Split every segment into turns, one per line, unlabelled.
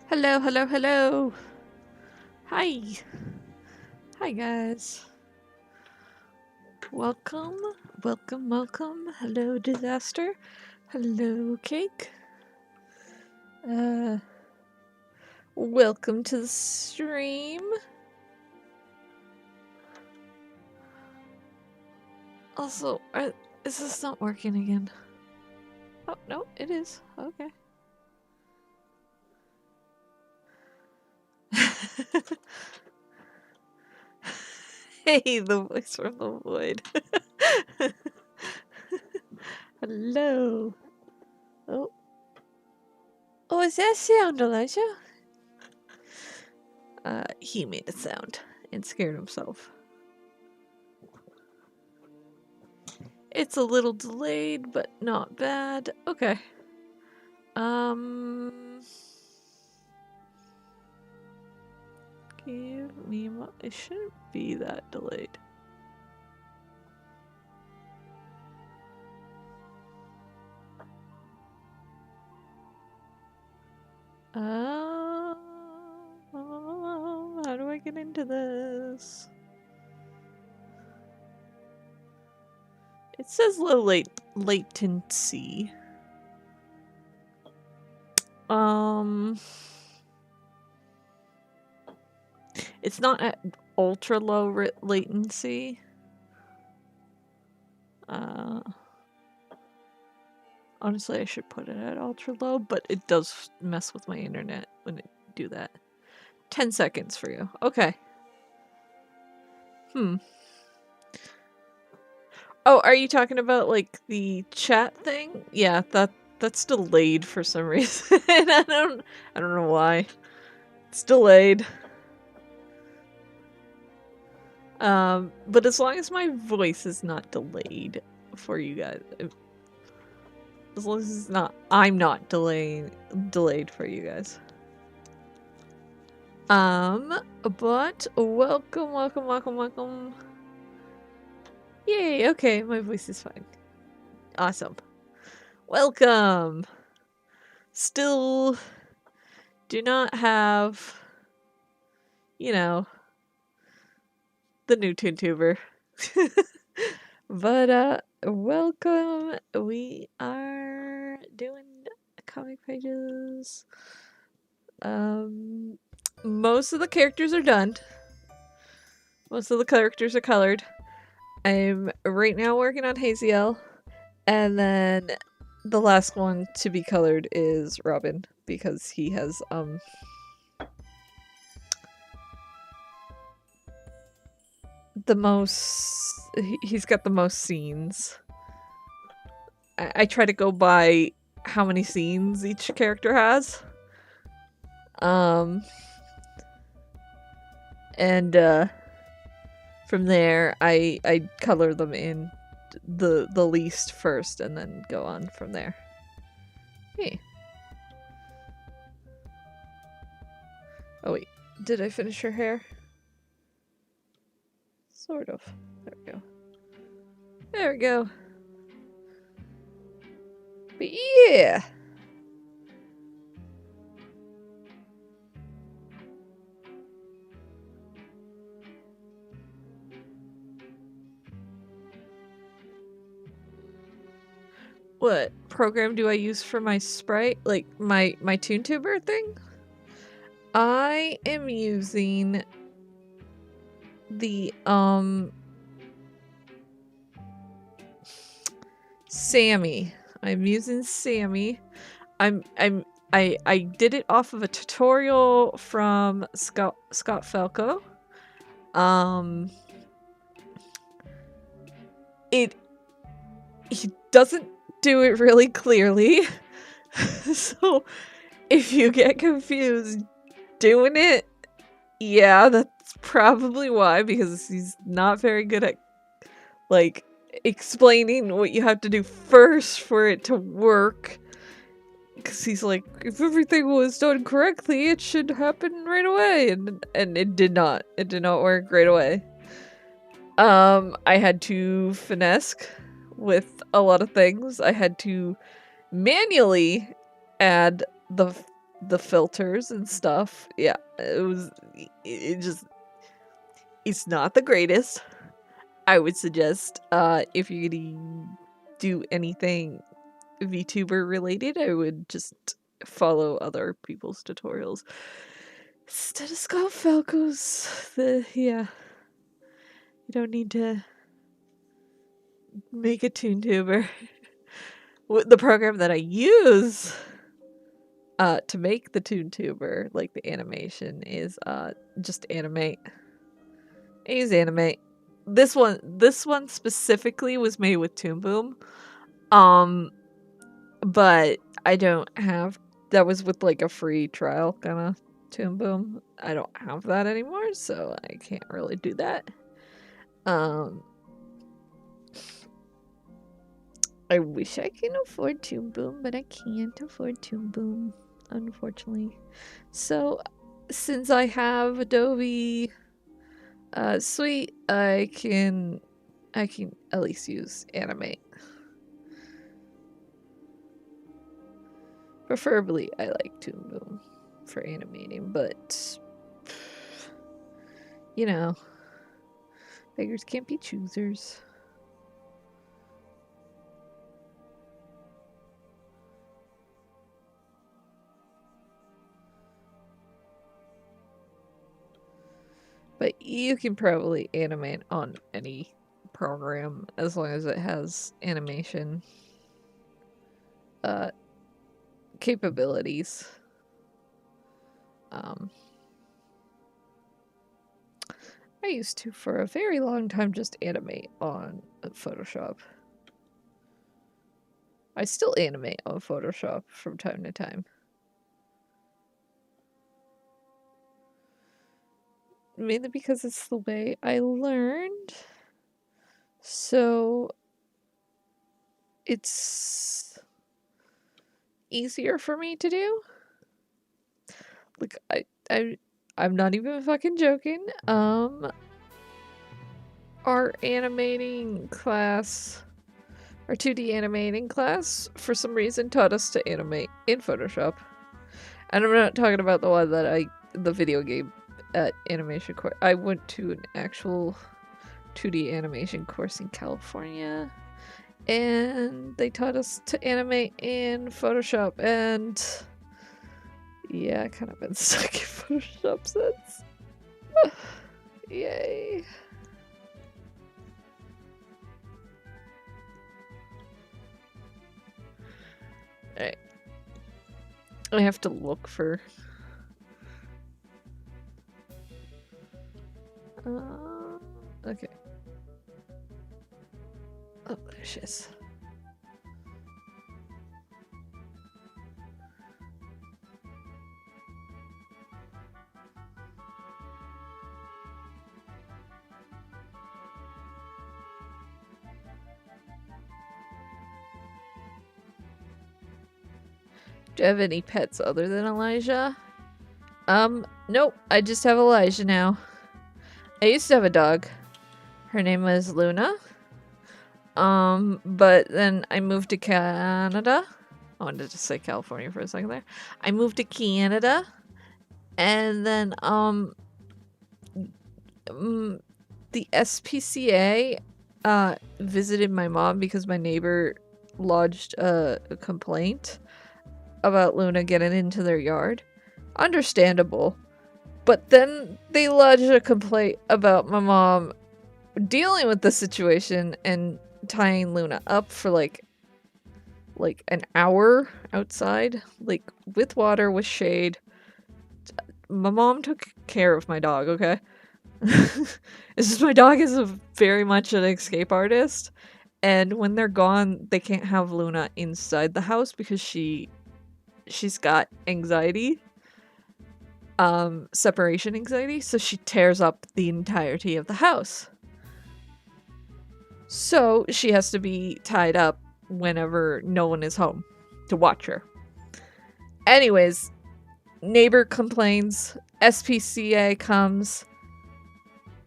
Hello, hello, hello. Hi. Hi, guys. Welcome, welcome, welcome. Hello, Disaster. Hello, Cake. Welcome to the stream. Also, is this not working again? Oh, no, it is. Okay. Hey, the voice from the void. Hello. Oh. Oh, is that sound, Elijah? He made a sound and scared himself. It's a little delayed, but not bad. Okay. Give me it shouldn't be that delayed. How do I get into this? It says low latency. It's not at ultra low latency. Honestly, I should put it at ultra low, but it does mess with my internet when it do that. 10 seconds for you. Okay. Oh, are you talking about like the chat thing? Yeah, that's delayed for some reason. I don't know why. It's delayed. But as long as my voice is not delayed for you guys, as long as it's not, I'm not delayed for you guys. But welcome. Yay, okay, my voice is fine. Awesome. Welcome. Still do not have, you know, the new ToonTuber. But, welcome. We are doing comic pages. Most of the characters are done. Most of the characters are colored. I'm right now working on Haziel, and then the last one to be colored is Robin, because he has, the most, he's got the most scenes. I try to go by how many scenes each character has. And from there I color them in the least first and then go on from there. Hey. Oh wait, did I finish her hair? Sort of. There we go. There we go. But yeah. What program do I use for my sprite? Like my ToonTuber thing? I am using the Sammy. I'm using Sammy. I did it off of a tutorial from Scott Falco. He doesn't do it really clearly. So if you get confused doing it, yeah, that's probably why, because he's not very good at like explaining what you have to do first for it to work. Because he's like, if everything was done correctly, it should happen right away, and it did not. It did not work right away. I had to finesse with a lot of things. I had to manually add the the filters and stuff. Yeah, it just, it's not the greatest. I would suggest, if you're gonna do anything VTuber related, I would just follow other people's tutorials. Stethoscope Falco's yeah. You don't need to make a ToonTuber. The program that I use to make the ToonTuber, like the animation, is just Animate. I use Animate. This one specifically was made with Toon Boom. But I don't have, that was with like a free trial kind of Toon Boom. I don't have that anymore, so I can't really do that. I wish I can afford Toon Boom, but I can't afford Toon Boom, unfortunately. So since I have Adobe Suite, I can at least use Animate. Preferably, I like Toon Boom for animating, but you know, beggars can't be choosers. But you can probably animate on any program as long as it has animation capabilities. I used to, for a very long time, just animate on Photoshop. I still animate on Photoshop from time to time. Mainly because it's the way I learned. So it's easier for me to do. Like I'm not even fucking joking. Our animating class, our 2D animating class, for some reason taught us to animate in Photoshop. And I'm not talking about the one that the video game animation course. I went to an actual 2D animation course in California, and they taught us to animate in Photoshop, and yeah, I kind of been stuck in Photoshop since. Yay. Alright. I have to look for... okay. Oh, there she is. Do you have any pets other than Elijah? Nope. I just have Elijah now. I used to have a dog. Her name was Luna. But then I moved to Canada. I wanted to say California for a second there. I moved to Canada. And then, the SPCA, visited my mom because my neighbor lodged a complaint about Luna getting into their yard. Understandable. But then they lodged a complaint about my mom dealing with the situation and tying Luna up for like an hour outside, like with water, with shade. My mom took care of my dog, okay? It's just my dog is very much an escape artist, and when they're gone, they can't have Luna inside the house because she's got anxiety, separation anxiety, so she tears up the entirety of the house. So she has to be tied up whenever no one is home to watch her. Anyways, neighbor complains, SPCA comes,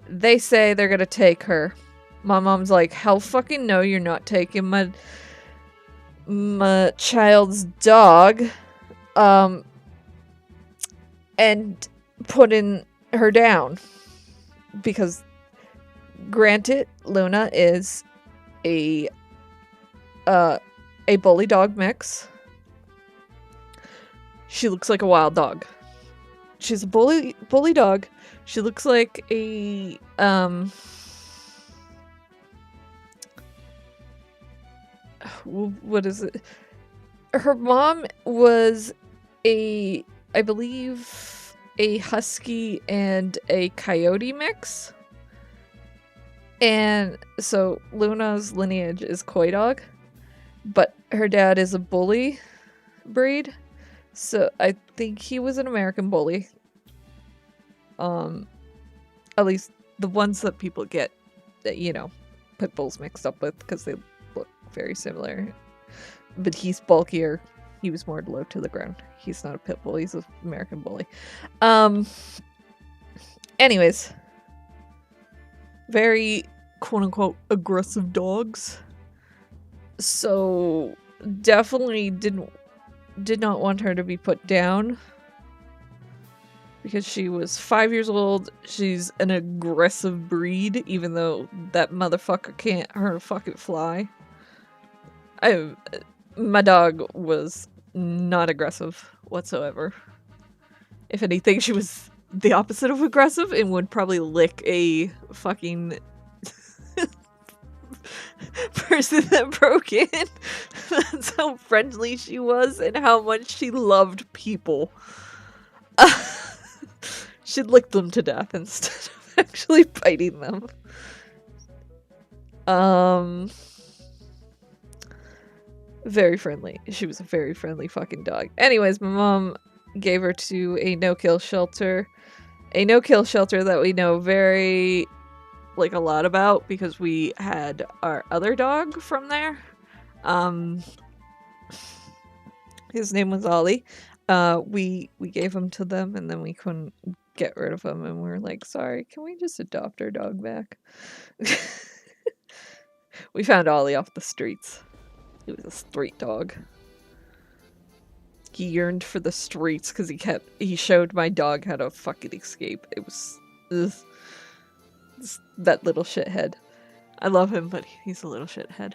they say they're gonna take her. My mom's like, hell fucking no, you're not taking my child's dog. and putting her down. Because, granted, Luna is a bully dog mix. She looks like a wild dog. She's a bully dog. She looks like a what is it? Her mom was I believe, a husky and a coyote mix. And so Luna's lineage is coy dog, but her dad is a bully breed. So I think he was an American bully. At least the ones that people get, you know, pit bulls mixed up with because they look very similar. But he's bulkier. He was more low to the ground. He's not a pit bull. He's an American bully. Anyways, very quote-unquote aggressive dogs. So definitely did not want her to be put down because she was 5 years old. She's an aggressive breed, even though that motherfucker can't hurt a fucking fly. My dog was not aggressive whatsoever. If anything, she was the opposite of aggressive and would probably lick a fucking person that broke in. That's how friendly she was and how much she loved people. She'd lick them to death instead of actually biting them. Very friendly. She was a very friendly fucking dog. Anyways, my mom gave her to a no-kill shelter. A no-kill shelter that we know very, like, a lot about because we had our other dog from there. His name was Ollie. We gave him to them and then we couldn't get rid of him and we were like, sorry, can we just adopt our dog back? We found Ollie off the streets. He was a street dog. He yearned for the streets because he showed my dog how to fucking escape. It was that little shithead. I love him, but he's a little shithead.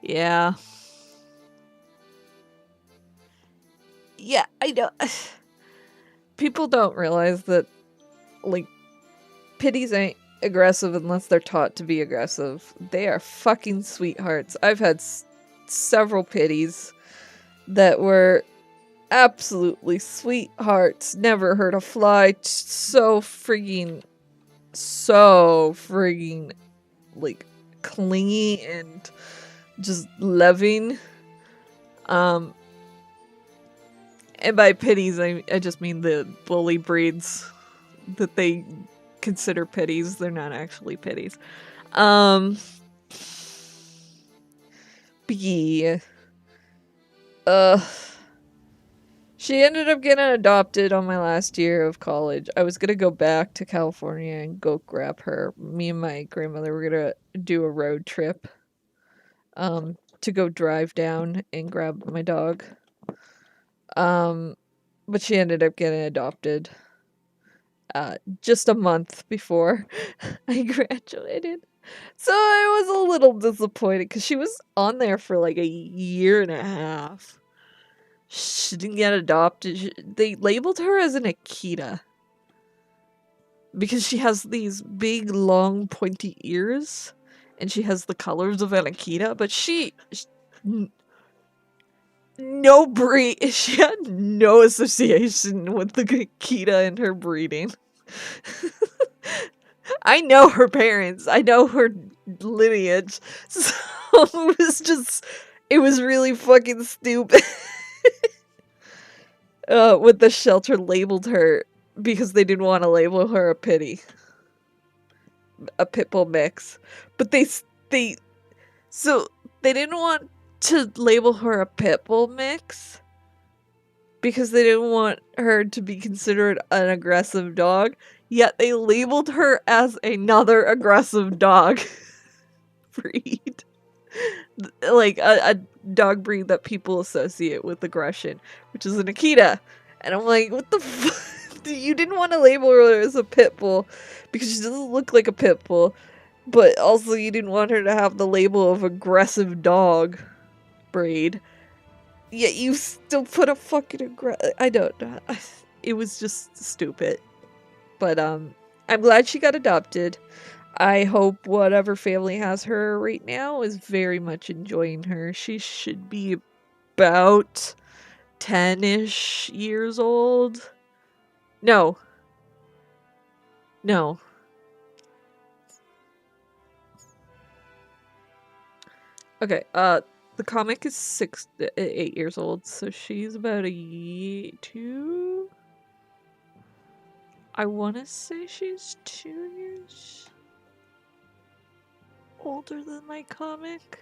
Yeah. Yeah, I know. People don't realize that, like, pitties ain't aggressive unless they're taught to be aggressive. They are fucking sweethearts. I've had several pitties that were absolutely sweethearts. Never hurt a fly. So friggin' like clingy and just loving. And by pitties I just mean the bully breeds that they consider pitties. They're not actually pitties. Yeah. She ended up getting adopted on my last year of college. I was gonna go back to California and go grab her. Me and my grandmother were gonna do a road trip to go drive down and grab my dog. But she ended up getting adopted just a month before I graduated. So I was a little disappointed because she was on there for like a year and a half. She didn't get adopted. They labeled her as an Akita because she has these big, long, pointy ears, and she has the colors of an Akita. But no breed. She had no association with the Akita in her breeding. I know her parents. I know her lineage. So it was really fucking stupid. What the shelter labeled her because they didn't want to label her a pitty. A pit bull mix. But they didn't want to label her a pit bull mix because they didn't want her to be considered an aggressive dog, yet they labeled her as another aggressive dog breed. like a dog breed that people associate with aggression, which is an Akita. And I'm like, what the fuck? You didn't want to label her as a pit bull because she doesn't look like a pit bull, but also you didn't want her to have the label of aggressive dog breed. Yet you still put a fucking I don't know. It was just stupid. But I'm glad she got adopted. I hope whatever family has her right now is very much enjoying her. She should be about 10-ish years old. No. No. Okay, the comic is 8 years old, so she's about two. I want to say she's 2 years older than my comic.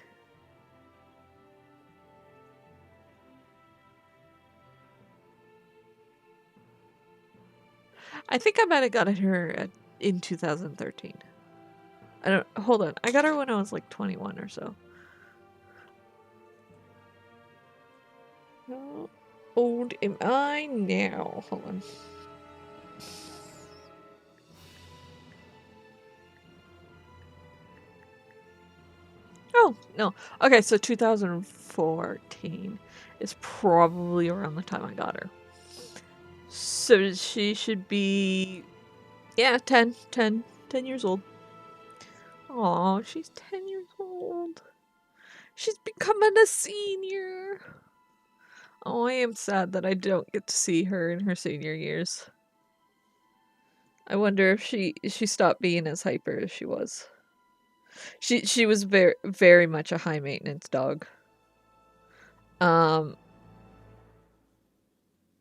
I think I might have gotten her in 2013. Hold on. I got her when I was like 21 or so. How old am I now? Hold on. Oh, no. Okay, so 2014 is probably around the time I got her. So she should be, yeah, 10 years old. Aw, she's 10 years old. She's becoming a senior. Oh, I am sad that I don't get to see her in her senior years. I wonder if she stopped being as hyper as she was. She was very much a high maintenance dog.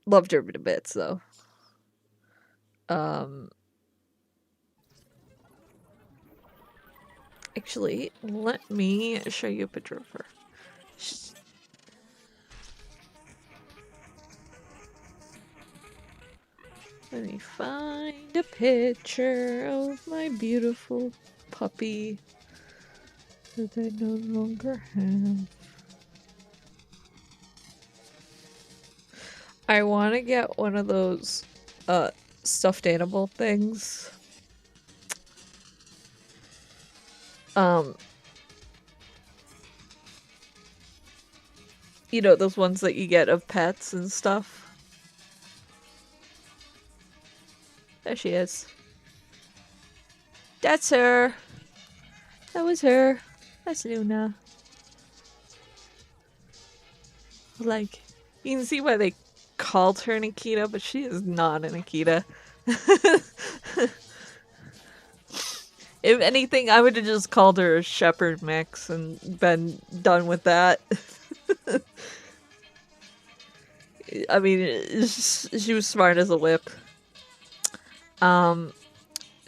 Loved her to bits though. Actually, let me show you a picture of her. Let me find a picture of my beautiful puppy that I no longer have. I want to get one of those stuffed animal things. You know, those ones that you get of pets and stuff. There she is. That's her. That was her. That's Luna. Like, you can see why they called her an Akita, but she is not an Akita. If anything, I would have just called her a shepherd mix and been done with that. I mean, she was smart as a whip.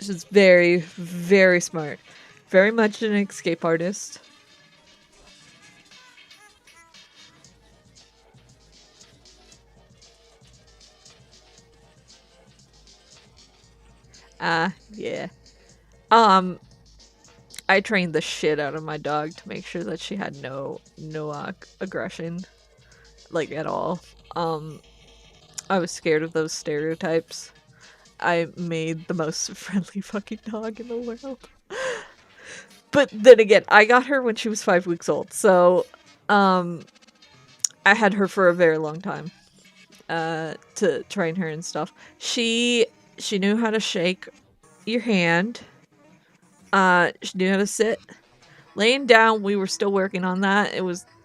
She's very, very smart. Very much an escape artist. Yeah. I trained the shit out of my dog to make sure that she had no aggression, like, at all. I was scared of those stereotypes. I made the most friendly fucking dog in the world. But then again, I got her when she was 5 weeks old, so I had her for a very long time to train her and stuff. She knew how to shake your hand. She knew how to sit. Laying down, we were still working on that.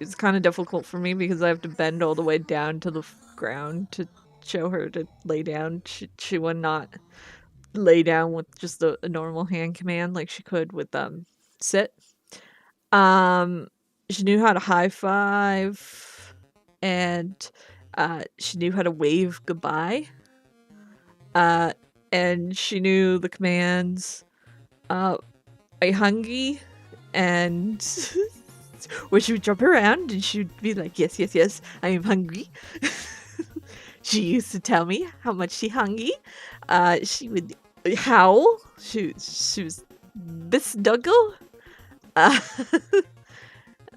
It's kind of difficult for me because I have to bend all the way down to the ground to show her to lay down. She would not lay down with just a normal hand command like she could with sit. She knew how to high five, and she knew how to wave goodbye. And she knew the commands, are you hungry? And where she would jump around and she would be like, yes, yes, yes, I am hungry. She used to tell me how much she hungry. She would howl. She was Miss Duggle.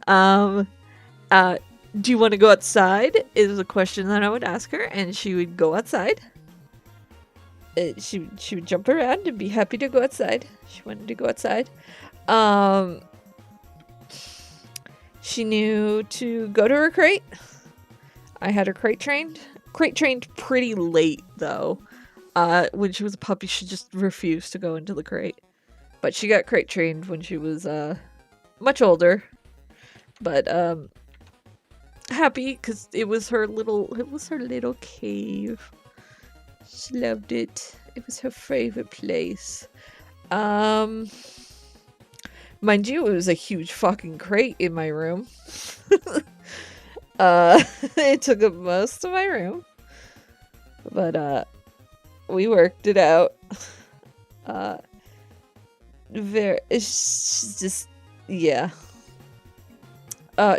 um, do you want to go outside? Is a question that I would ask her, and she would go outside. She would jump around and be happy to go outside. She wanted to go outside. She knew to go to her crate. I had her crate trained. Crate trained pretty late though. When she was a puppy, she just refused to go into the crate. But she got crate trained when she was much older. But happy because it was her little cave. She loved it. It was her favorite place. Mind you, it was a huge fucking crate in my room. It took up most of my room. But we worked it out. It's just, yeah.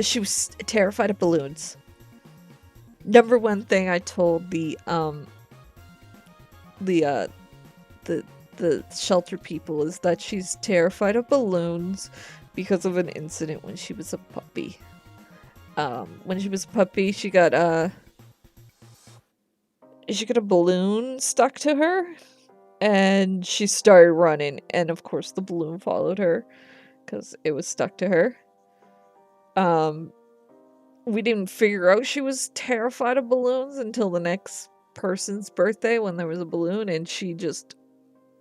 She was terrified of balloons. Number one thing I told the shelter people is that she's terrified of balloons because of an incident when she was a puppy. When she was a puppy, she got a balloon stuck to her, and she started running, and of course the balloon followed her because it was stuck to her. We didn't figure out she was terrified of balloons until the next person's birthday when there was a balloon, and she just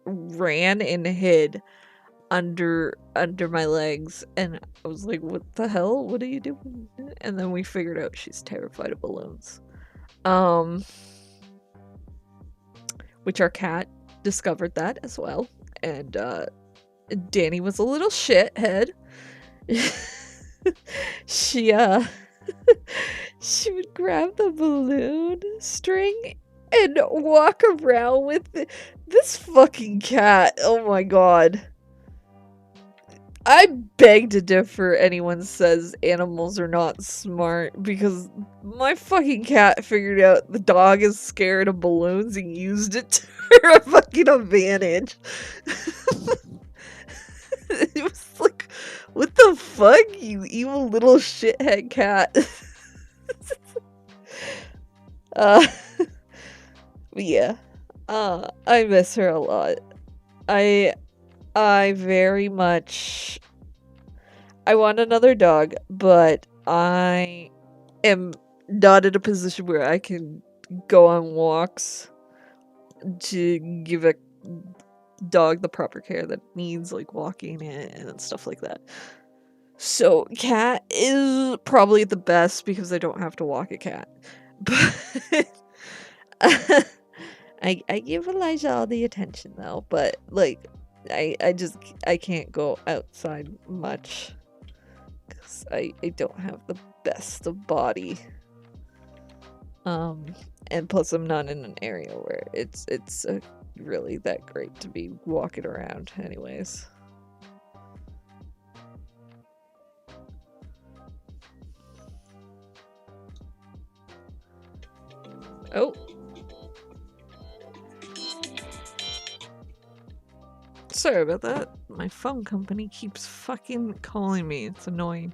ran and hid under my legs, and I was like, what the hell? What are you doing? And then we figured out she's terrified of balloons. Which our cat discovered that as well. And Danny was a little shithead. She she would grab the balloon string and walk around with this fucking cat. Oh my god. I beg to differ anyone says animals are not smart, because my fucking cat figured out the dog is scared of balloons and used it to her fucking advantage. It was like, what the fuck, you evil little shithead cat. Yeah. I miss her a lot. I very much... I want another dog, but I am not in a position where I can go on walks to give a dog the proper care that it needs, like walking and stuff like that. So cat is probably the best because I don't have to walk a cat. But I give Elijah all the attention though, but like I can't go outside much because I don't have the best of body. And plus I'm not in an area where it's really that great to be walking around anyways. Oh. Sorry about that. My phone company keeps fucking calling me. It's annoying.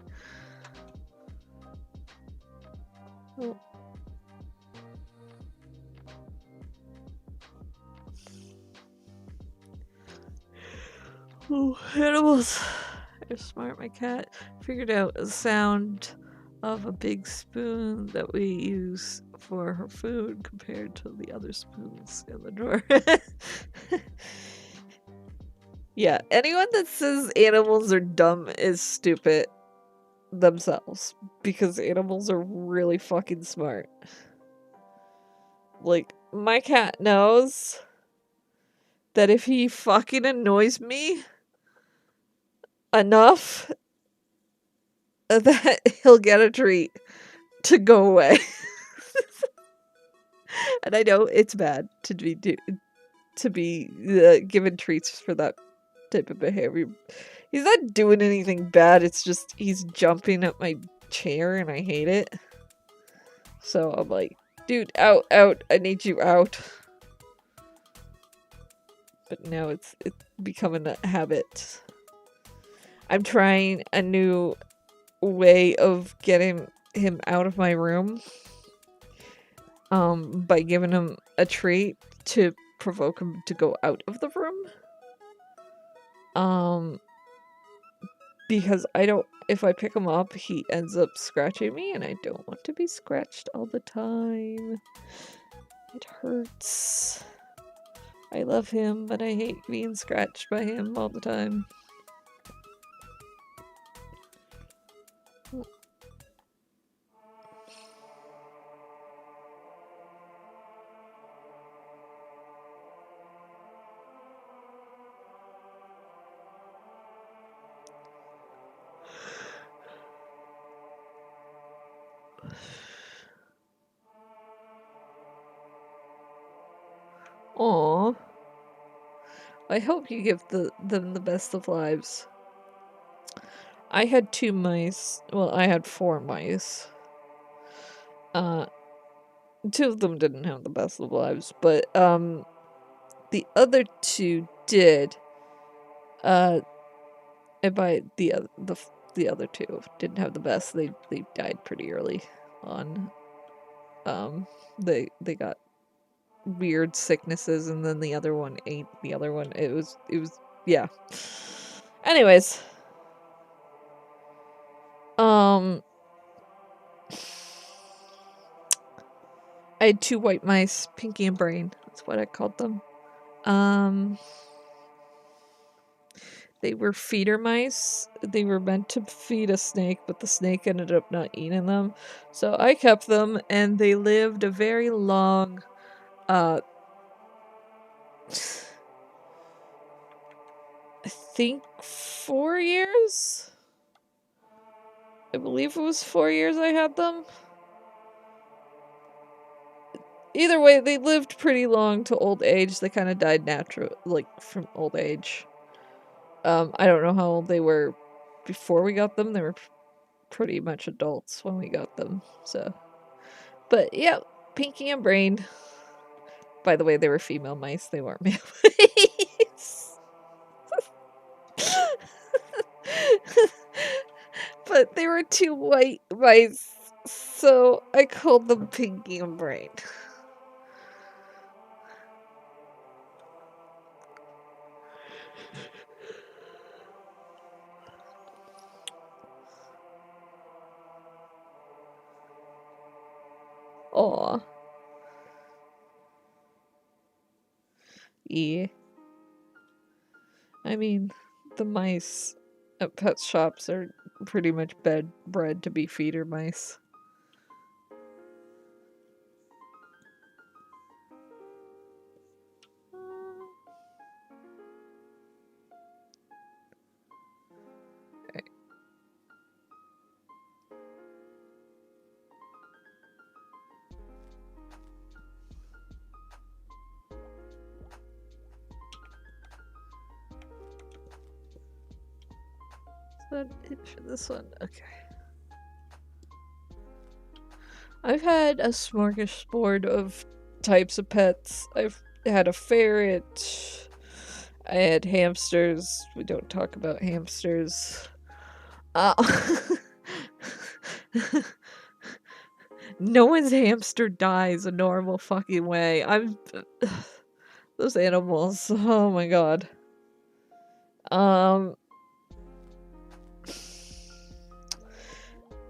Oh. Oh, animals are smart. My cat figured out a sound of a big spoon that we use for her food compared to the other spoons in the drawer. Yeah, anyone that says animals are dumb is stupid themselves, because animals are really fucking smart. Like, my cat knows that if he fucking annoys me enough, that he'll get a treat to go away. And I know it's bad to be given treats for that type of behavior. He's not doing anything bad, it's just he's jumping at my chair and I hate it. So I'm like, dude, out, I need you out. But now it's becoming a habit. I'm trying a new way of getting him out of my room by giving him a treat to provoke him to go out of the room. Because if I pick him up, he ends up scratching me, and I don't want to be scratched all the time. It hurts. I love him, but I hate being scratched by him all the time. Aww. I hope you give them the best of lives. I had 2 mice. Well, I had 4 mice. 2 of them didn't have the best of lives, but the other 2 did. And by the other 2 didn't have the best. They died pretty early on. They got weird sicknesses, and then the other one ate the other one. It was yeah. Anyways, I had 2 white mice, Pinky and Brain. That's what I called them. They were feeder mice. They were meant to feed a snake, but the snake ended up not eating them. So I kept them, and they lived a very long, I think 4 years? I believe it was 4 years I had them. Either way, they lived pretty long to old age. They kind of died natural, like, from old age. I don't know how old they were before we got them. They were pretty much adults when we got them, so. But, yeah, Pinky and Brain. By the way, they were female mice. They weren't male mice. But they were 2 white mice, so I called them Pinky and Brain. Aw. Yeah. I mean, the mice at pet shops are pretty much bred to be feeder mice. Is that it for this one? Okay. I've had a smorgasbord of types of pets. I've had a ferret. I had hamsters. We don't talk about hamsters. No one's hamster dies a normal fucking way. Those animals. Oh my god.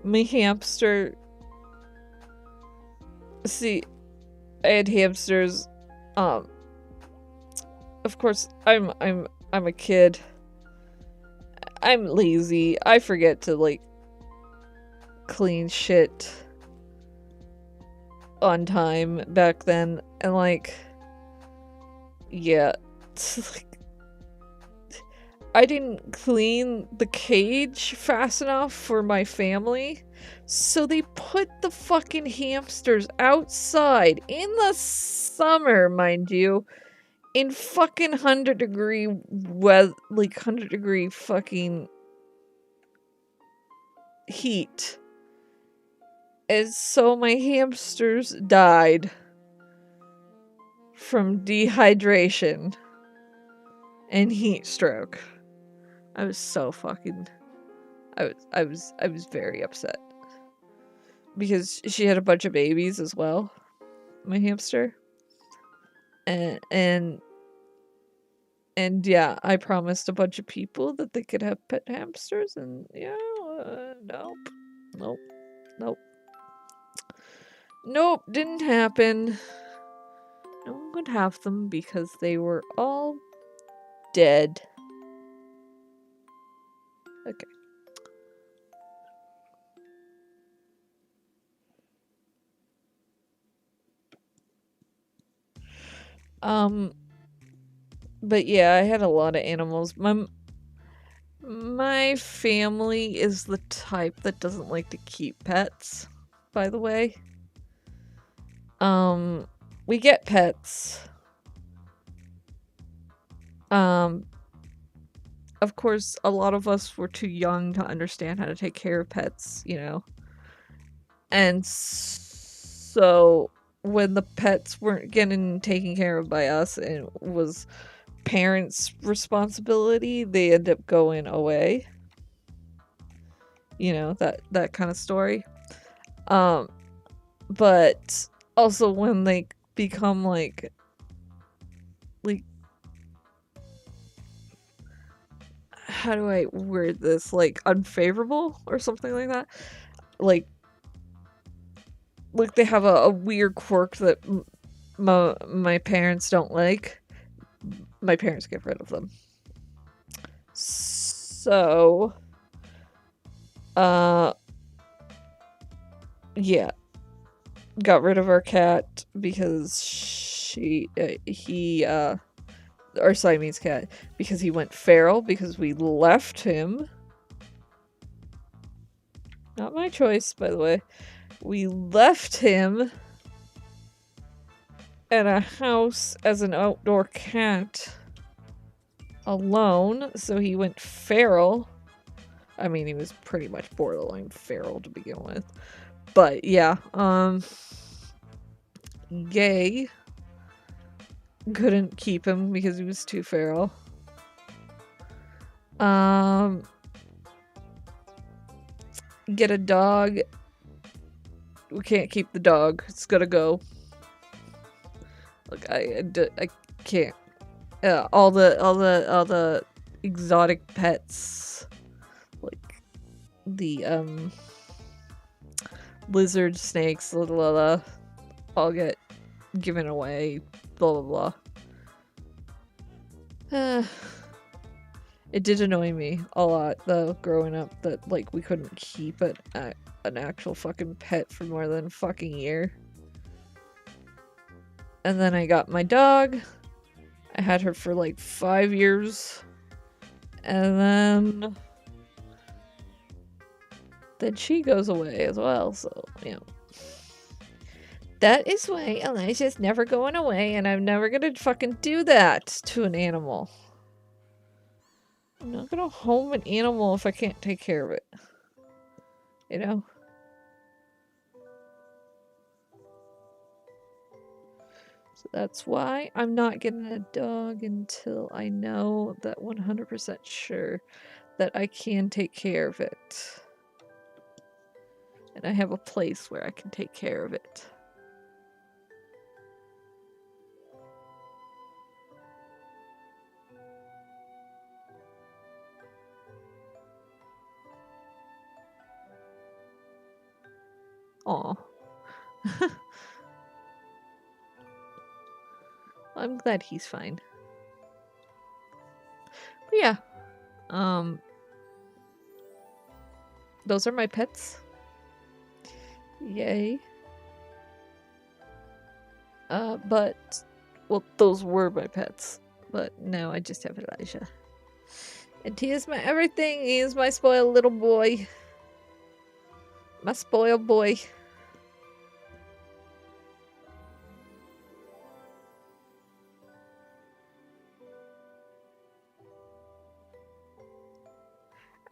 My hamster. See, I had hamsters. Of course, I'm a kid. I'm lazy. I forget to, like, clean shit on time back then, and, like, yeah, like, I didn't clean the cage fast enough for my family, so they put the fucking hamsters outside in the summer, mind you, in fucking 100-degree weather, like 100-degree fucking heat. And so my hamsters died from dehydration and heat stroke. I was so fucking I was very upset because she had a bunch of babies as well, my hamster, and yeah, I promised a bunch of people that they could have pet hamsters, and yeah, nope, nope, nope, nope, didn't happen. No one could have them because they were all dead. Okay. But yeah, I had a lot of animals. My family is the type that doesn't like to keep pets, by the way. We get pets. Of course, a lot of us were too young to understand how to take care of pets, you know. And so when the pets weren't getting taken care of by us and it was parents' responsibility, they end up going away. You know, that kind of story. But also when they become like how do I word this? Like unfavorable or something like that. Like they have a weird quirk that my parents don't like. My parents get rid of them. So, yeah, got rid of our cat because our Siamese cat, because he went feral because we left him. Not my choice, by the way. We left him in a house as an outdoor cat alone, so he went feral. I mean, he was pretty much borderline feral to begin with. But yeah, Gay couldn't keep him because he was too feral. Get a dog. We can't keep the dog. It's gotta go. Like I can't. All the exotic pets, like the lizard, snakes, blah, blah, blah, all get given away. Blah blah blah. It did annoy me a lot though, growing up, that like we couldn't keep an actual fucking pet for more than a fucking year. And then I got my dog. I had her for like 5 years. And then she goes away as well, so, you know. That is why Elijah's never going away, and I'm never gonna fucking do that to an animal. I'm not gonna home an animal if I can't take care of it. You know? So that's why I'm not getting a dog until I know that 100% sure that I can take care of it. And I have a place where I can take care of it. Aw. I'm glad he's fine. But yeah. Those are my pets. Yay. But, well, those were my pets. But now I just have Elijah. And he is my everything. He is my spoiled little boy. My spoiled boy.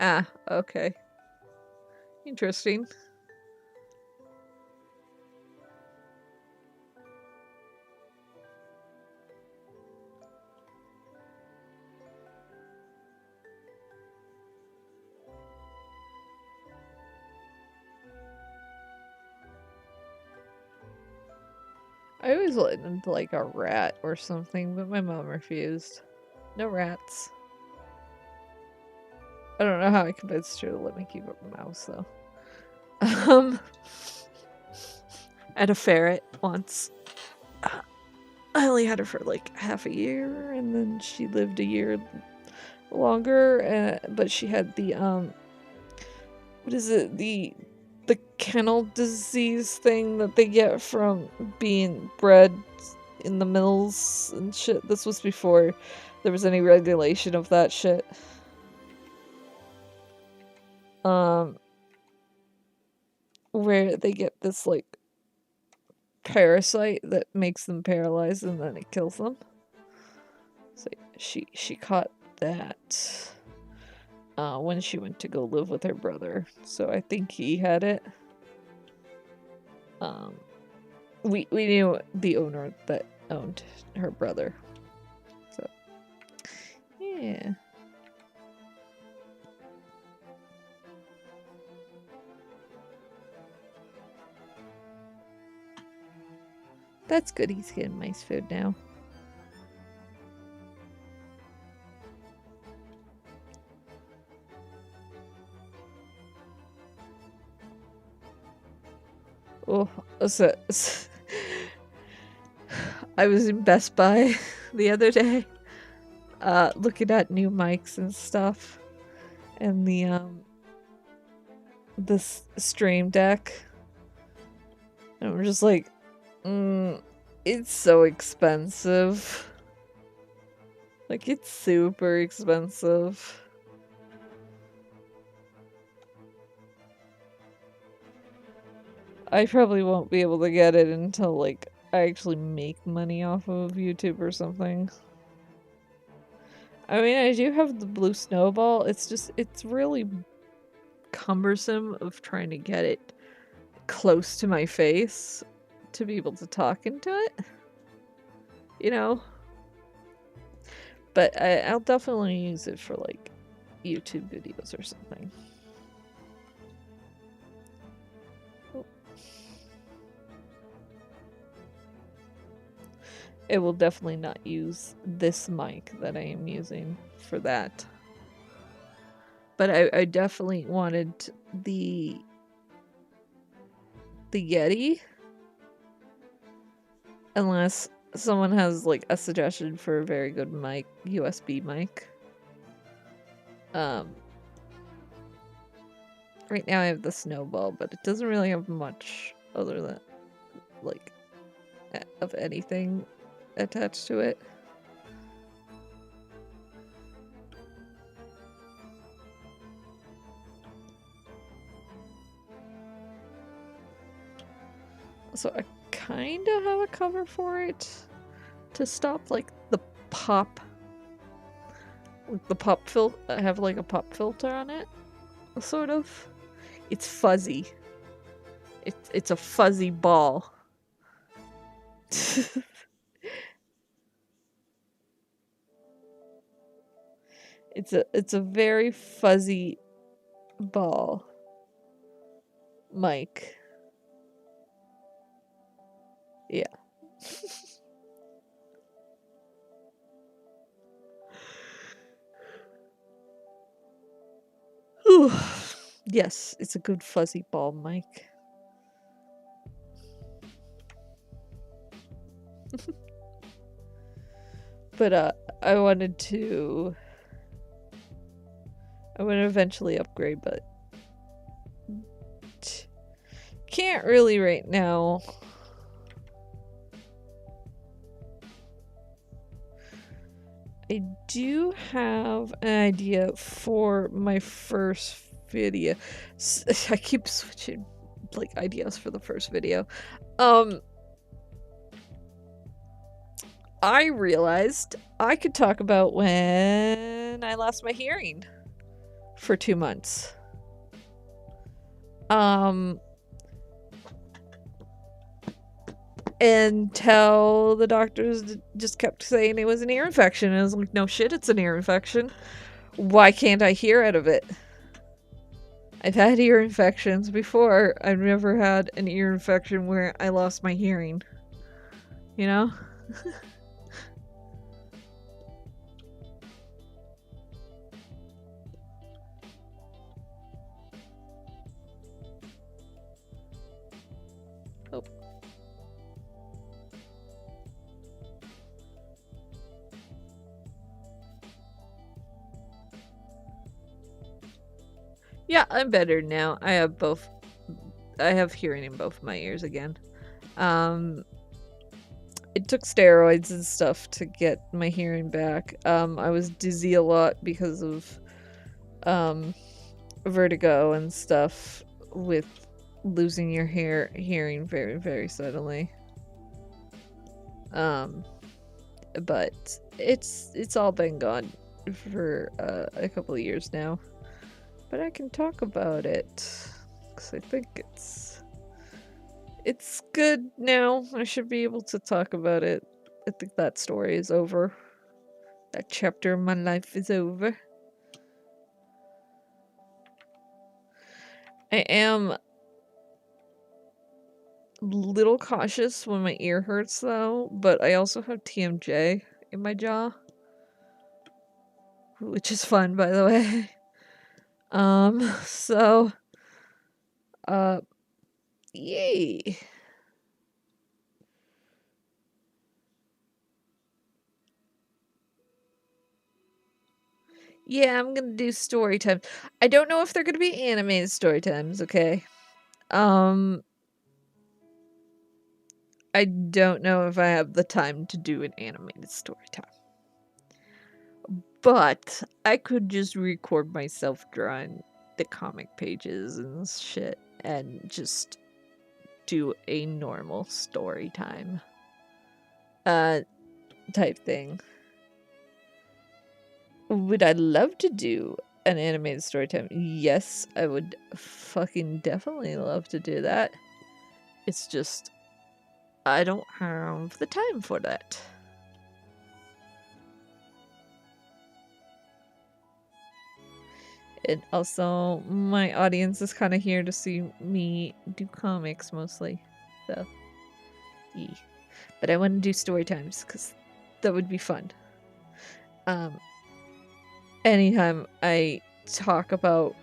Ah, okay. Interesting. I always wanted like a rat or something, but my mom refused. No rats. I don't know how I convinced her to let me keep a mouse though. I had a ferret once. I only had her for like half a year, and then she lived a year longer. But she had the what is it? The kennel disease thing that they get from being bred in the mills and shit. This was before there was any regulation of that shit. Where they get this like parasite that makes them paralyzed and then it kills them. So she caught that when she went to go live with her brother. So I think he had it. We knew the owner that owned her brother. So yeah. That's good, he's getting nice food now. Oh, so I was in Best Buy the other day, looking at new mics and stuff, and this Stream Deck, and we're just like, it's so expensive. Like, it's super expensive. I probably won't be able to get it until, like, I actually make money off of YouTube or something. I mean, I do have the blue snowball. It's just, it's really cumbersome of trying to get it close to my face to be able to talk into it. You know? But I'll definitely use it for, like, YouTube videos or something. It will definitely not use this mic that I am using for that. But I definitely wanted the Yeti. Unless someone has like a suggestion for a very good mic, USB mic. Right now I have the Snowball, but it doesn't really have much other than like of anything attached to it. So I kind of have a cover for it to stop like the pop. The pop filter. I have like a pop filter on it, sort of. It's fuzzy. It's a fuzzy ball. It's a very fuzzy ball mic. Yeah. Yes, it's a good fuzzy ball mic. But I wanted to eventually upgrade, but can't really right now. I do have an idea for my first video. I keep switching like ideas for the first video. I realized I could talk about when I lost my hearing for 2 months. Until the doctors just kept saying it was an ear infection. And I was like, no shit, it's an ear infection. Why can't I hear out of it? I've had ear infections before. I've never had an ear infection where I lost my hearing. you know? Oh. Yeah, I'm better now. I have hearing in both my ears again. It took steroids and stuff to get my hearing back. I was dizzy a lot because of vertigo and stuff with losing your hearing very, very suddenly. But it's all been gone for a couple of years now. But I can talk about it because I think it's good now. I should be able to talk about it. I think that story is over. That chapter of my life is over. I am a little cautious when my ear hurts though, but I also have TMJ in my jaw. Which is fun, by the way. So yay. Yeah, I'm gonna do story time. I don't know if they're gonna be animated story times, okay? I don't know if I have the time to do an animated story time. But I could just record myself drawing the comic pages and shit and just do a normal story time type thing. Would I love to do an animated story time? Yes, I would fucking definitely love to do that. It's just I don't have the time for that. And also, my audience is kind of here to see me do comics mostly. So, yeah. But I want to do story times because that would be fun. Anytime I talk about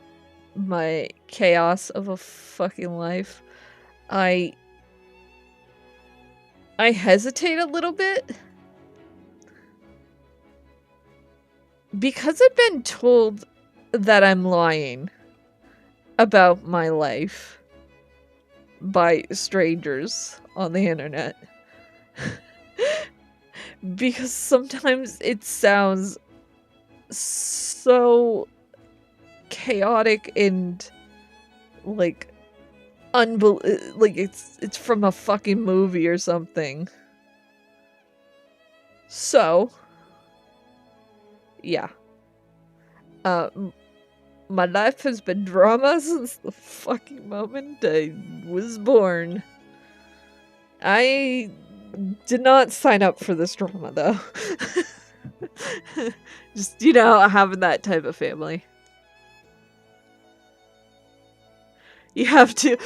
my chaos of a fucking life, I hesitate a little bit because I've been told that I'm lying about my life by strangers on the internet. Because sometimes it sounds so chaotic and like like it's from a fucking movie or something. So yeah. My life has been drama since the fucking moment I was born. I did not sign up for this drama, though. Just, having that type of family. You have to...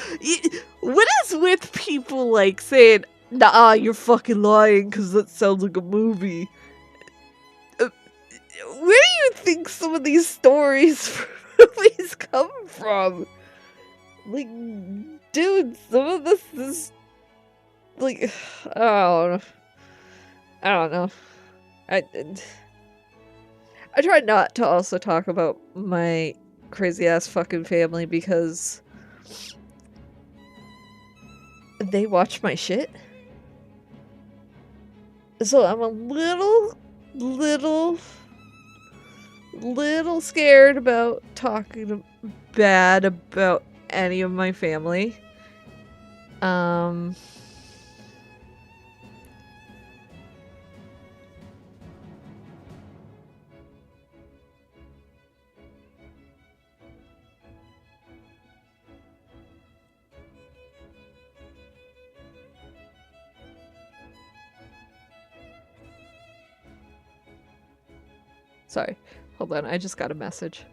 What is with people, like, saying, nah, you're fucking lying because that sounds like a movie? Where do you think some of these stories from movies come from? Like, dude, some of this is... Like, I don't know. I try not to also talk about my crazy ass fucking family because they watch my shit. So I'm a little scared about talking bad about any of my family. Sorry, hold on, I just got a message.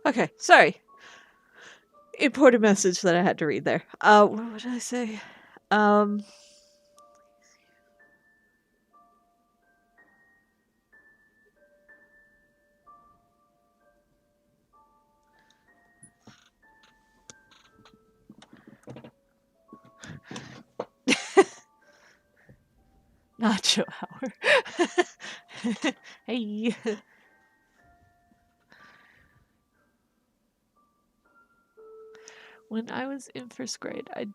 Okay, sorry. Important message that I had to read there. What did I say? Um, Nacho Hour. Hey. When I was in first grade, I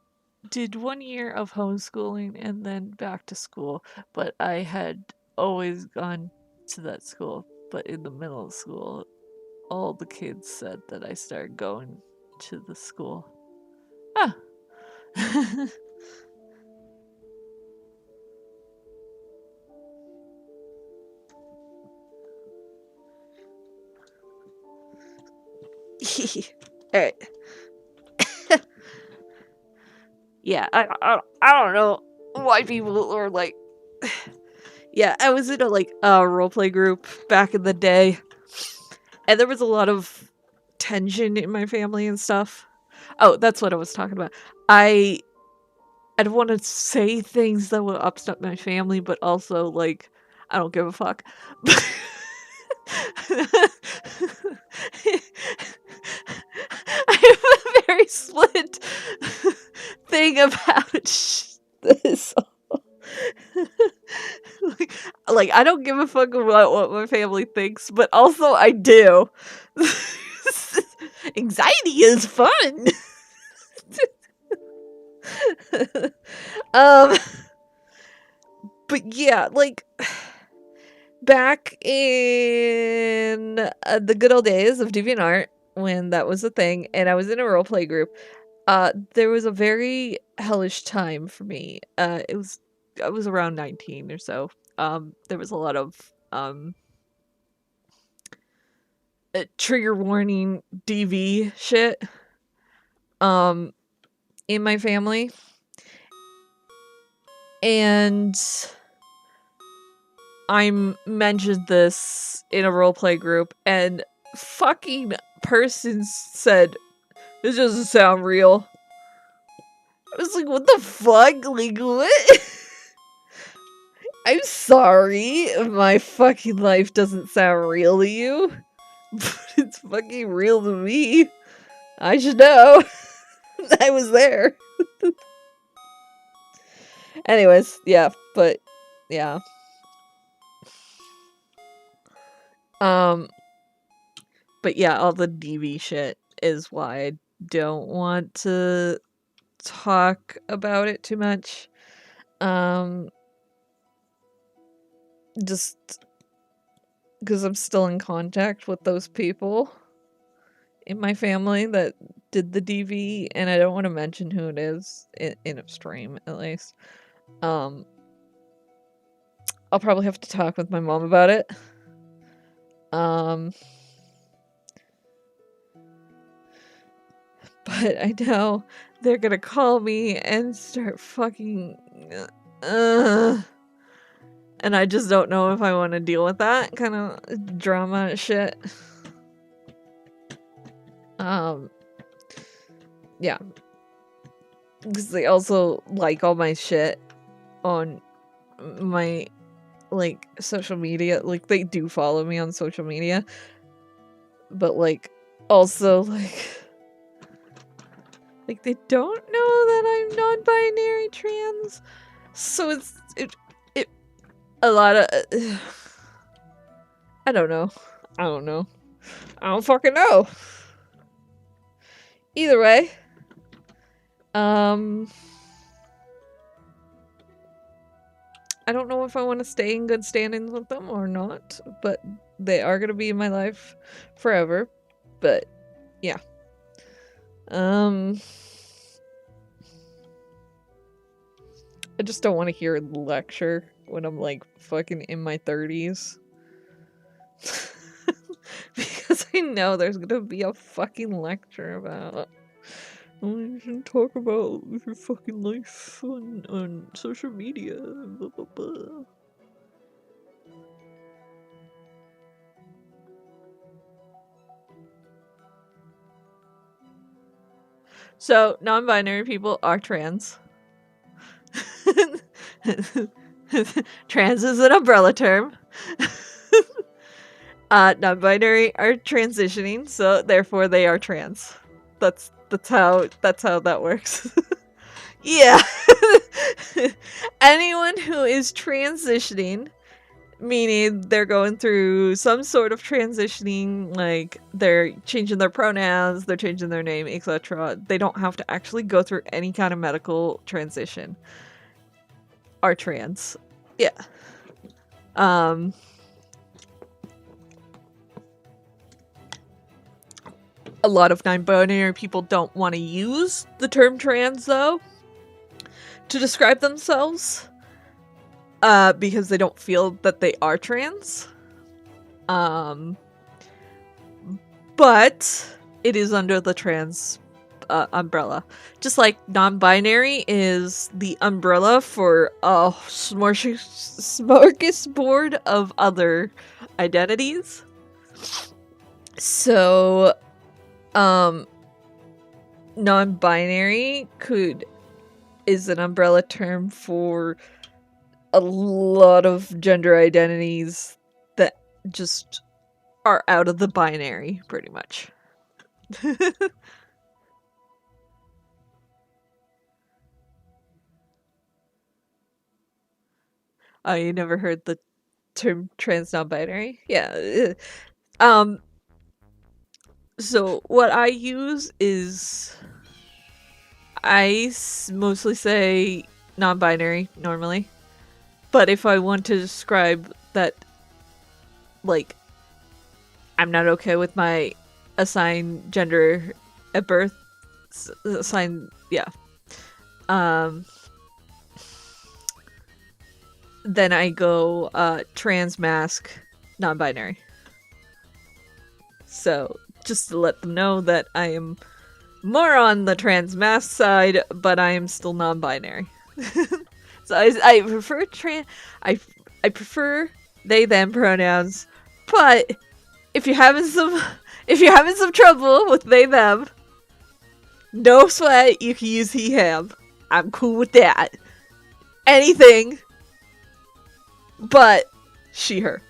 did 1 year of homeschooling and then back to school, but I had always gone to that school. But in the middle of school, all the kids said that I started going to the school. Ah. Alright. Yeah, I don't know why people are like. Yeah, I was in a like roleplay group back in the day, and there was a lot of tension in my family and stuff. Oh, that's what I was talking about. I don't want to say things that will upset my family, but also like I don't give a fuck. I have a very split thing about this. like I don't give a fuck about what my family thinks, but also I do. Anxiety is fun. um but yeah, like back in the good old days of DeviantArt, when that was a thing and I was in a roleplay group, there was a very hellish time for me. I was around 19 or so. There was a lot of trigger warning DV shit um in my family. And I mentioned this in a roleplay group, and fucking person said, "This doesn't sound real." I was like, "What the fuck? Like, what?" I'm sorry, my fucking life doesn't sound real to you, but it's fucking real to me. I should know. I was there. Anyways, yeah, but yeah. Um, but yeah, all the DV shit is why I don't want to talk about it too much. Just because I'm still in contact with those people in my family that did the DV, and I don't want to mention who it is in a stream, at least. I'll probably have to talk with my mom about it. But I know they're gonna call me and start fucking and I just don't know if I want to deal with that kind of drama shit. Yeah, because they also like all my shit on my like social media. Like they do follow me on social media, but like also like they don't know that I'm non-binary trans, so it a lot of I don't know. I don't fucking know. Either way, I don't know if I want to stay in good standings with them or not, but they are going to be in my life forever. But yeah. I just don't want to hear a lecture when I'm like fucking in my 30s. Because I know there's going to be a fucking lecture about you shouldn't talk about your fucking life on social media. Blah, blah, blah. So, non-binary people are trans. Trans is an umbrella term. Non-binary are transitioning, so therefore they are trans. That's how that works. Yeah. Anyone who is transitioning, meaning they're going through some sort of transitioning, like they're changing their pronouns, they're changing their name, etc. They don't have to actually go through any kind of medical transition. Are trans. Yeah. A lot of non-binary people don't want to use the term trans, though, to describe themselves, because they don't feel that they are trans. But it is under the trans umbrella. Just like non-binary is the umbrella for a smorgasbord of other identities. So, non-binary is an umbrella term for a lot of gender identities that just are out of the binary, pretty much. Oh, you never heard the term trans non-binary? Yeah. So what I use is mostly say non-binary normally. But if I want to describe that, like, I'm not okay with my assigned gender at birth, yeah. Then I go trans mask non-binary. So just to let them know that I am more on the trans mask side, but I am still non-binary. So I prefer I prefer they them pronouns, but if you're having some trouble with they them, no sweat, you can use he him. I'm cool with that. Anything but she her.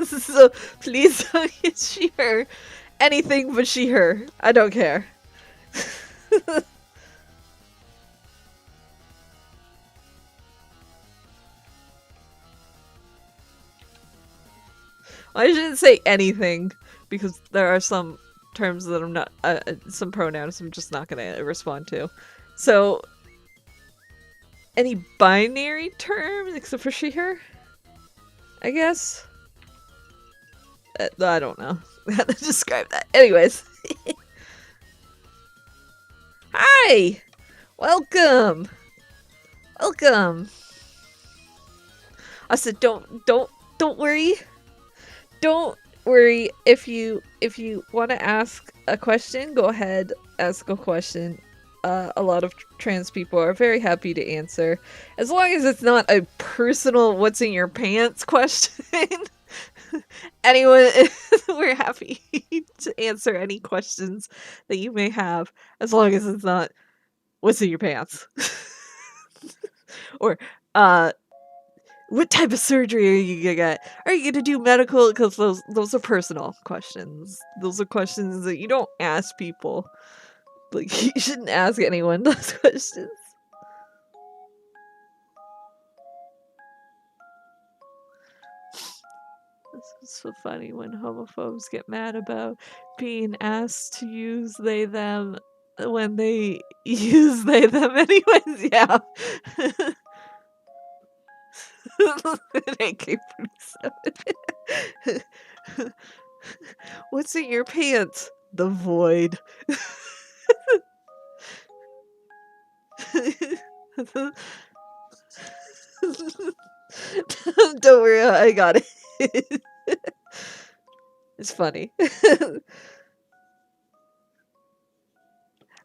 So please don't use she her. Anything but she her. I don't care. I shouldn't say anything, because there are some terms that I'm not, some pronouns I'm just not gonna respond to. So, any binary terms except for she, her? I guess? I don't know how to describe that. Anyways. Hi! Welcome! Welcome! I said don't worry. Don't worry. If you want to ask a question, go ahead, ask a question. A lot of trans people are very happy to answer, as long as it's not a personal "what's in your pants" question. Anyone, we're happy to answer any questions that you may have, as long as it's not "what's in your pants" or what type of surgery are you gonna get? Are you gonna do medical? Because those are personal questions. Those are questions that you don't ask people. Like, you shouldn't ask anyone those questions. This is so funny when homophobes get mad about being asked to use they them when they use they them anyways. Yeah. AK-47. What's in your pants? The void. Don't worry, I got it. It's funny.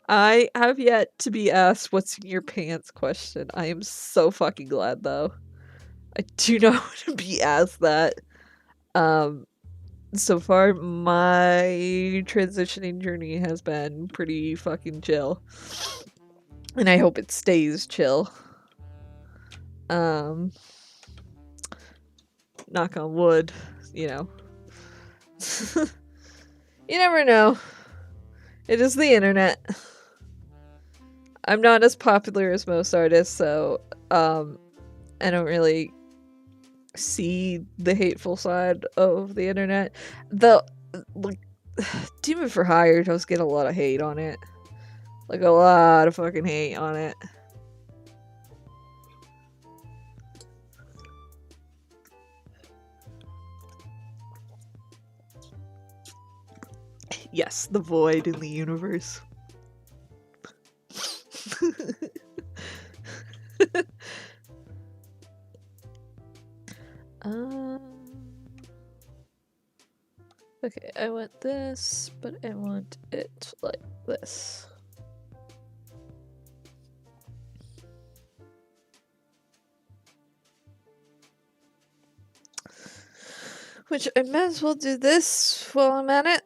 I have yet to be asked what's in your pants question. I am so fucking glad, though. I do not want to be asked that. so far, my transitioning journey has been pretty fucking chill. And I hope it stays chill. Knock on wood, you know. You never know. It is the internet. I'm not as popular as most artists, so I don't really see the hateful side of the internet. The like Demon for Hire does get a lot of hate on it. Like a lot of fucking hate on it. Yes, the void in the universe. Okay, I want this, but I want it like this. Which I might as well do this while I'm at it.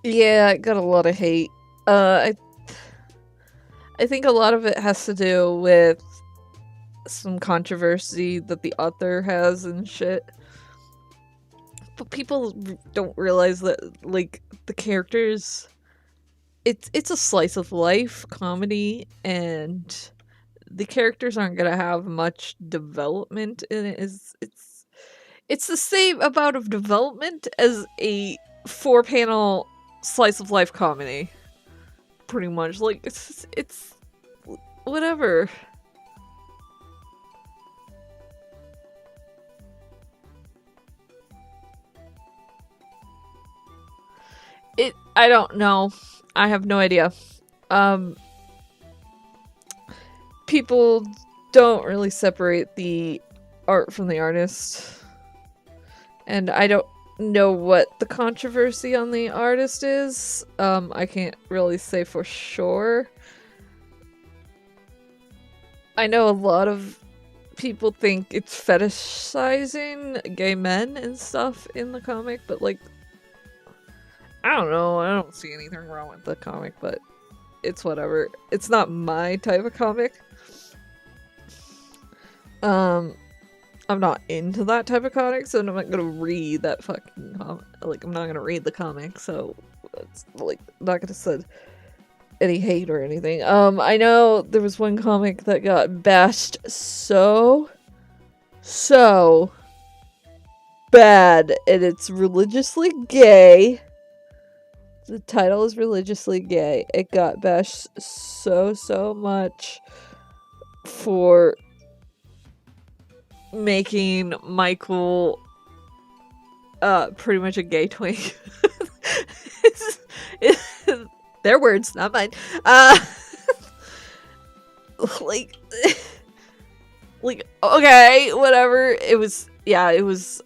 Yeah, I got a lot of hate. I think a lot of it has to do with some controversy that the author has and shit. But people don't realize that, like, the characters, it's a slice of life comedy, and the characters aren't gonna have much development in it. It's the same amount of development as a 4-panel slice of life comedy. Pretty much. Like, it's whatever. I don't know. I have no idea. People don't really separate the art from the artist. And I don't know what the controversy on the artist is. I can't really say for sure. I know a lot of people think it's fetishizing gay men and stuff in the comic, but like, I don't know. I don't see anything wrong with the comic, but it's whatever. It's not my type of comic. I'm not into that type of comic, so I'm not gonna read that fucking comic. Like, I'm not gonna read the comic, so it's like not gonna send any hate or anything. I know there was one comic that got bashed so bad, and it's religiously gay. The title is religiously gay. It got bashed so much for making Michael pretty much a gay twink. Their words, not mine. Like okay, whatever. It was yeah, it was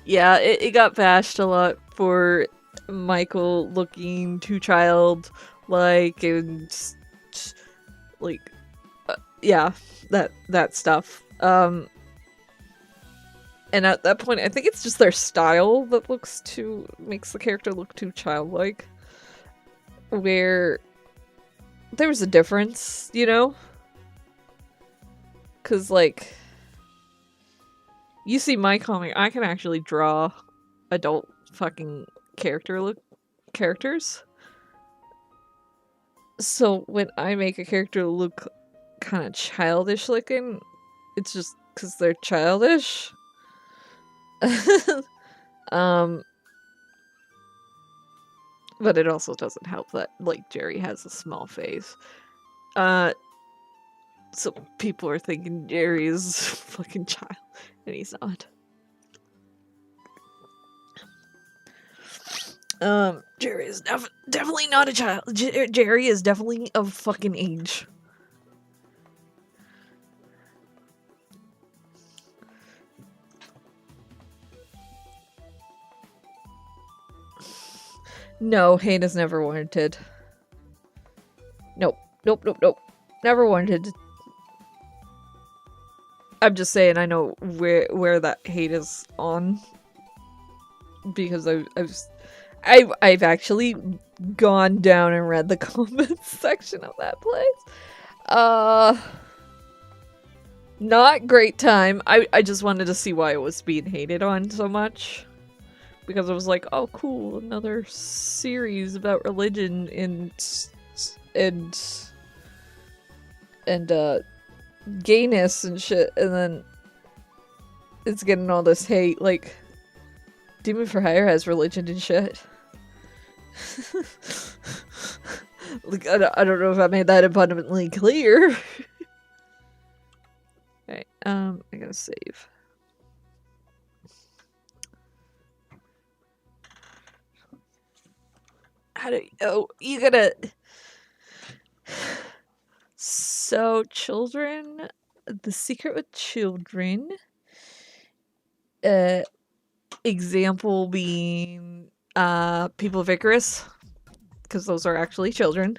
yeah, it got bashed a lot for Michael looking too childlike and like yeah, that stuff. And at that point, I think it's just their style that makes the character look too childlike. Where there was a difference, you know? Cause like, you see my comic, I can actually draw adult fucking characters. So when I make a character look kind of childish looking, it's just because they're childish. But it also doesn't help that, like, Jerry has a small face. So people are thinking Jerry is a fucking child, and he's not. Jerry is definitely not a child. Jerry is definitely of fucking age. No, hate is never warranted. Nope. Never warranted. I'm just saying I know where that hate is on. Because I've actually gone down and read the comments section of that place. Not great time. I just wanted to see why it was being hated on so much. Because I was like, oh cool, another series about religion and gayness and shit, and then it's getting all this hate, like Demon for Hire has religion and shit. Like, I don't know if I made that abundantly clear. Okay, I gotta save. You gotta... So, children... The secret with children... example being... People of Icarus. Because those are actually children.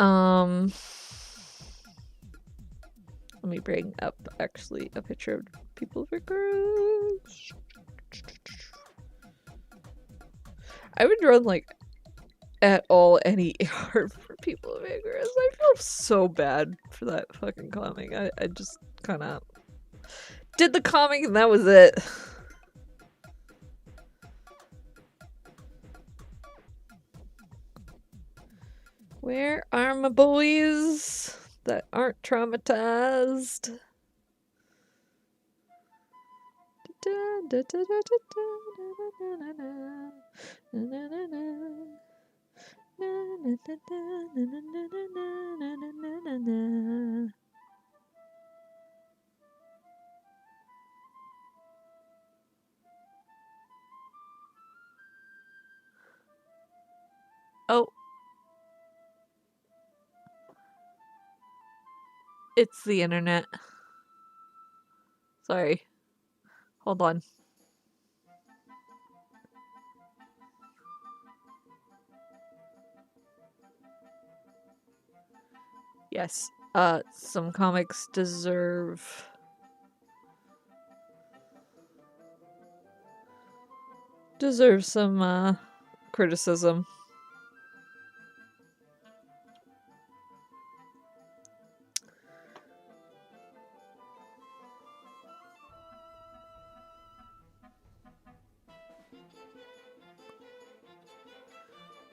Let me bring up, actually, a picture of People of Icarus. I haven't drawn, like, at all any art for People of Icarus. I feel so bad for that fucking comic. I just kind of did the comic and that was it. Where are my boys that aren't traumatized? Oh. It's the internet. Sorry. Hold on. Yes. Some comics deserve some criticism.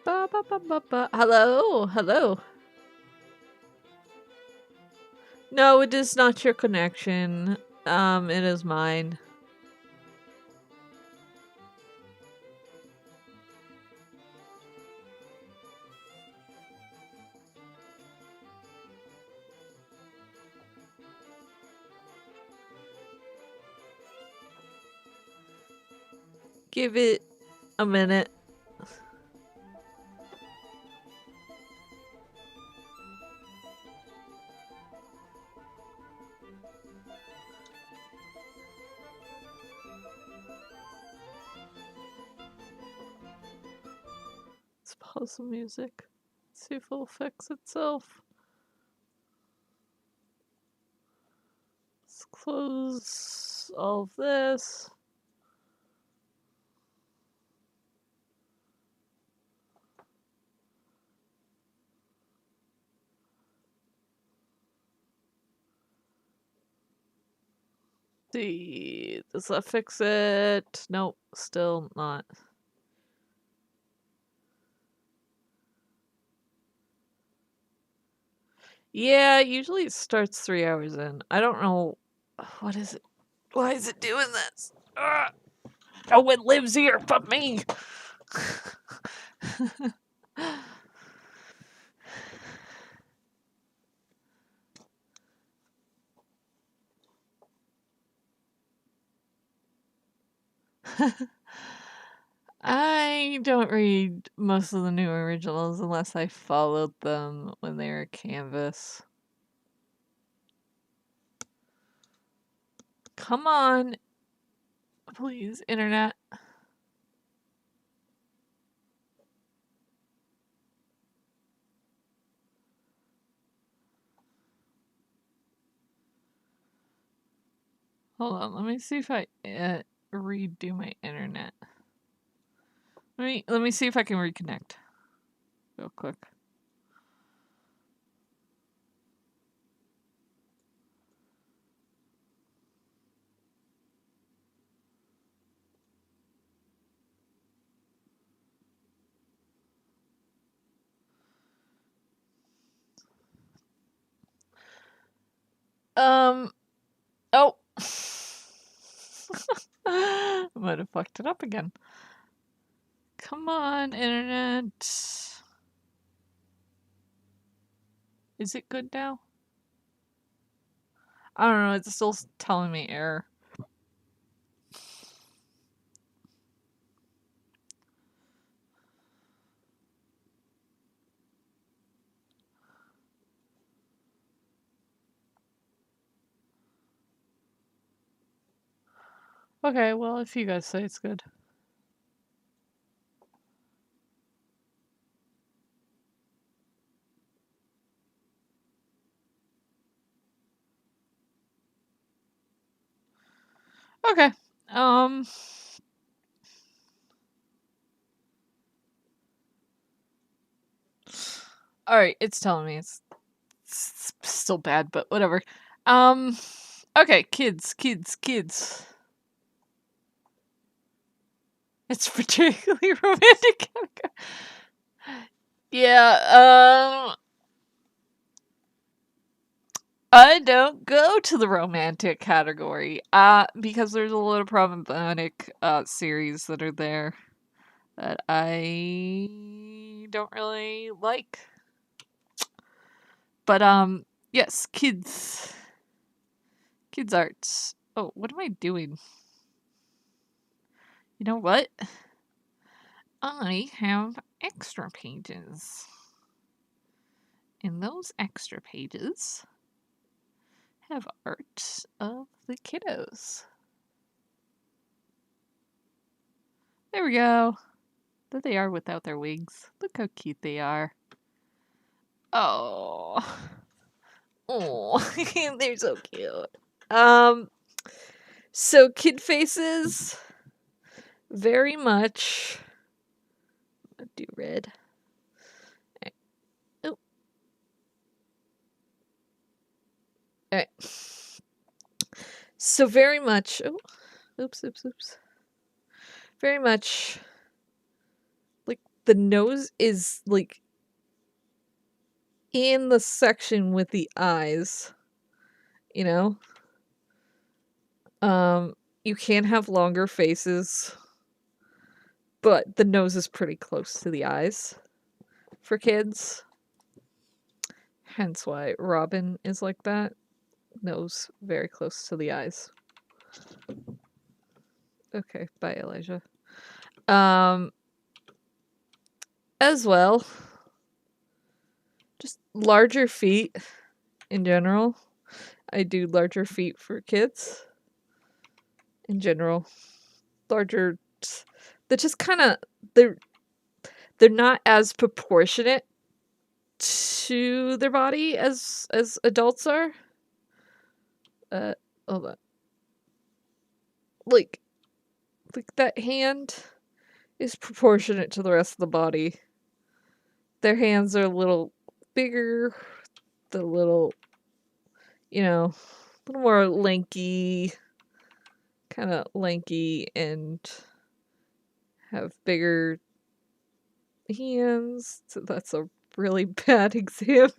Ba, ba, ba, ba, ba. Hello, hello. No, it is not your connection. It is mine. Give it a minute. Let's pause the music. See if it'll fix itself. Let's close all of this. Does that fix it? Nope, still not. Yeah, usually it starts 3 hours in. I don't know. What is it? Why is it doing this? No one lives here but me. I don't read most of the new originals unless I followed them when they were Kamvas. Come on. Please, internet. Hold on, let me see if I redo my internet. Let me see if I can reconnect real quick. Oh. I might have fucked it up again. Come on, internet. Is it good now? I don't know, it's still telling me error. Okay, well, if you guys say it's good. Okay. Alright, it's telling me it's still bad, but whatever. Okay, kids. It's particularly romantic. Yeah, I don't go to the romantic category, because there's a lot of problematic, series that are there that I don't really like. But, yes, kids. Kids arts. Oh, what am I doing? You know what? I have extra pages. And those extra pages have art of the kiddos. There we go. There they are without their wigs. Look how cute they are. Oh. Oh, they're so cute. So kid faces, very much. Do red. Oh. Alright. So very much. Oh, oops. Very much. Like the nose is like in the section with the eyes. You know? You can have longer faces, but the nose is pretty close to the eyes for kids. Hence why Robin is like that. Nose very close to the eyes. Okay, bye Elijah. As well, just larger feet in general. I do larger feet for kids in general. Larger, they're just kind of, they're not as proportionate to their body as adults are. Hold on. Like that hand is proportionate to the rest of the body. Their hands are a little bigger, the little, you know, a little more lanky, kind of lanky, and have bigger hands. So that's a really bad example.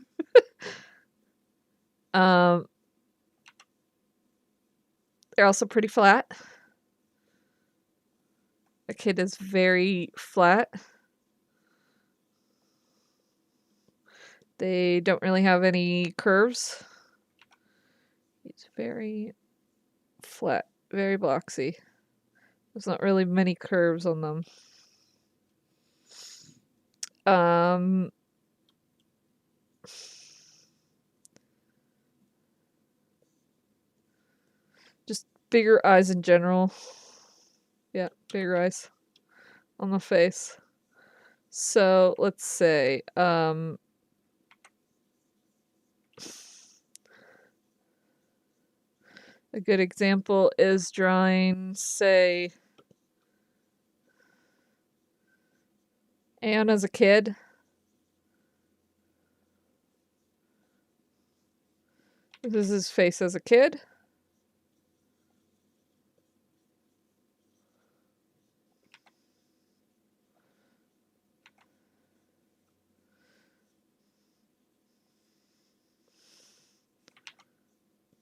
They're also pretty flat. A kid is very flat. They don't really have any curves. It's very flat, very boxy. There's not really many curves on them. Just bigger eyes in general. Yeah, bigger eyes on the face. So let's say, a good example is drawing, say, Anne as a kid. This is his face as a kid.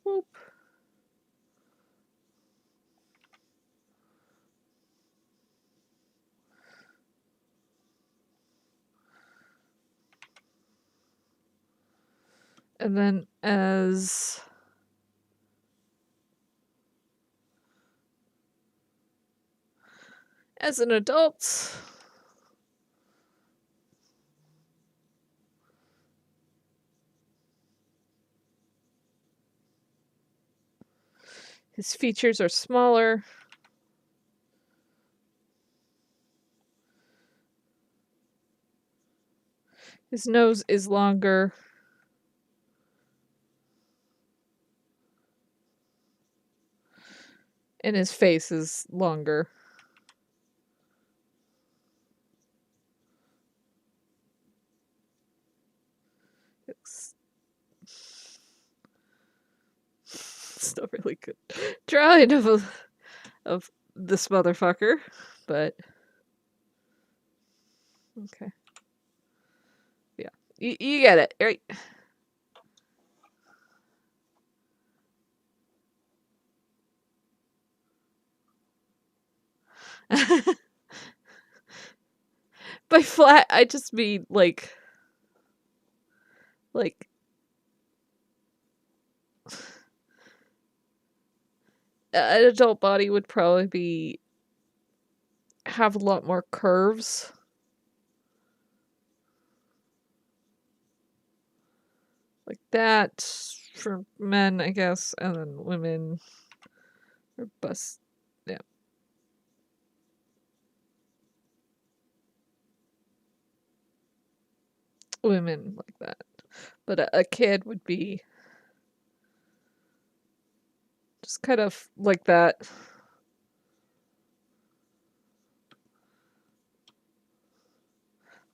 Whoop. And then as an adult, his features are smaller. His nose is longer. And his face is longer. It's still really good drawing of this motherfucker, but okay. Yeah, you get it, right? By flat, I just mean like an adult body would probably have a lot more curves. Like that for men, I guess, and then women or bust. Yeah. Women like that. But a kid would be just kind of like that.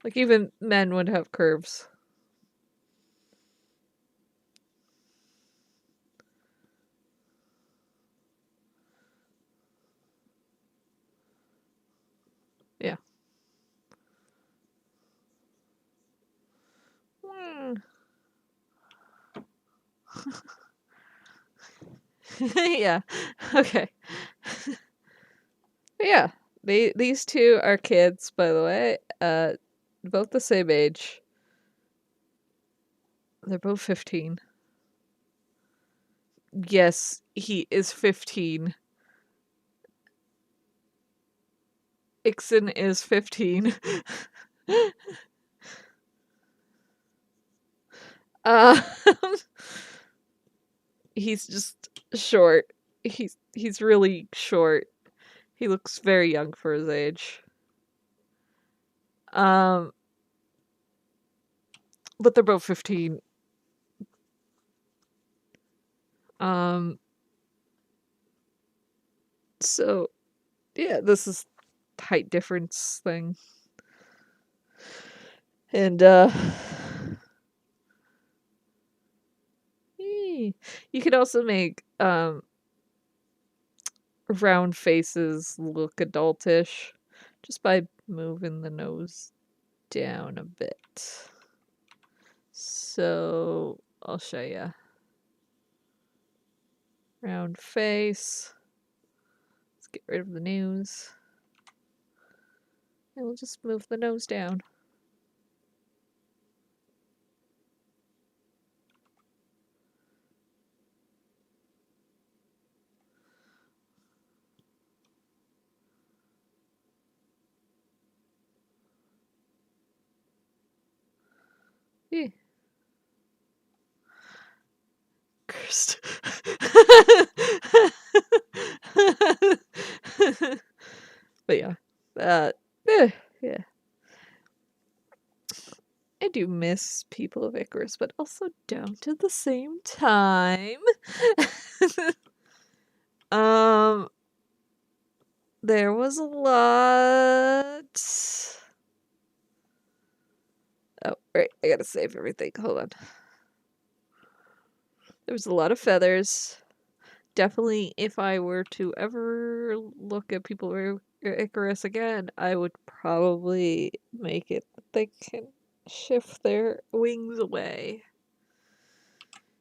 Like even men would have curves. Yeah. Yeah. Okay. Yeah. These two are kids, by the way. Both the same age. They're both 15. Yes, he is 15. Ixon is 15. um, he's just short. He's really short. He looks very young for his age. But they're both 15. So yeah, this is height difference thing. And you could also make round faces look adultish just by moving the nose down a bit. So I'll show you. Round face. Let's get rid of the nose. And we'll just move the nose down. Yeah. Cursed. But yeah. Yeah. I do miss People of Icarus, but also don't at the same time. There was a lot. Oh, right. I gotta save everything. Hold on. There was a lot of feathers. Definitely, if I were to ever look at People of Icarus again, I would probably make it that they can shift their wings away.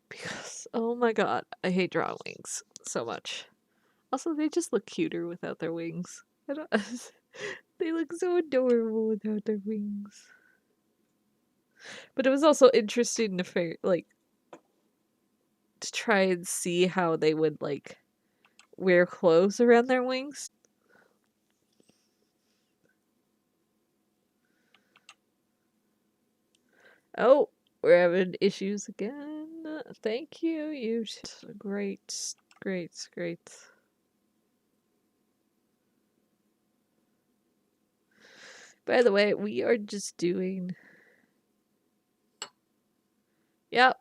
Because, oh my god, I hate drawing wings so much. Also, they just look cuter without their wings. I don't, they look so adorable without their wings. But it was also interesting to to try and see how they would wear clothes around their wings. Oh, we're having issues again. Thank you, you. Great, great, great. By the way, we are just doing. Yep,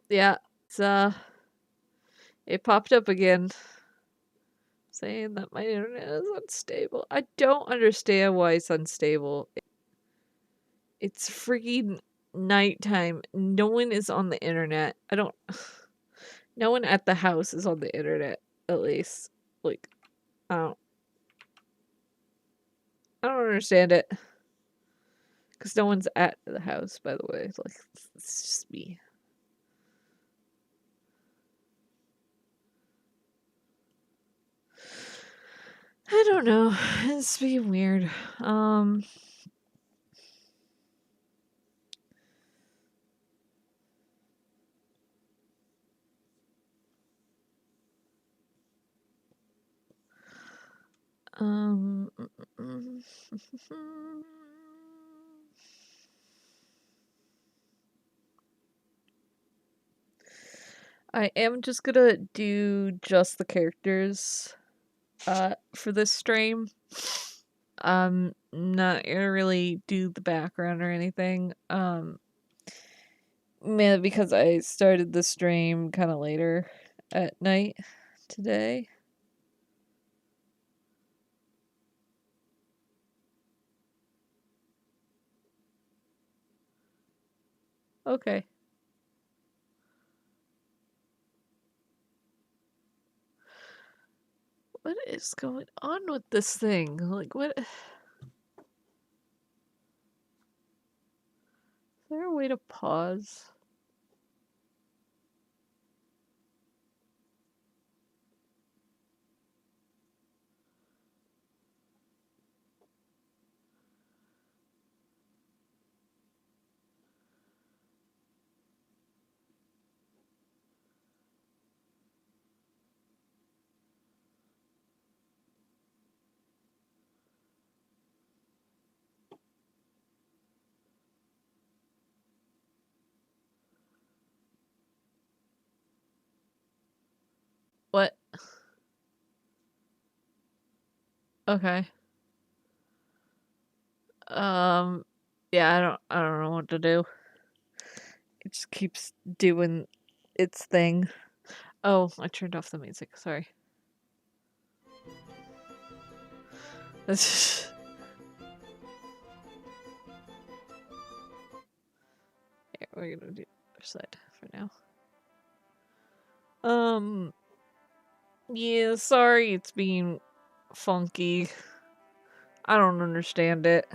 yeah. It's it popped up again, saying that my internet is unstable. I don't understand why it's unstable. It's freaking nighttime. No one is on the internet. No one at the house is on the internet, at least. Like, I don't I don't understand it. Because no one's at the house, by the way. Like, it's just me. I don't know. It's being weird. I am just gonna do just the characters for this stream. Not gonna really do the background or anything. Mainly because I started the stream kind of later at night today. Okay. What is going on with this thing? Like, what? Is there a way to pause? What? Okay. Yeah, I don't know what to do. It just keeps doing its thing. Oh, I turned off the music. Sorry. That's yeah, we're gonna do the other side for now. Yeah, sorry it's being funky. I don't understand it.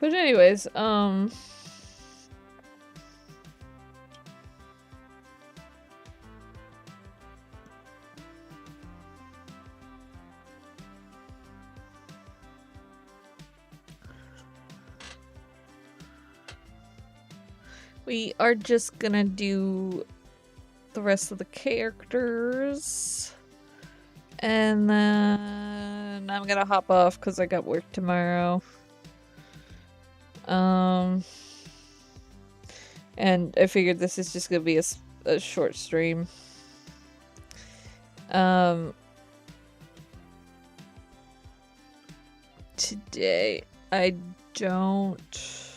But anyways, we are just gonna do the rest of the characters. And then I'm gonna hop off because I got work tomorrow. And I figured this is just gonna be a short stream. Today I don't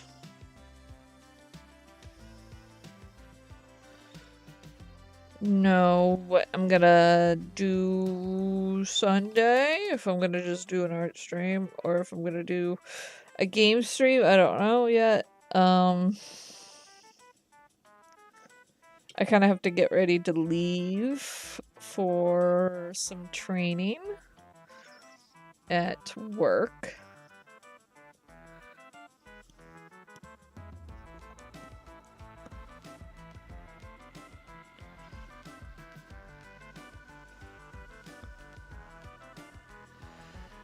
know what I'm gonna do Sunday, if I'm gonna just do an art stream or if I'm gonna do a game stream. I don't know yet. I kind of have to get ready to leave for some training at work.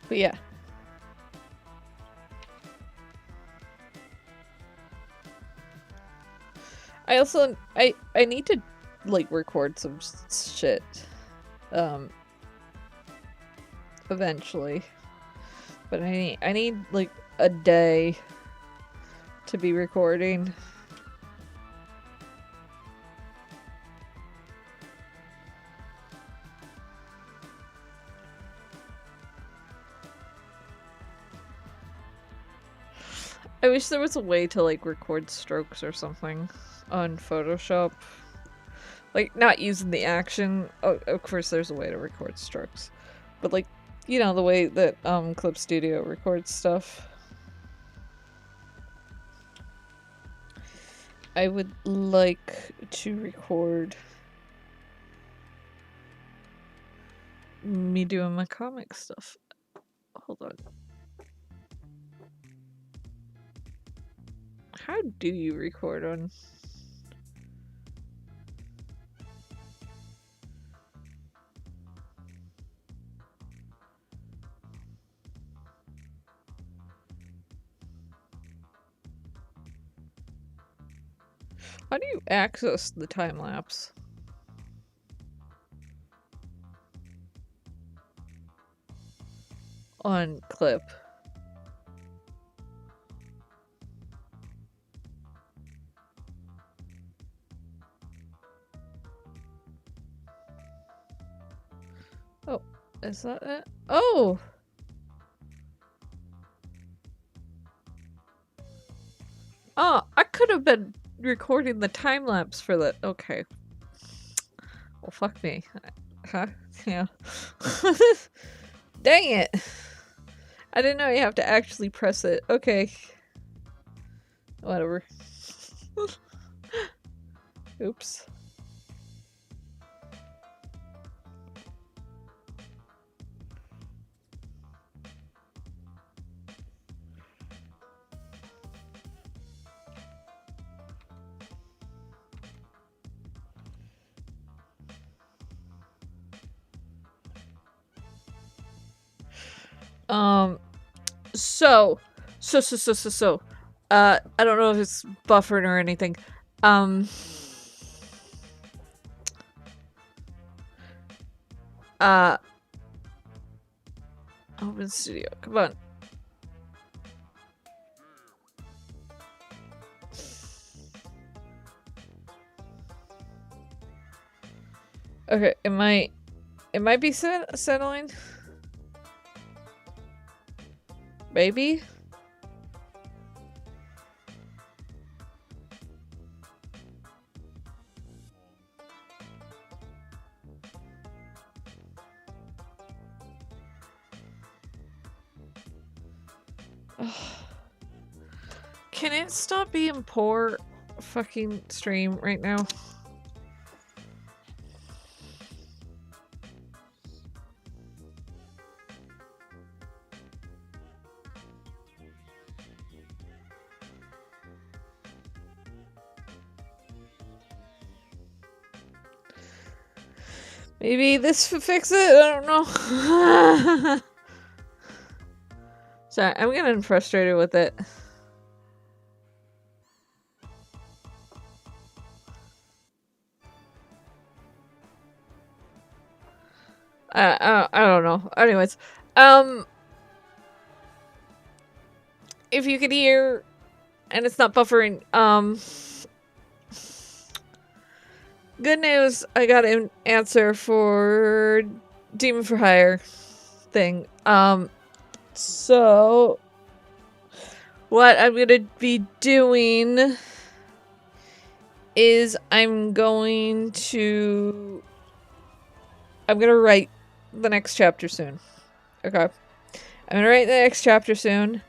But yeah. I also I need to like record some shit eventually. But I need like a day to be recording. I wish there was a way to like record strokes or something on Photoshop. Like, not using the action. Oh, of course there's a way to record strokes. But like, you know, the way that Clip Studio records stuff. I would like to record me doing my comic stuff. Hold on. How do you record on... How do you access the time-lapse? On Clip. Oh, is that it? Oh! Oh, I could have been recording the time-lapse for that. Okay. Well, fuck me. Huh? Yeah. Dang it! I didn't know you have to actually press it. Okay. Whatever. Oops. So, I don't know if it's buffering or anything. Open Studio, come on. Okay, it might be settling. Maybe? Can it stop being poor fucking stream right now? Maybe this will fix it? I don't know. Sorry, I'm getting frustrated with it. I don't know. Anyways, if you can hear and it's not buffering, good news, I got an answer for Demon for Hire thing. So what I'm gonna be doing is I'm gonna write the next chapter soon. Okay. I'm gonna write the next chapter soon.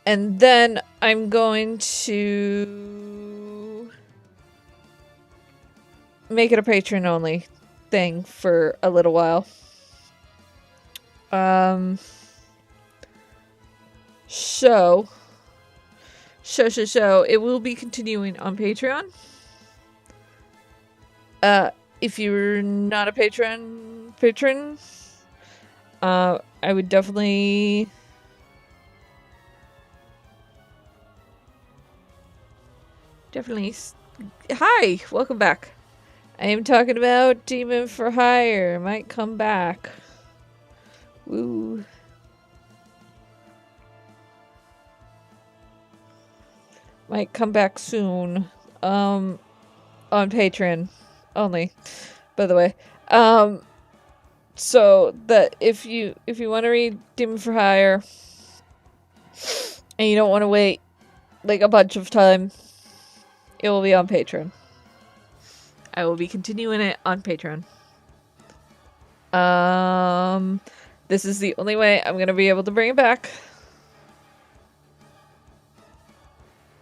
And then I'm going to make it a patron only thing for a little while. So it will be continuing on Patreon. If you're not a patron, I would definitely hi, welcome back. I am talking about Demon for Hire. Might come back. Woo. Might come back soon. On Patreon only, by the way. So that if you want to read Demon for Hire and you don't want to wait like a bunch of time, it will be on Patreon. I will be continuing it on Patreon. This is the only way I'm gonna be able to bring it back.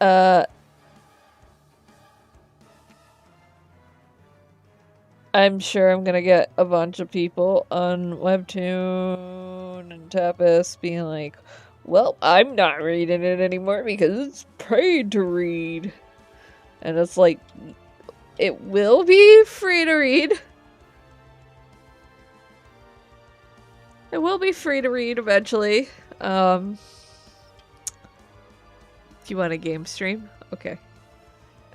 I'm sure I'm gonna get a bunch of people on Webtoon and Tapas being like, well, I'm not reading it anymore because it's paid to read. And it's like, it will be free to read. It will be free to read eventually. If you want a game stream, okay.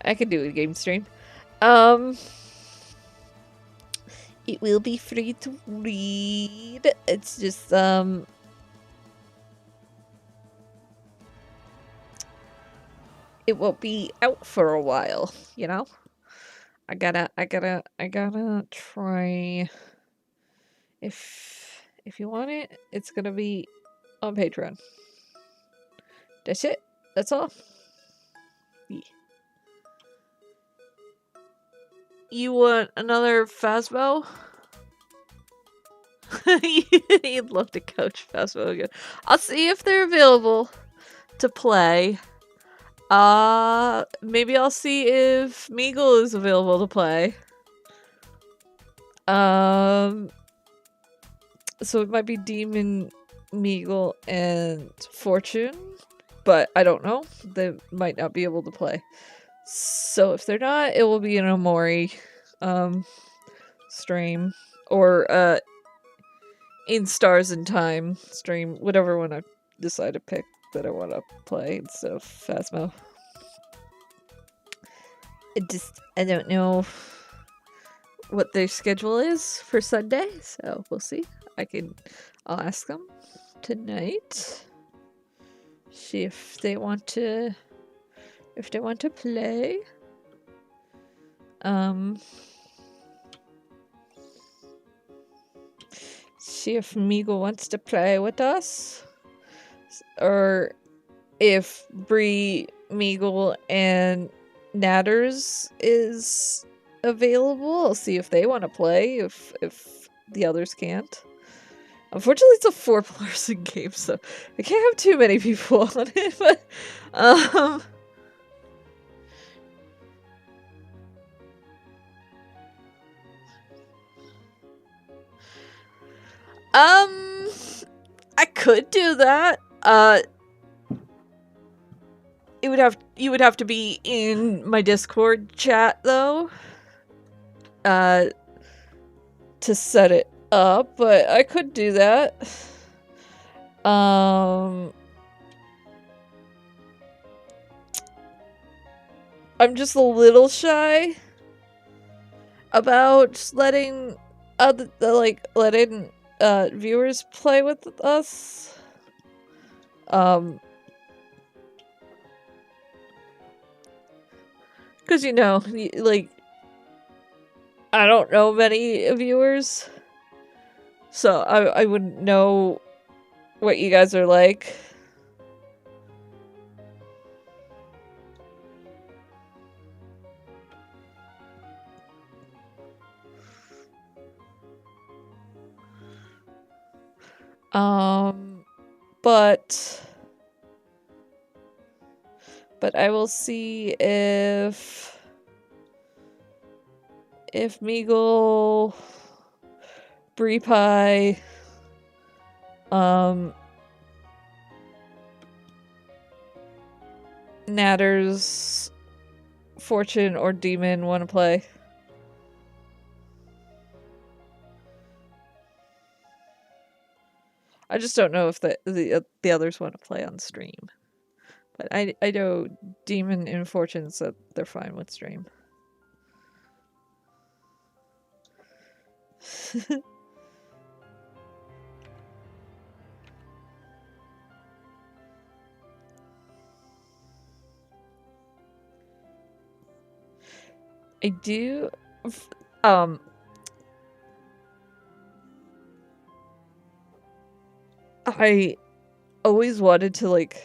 I can do a game stream. It will be free to read. It's just, it won't be out for a while, you know? I gotta try. If you want it, it's gonna be on Patreon. That's it. That's all. Yeah. You want another Phasmo? You'd love to coach Phasmo again. I'll see if they're available to play. Maybe I'll see if Meagle is available to play. So it might be Demon, Meagle, and Fortune, but I don't know. They might not be able to play. So if they're not, it will be an Omori stream, or in Stars in Time stream, whatever one I decide to pick that I want to play instead of Phasmo. I don't know what their schedule is for Sunday, so we'll see. I'll ask them tonight. See if they want to play. See if Meagle wants to play with us, or if Bree, Meagle, and Natters is available. I'll see if they want to play, if the others can't. Unfortunately, it's a 4-person game, so I can't have too many people on it, but I could do that. You would have to be in my Discord chat though. to set it up, but I could do that. I'm just a little shy about letting letting viewers play with us. Because you know, like, I don't know many viewers, so I wouldn't know what you guys are like. But I will see if Meagle, Brie Pie, Natters, Fortune, or Demon want to play. I just don't know if the others want to play on stream. But I know Demon and Fortune said they're fine with stream. I do I always wanted to, like,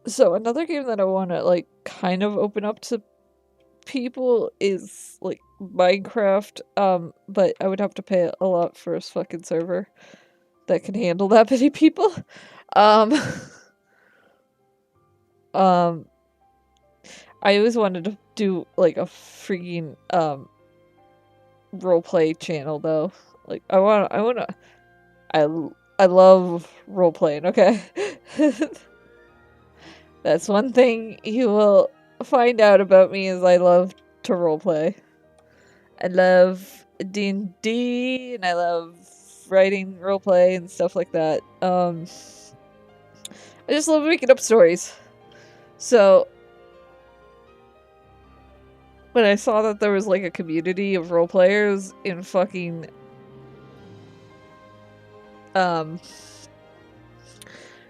so another game that I want to, like, kind of open up to people is, like, Minecraft, but I would have to pay a lot for a fucking server that can handle that many people. I always wanted to do, like, a freaking, roleplay channel, though. Like, I love role-playing, okay? That's one thing you will find out about me, is I love to roleplay. I love D&D, and I love writing roleplay and stuff like that. I just love making up stories. So, when I saw that there was, like, a community of role players in fucking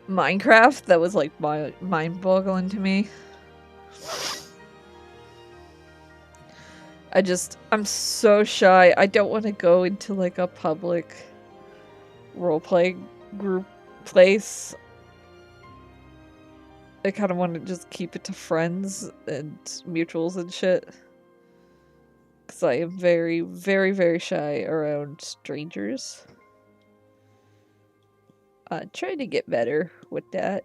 Minecraft, that was, like, mind-boggling to me. I'm so shy. I don't want to go into, like, a public roleplay group place. I kind of want to just keep it to friends and mutuals and shit. Because I am very, very, very shy around strangers. Trying to get better with that.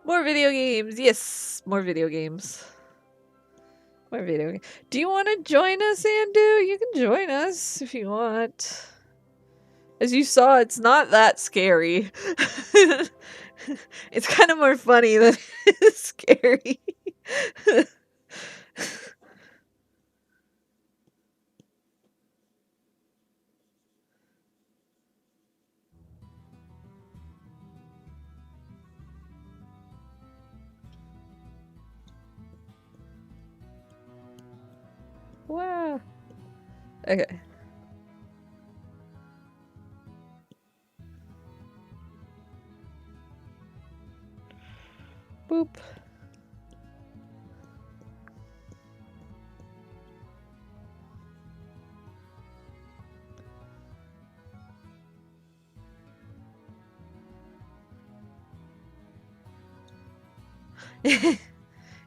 More video games! Yes! More video games. More video games. Do you want to join us, Andu? You can join us if you want. As you saw, it's not that scary. It's kind of more funny than it's scary. Wow. Okay. Boop.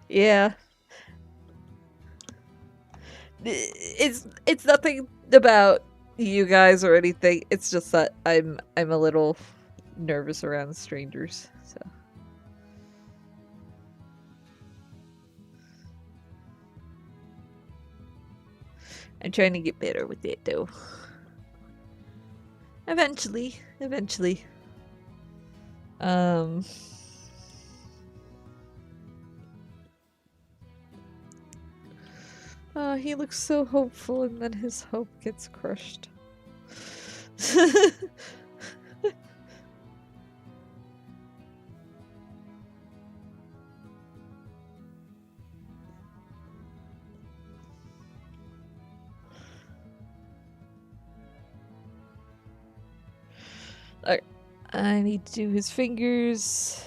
Yeah. It's nothing about you guys or anything. It's just that I'm a little nervous around strangers, so. I'm trying to get better with it, though. Eventually. He looks so hopeful and then his hope gets crushed. Alright. I need to do his fingers.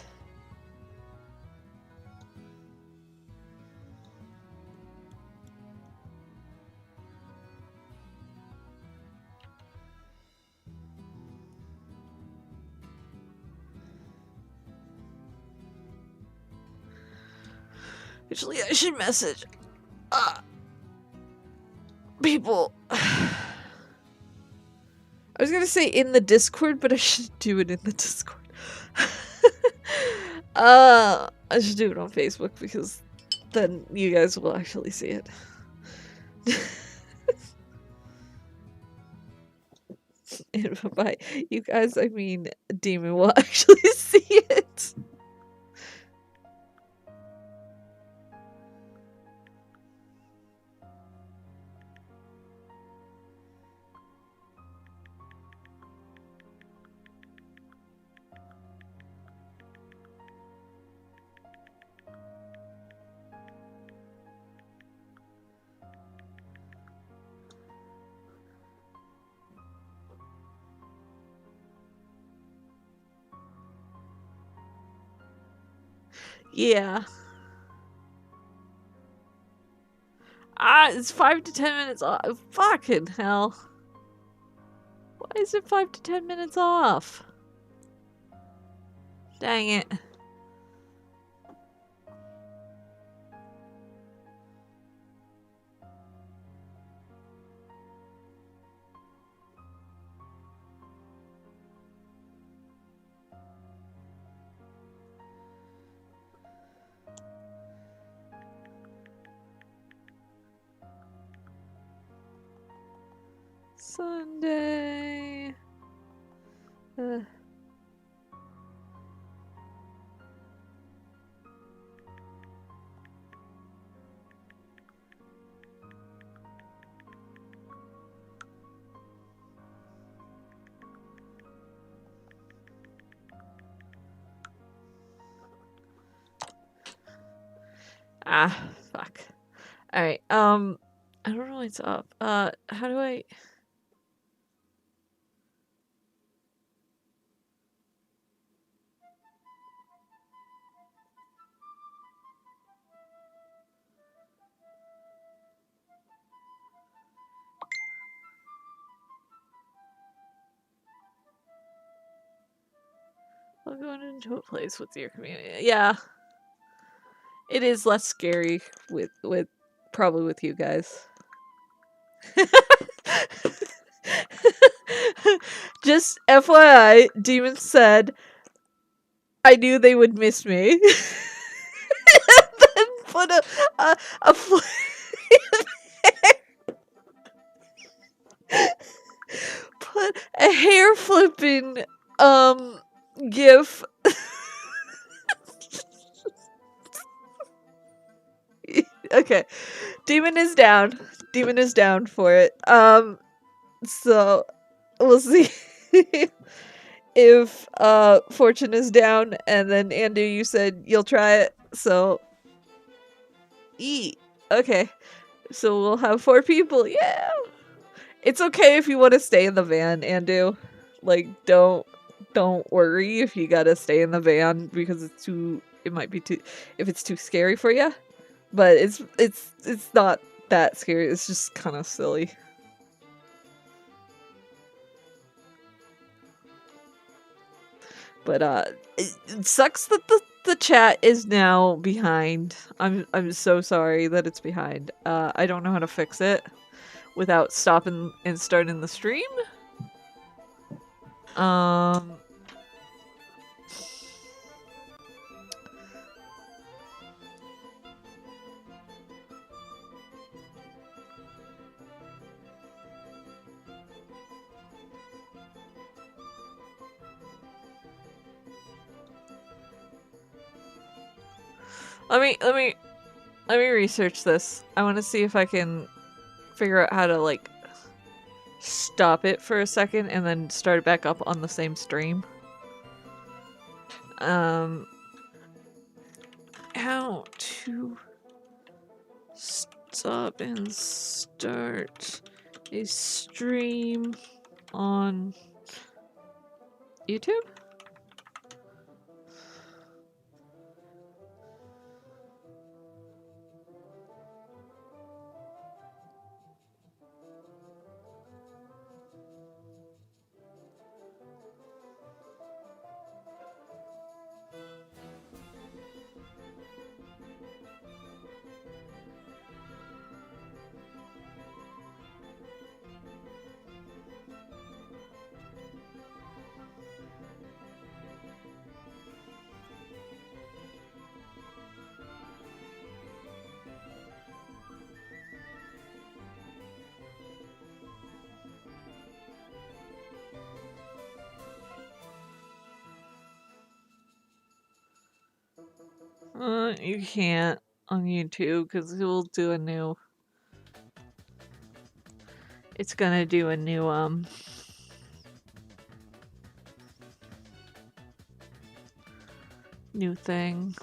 Actually, I should message people. I was gonna say in the Discord, but I should do it in the Discord. I should do it on Facebook because then you guys will actually see it. And by you guys, I mean Demon will actually see it. Yeah. It's 5 to 10 minutes off. Fucking hell. Why is it 5 to 10 minutes off? Dang it. Sunday. Fuck. Alright, I don't know what's up. How do I... Well, going into a place with your community. Yeah. It is less scary with probably with you guys. Just FYI, Demon said I knew they would miss me. And then put a put a hair flipping gif. Okay. Demon is down. Demon is down for it. So we'll see if Fortune is down, and then Andy, you said you'll try it, so okay. So we'll have 4 people. Yeah. It's okay if you want to stay in the van, Andu. Like, don't worry if you gotta stay in the van because it might be too, if it's too scary for you. But it's not that scary. It's just kind of silly. But it sucks that the chat is now behind. I'm so sorry that it's behind. I don't know how to fix it without stopping and starting the stream. Let me Let me research this. I want to see if I can figure out how to, like, stop it for a second and then start it back up on the same stream. How to stop and start a stream on YouTube? You can't on YouTube because it will do a new. It's gonna do a new new thing.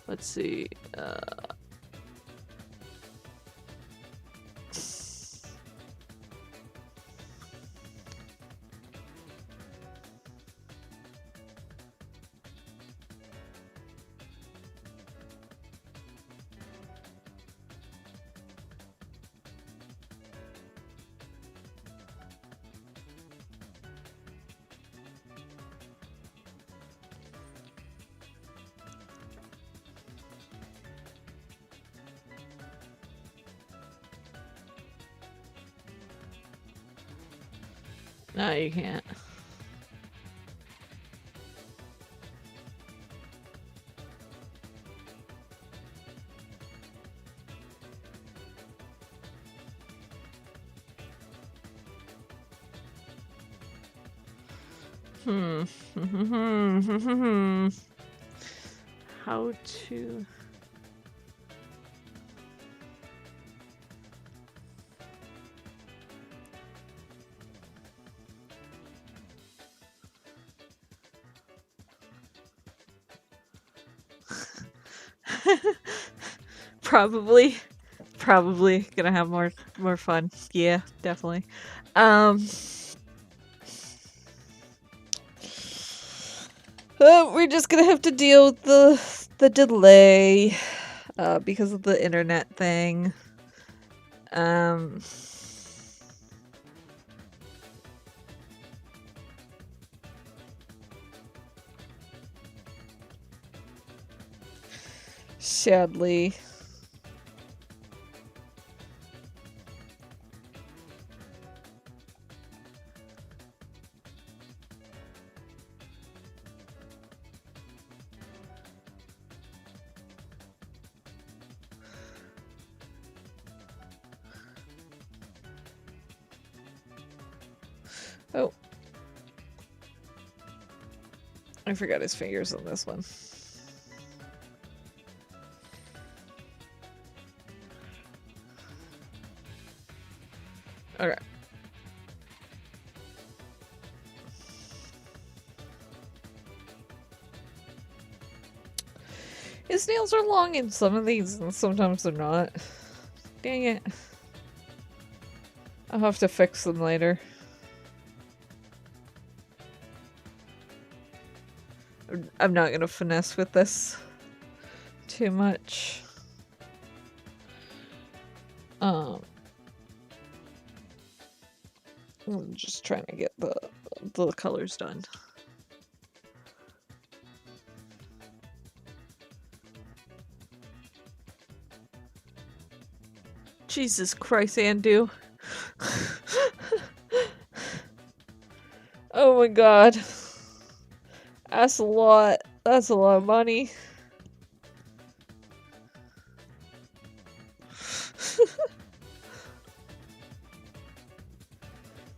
Let's see. No, you can't. How to... Probably gonna have more fun. Yeah, definitely. We're just gonna have to deal with the delay because of the internet thing. Sadly. Oh. I forgot his fingers on this one. Okay. His nails are long in some of these, and sometimes they're not. Dang it. I'll have to fix them later. I'm not gonna finesse with this too much. I'm just trying to get the colors done. Jesus Christ, Andu. Oh my god. That's a lot. That's a lot of money.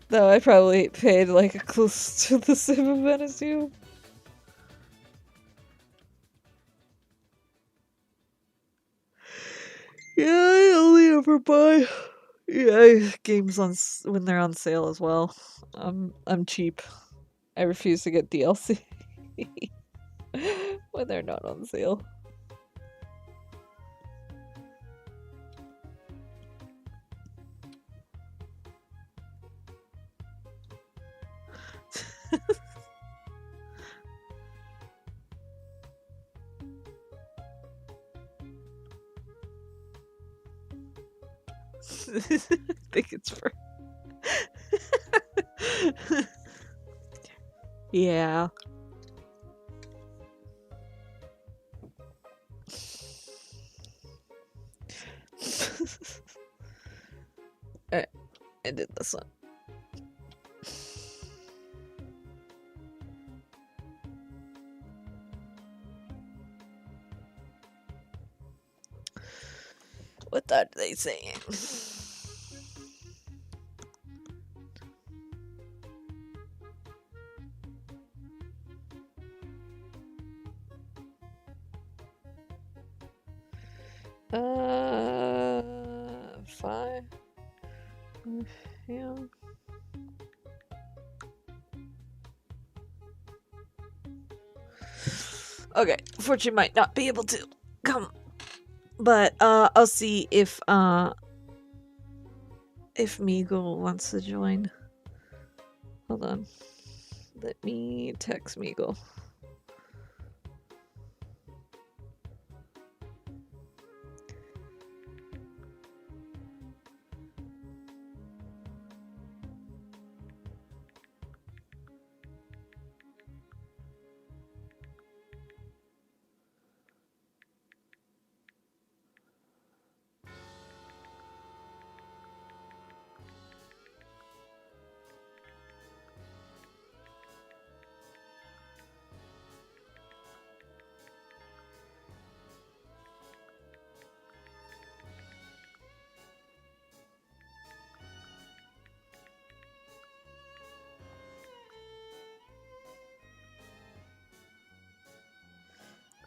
Though I probably paid like close to the same amount as you. Yeah, I only ever buy games on when they're on sale as well. I'm cheap. I refuse to get DLC when they're not on sale. I think it's for yeah. Alright, I did this one. What are they saying? Five. Yeah. Okay, Fortune might not be able to come, but I'll see if Meagle wants to join. Hold on, let me text Meagle.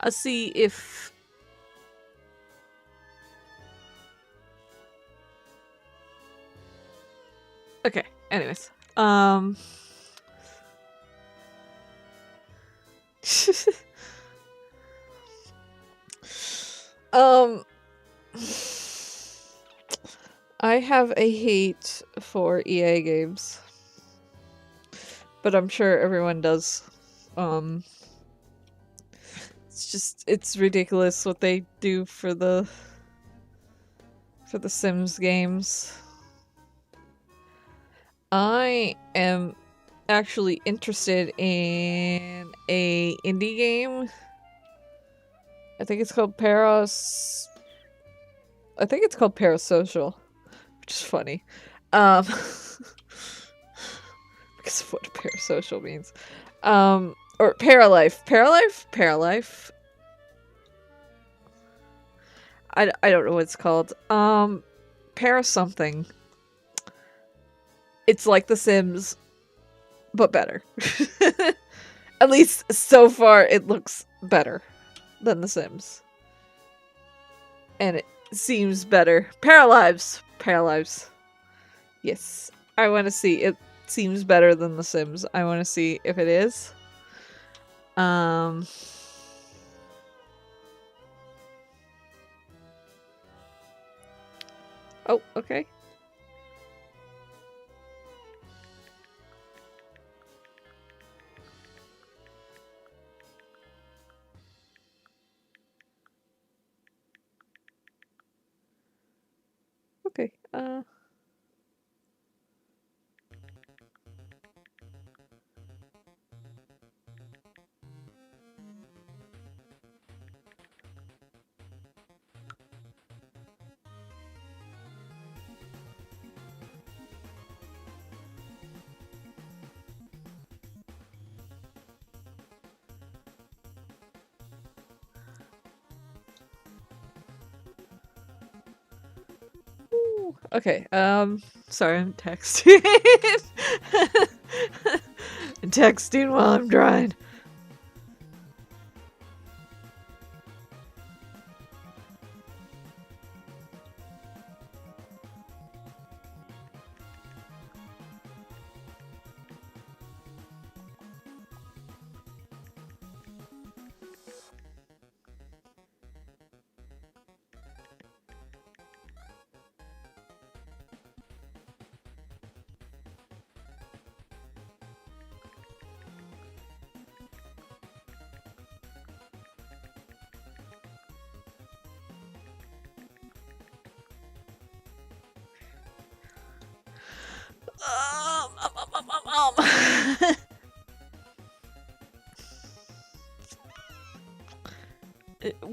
I'll see if okay, anyways. I have a hate for EA games. But I'm sure everyone does. It's ridiculous what they do for the Sims games. I am actually interested in a indie game. I think it's called Parasocial, which is funny. Because of what parasocial means. Or Paralife. Paralife? I don't know what it's called. Para something. It's like The Sims, but better. At least so far it looks better than The Sims. And it seems better. Paralives. Yes. I want to see. It seems better than The Sims. I want to see if it is. Oh, okay. Okay, Okay, sorry, I'm texting. I'm texting while I'm drawing.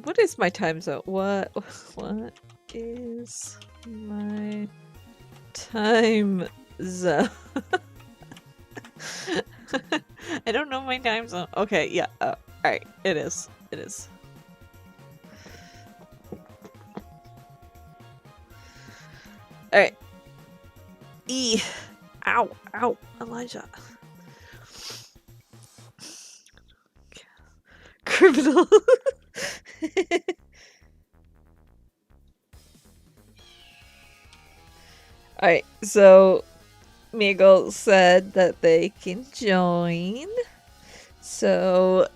What is my time zone? What is my time zone? I don't know my time zone. Okay, yeah. Alright, it is. It is. Alright. E. Ow. Ow. Elijah. Criminal. Alright, so Meagle said that they can join. So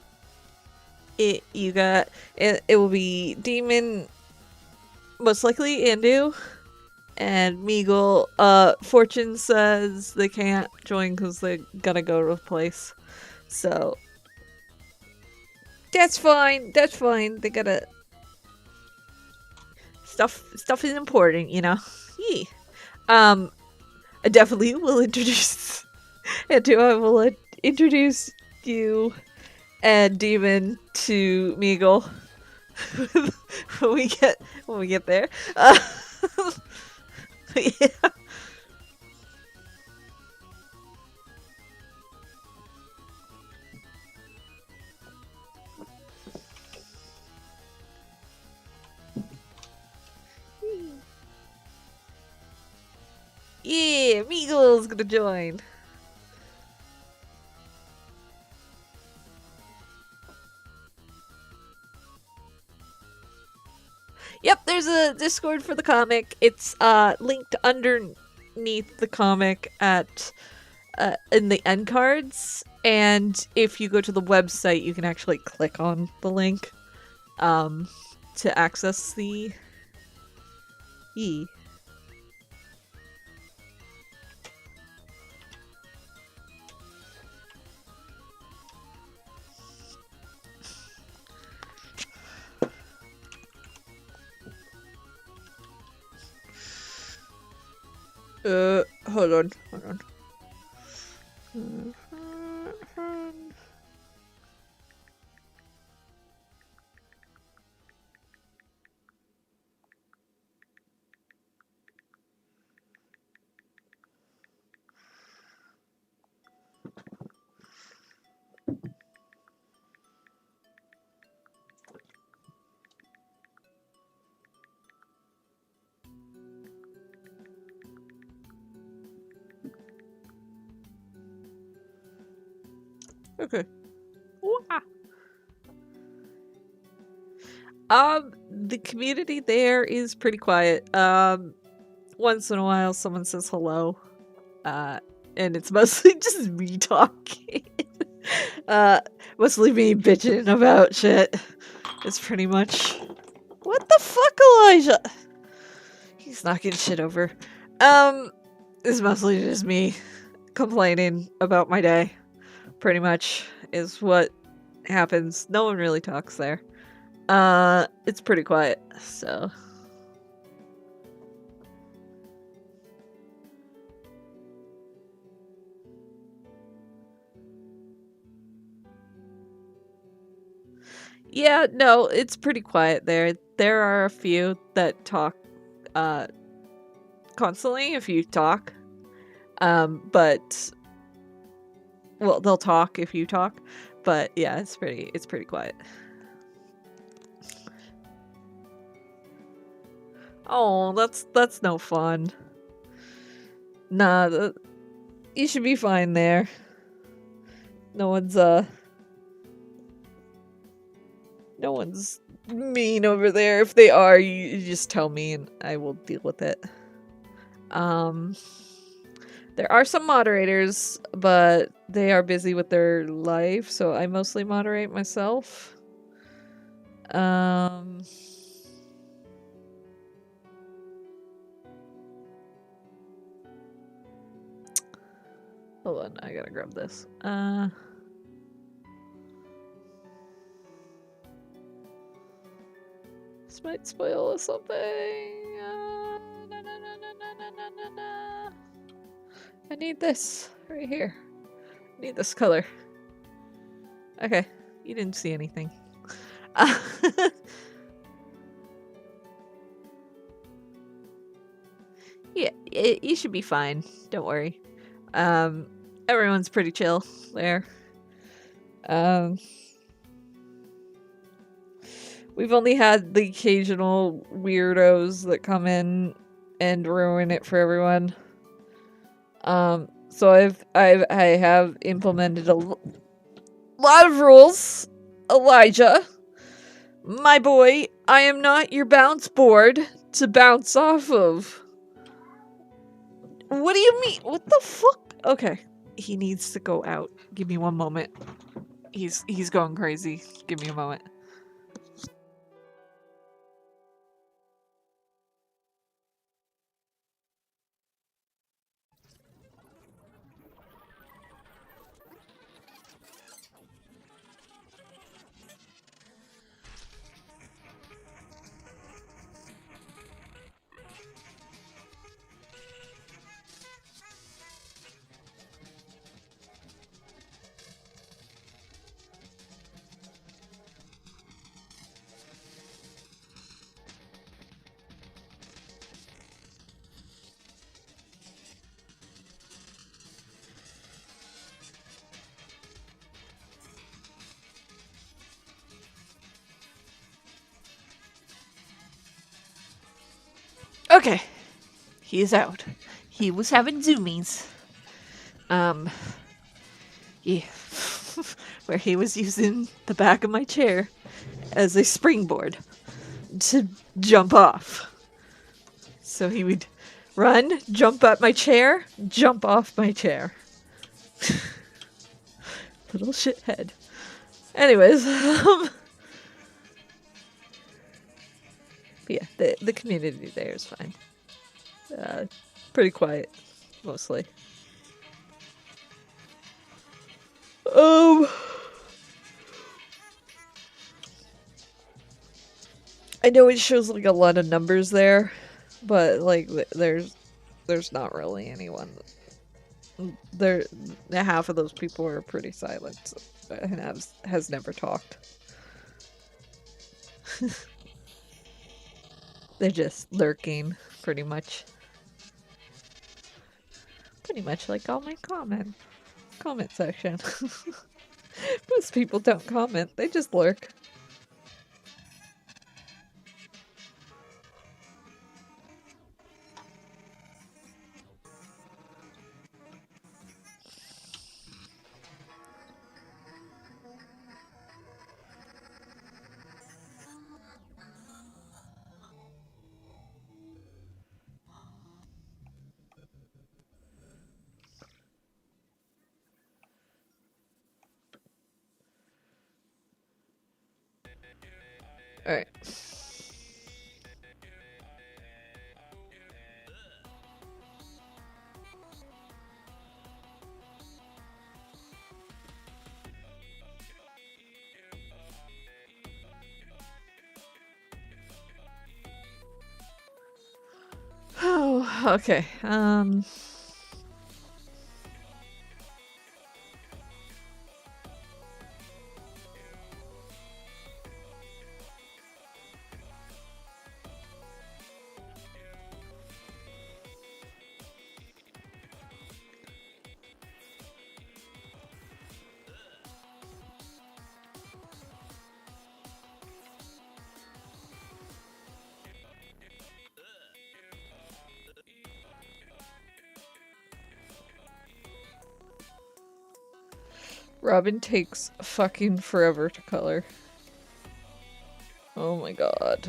it will be Demon, most likely Andu, and Meagle. Fortune says they can't join because they gotta go to a place. So that's fine. That's fine. They gotta stuff is important, you know. Yeah. I definitely will introduce Andu. I will introduce you and Demon to Meagle when we get there. Yeah. Yeah, Meagle's gonna join. Yep, there's a Discord for the comic. It's linked underneath the comic at in the end cards, and if you go to the website, you can actually click on the link to access the E. Hold on. Okay. Wah. The community there is pretty quiet. Once in a while someone says hello. And it's mostly just me talking. Mostly me bitching about shit. It's pretty much... What the fuck, Elijah? He's knocking shit over. It's mostly just me complaining about my day. Pretty much is what happens. No one really talks there. It's pretty quiet, so... Yeah, no, it's pretty quiet there. There are a few that talk, constantly if you talk. But... Well, they'll talk if you talk. But yeah, it's pretty quiet. Oh, that's no fun. Nah, you should be fine there. No one's mean over there. If they are, you just tell me and I will deal with it. There are some moderators, but they are busy with their life, so I mostly moderate myself. Hold on, I gotta grab this. This might spoil something. I need this right here. I need this color. Okay, you didn't see anything. Yeah, you should be fine. Don't worry. Everyone's pretty chill there. We've only had the occasional weirdos that come in and ruin it for everyone. So I have implemented a lot of rules. Elijah, my boy, I am not your bounce board to bounce off of. What do you mean? What the fuck? Okay, he needs to go out. Give me one moment. He's going crazy. Give me a moment. Okay, he is out. He was having zoomies. Yeah, where he was using the back of my chair as a springboard to jump off. So he would run, jump at my chair, jump off my chair. Little shithead. Anyways, yeah, the community there is fine. Pretty quiet, mostly. I know it shows like a lot of numbers there, but like there's not really anyone. There, half of those people are pretty silent and has never talked. They're just lurking, pretty much. Pretty much like all my comment section. Most people don't comment; they just lurk. All right. Oh, okay. Robin takes fucking forever to color. Oh my god.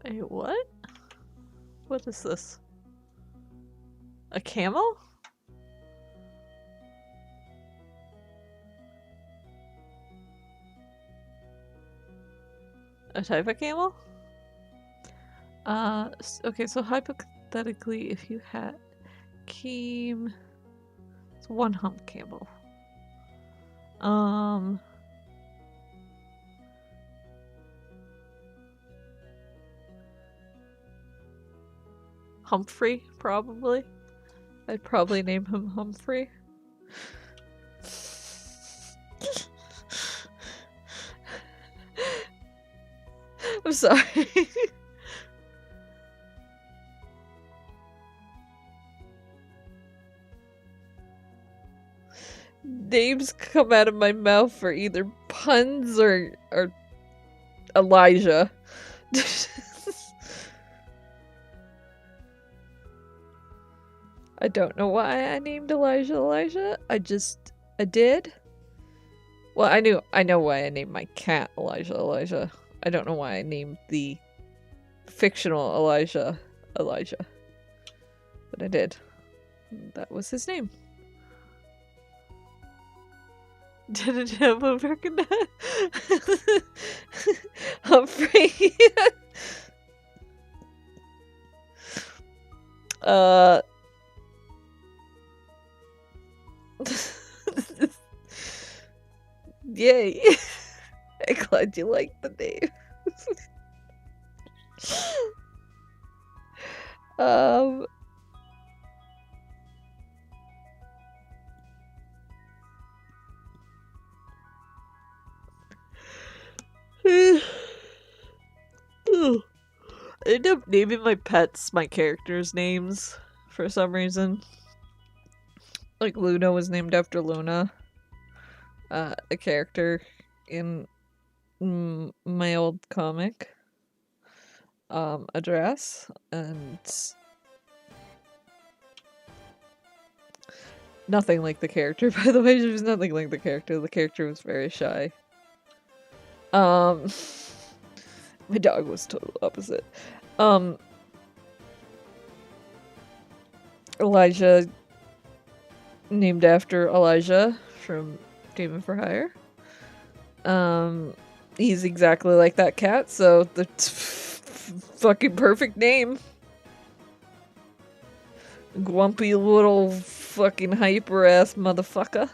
Wait, what? What is this? A camel? A type of camel? Okay, so hypothetically, if you had Keem, it's one hump camel. Humphrey, probably. I'd probably name him Humphrey. I'm sorry. Names come out of my mouth for either puns or Elijah. I don't know why I named Elijah. I did. Well, I know why I named my cat Elijah. I don't know why I named the fictional Elijah. But I did. That was his name. Didn't have a recognize Humphrey. Yay. I'm glad you liked the name. I end up naming my pets my characters' names for some reason. Like Luna was named after Luna, a character in my old comic address, and nothing like the character, by the way. She was nothing like the character. The character was very shy. My dog was total opposite. Elijah, named after Elijah from Demon for Hire. He's exactly like that cat, so the fucking perfect name. Grumpy little fucking hyper ass motherfucker.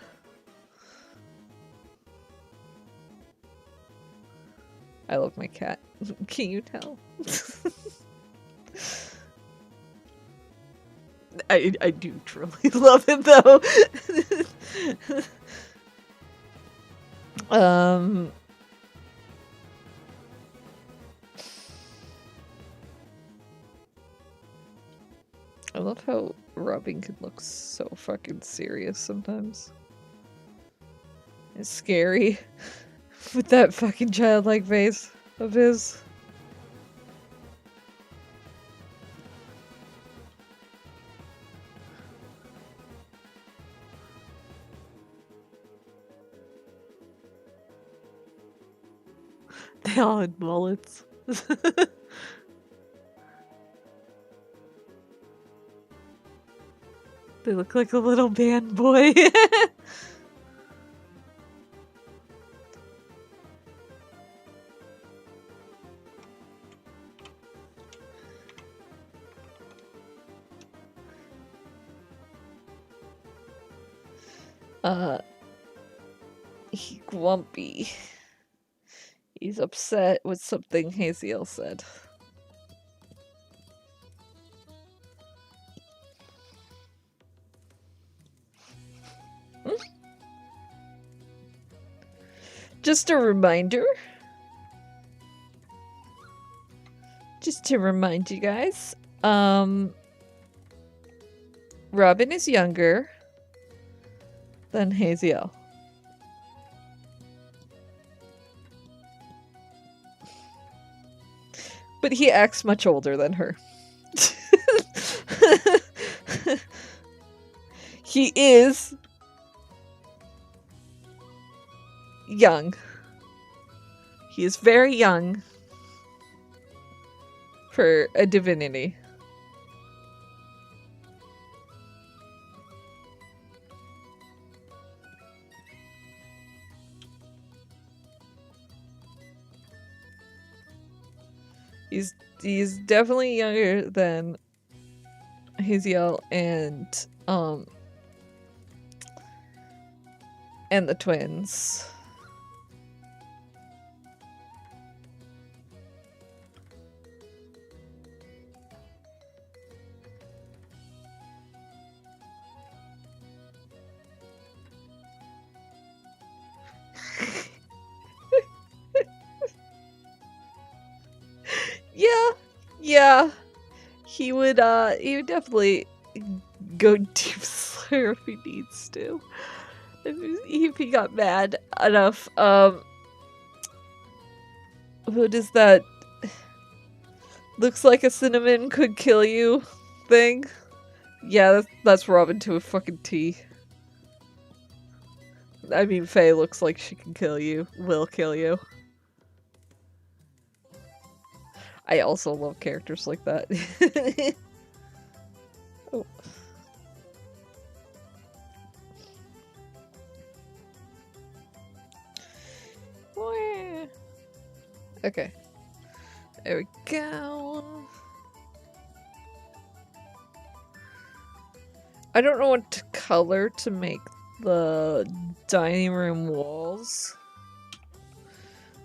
I love my cat. Can you tell? I do truly love him though. I love how Robin can look so fucking serious sometimes. It's scary with that fucking childlike face of his. They all had mullets. They look like a little band boy. He grumpy. He's upset with something Haziel said. Just a reminder. Just to remind you guys, Robin is younger than Haziel. But he acts much older than her. He is young. He is very young for a divinity. He's definitely younger than Haziel and the twins. Yeah. He would definitely go deep slayer if he needs to. If he got mad enough. What is that? Looks like a cinnamon could kill you thing? Yeah, that's Robin to a fucking T. I mean, Faye looks like she can kill you. Will kill you. I also love characters like that. Oh. Okay. There we go. I don't know what color to make the dining room walls.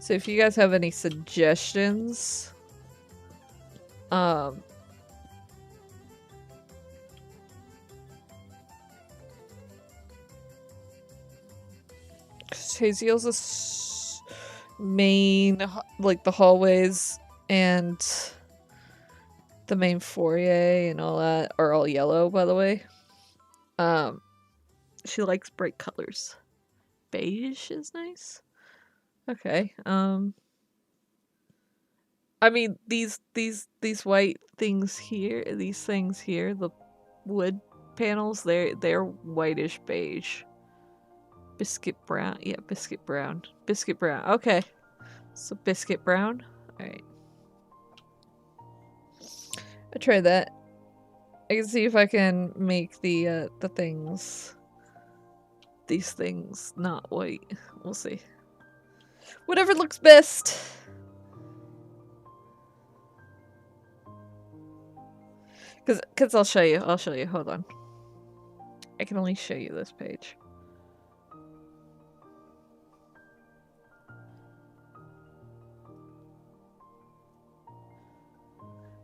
So if you guys have any suggestions, Haziel's main, like the hallways and the main foyer and all that are all yellow, by the way. She likes bright colors. Beige is nice. Okay. I mean these white things here, the wood panels, they're whitish beige. Biscuit brown. Yeah, biscuit brown. Biscuit brown. Okay. So biscuit brown. Alright. I tried that. I can see if I can make the things, these things not white. We'll see. Whatever looks best. Cause I'll show you. Hold on. I can only show you this page.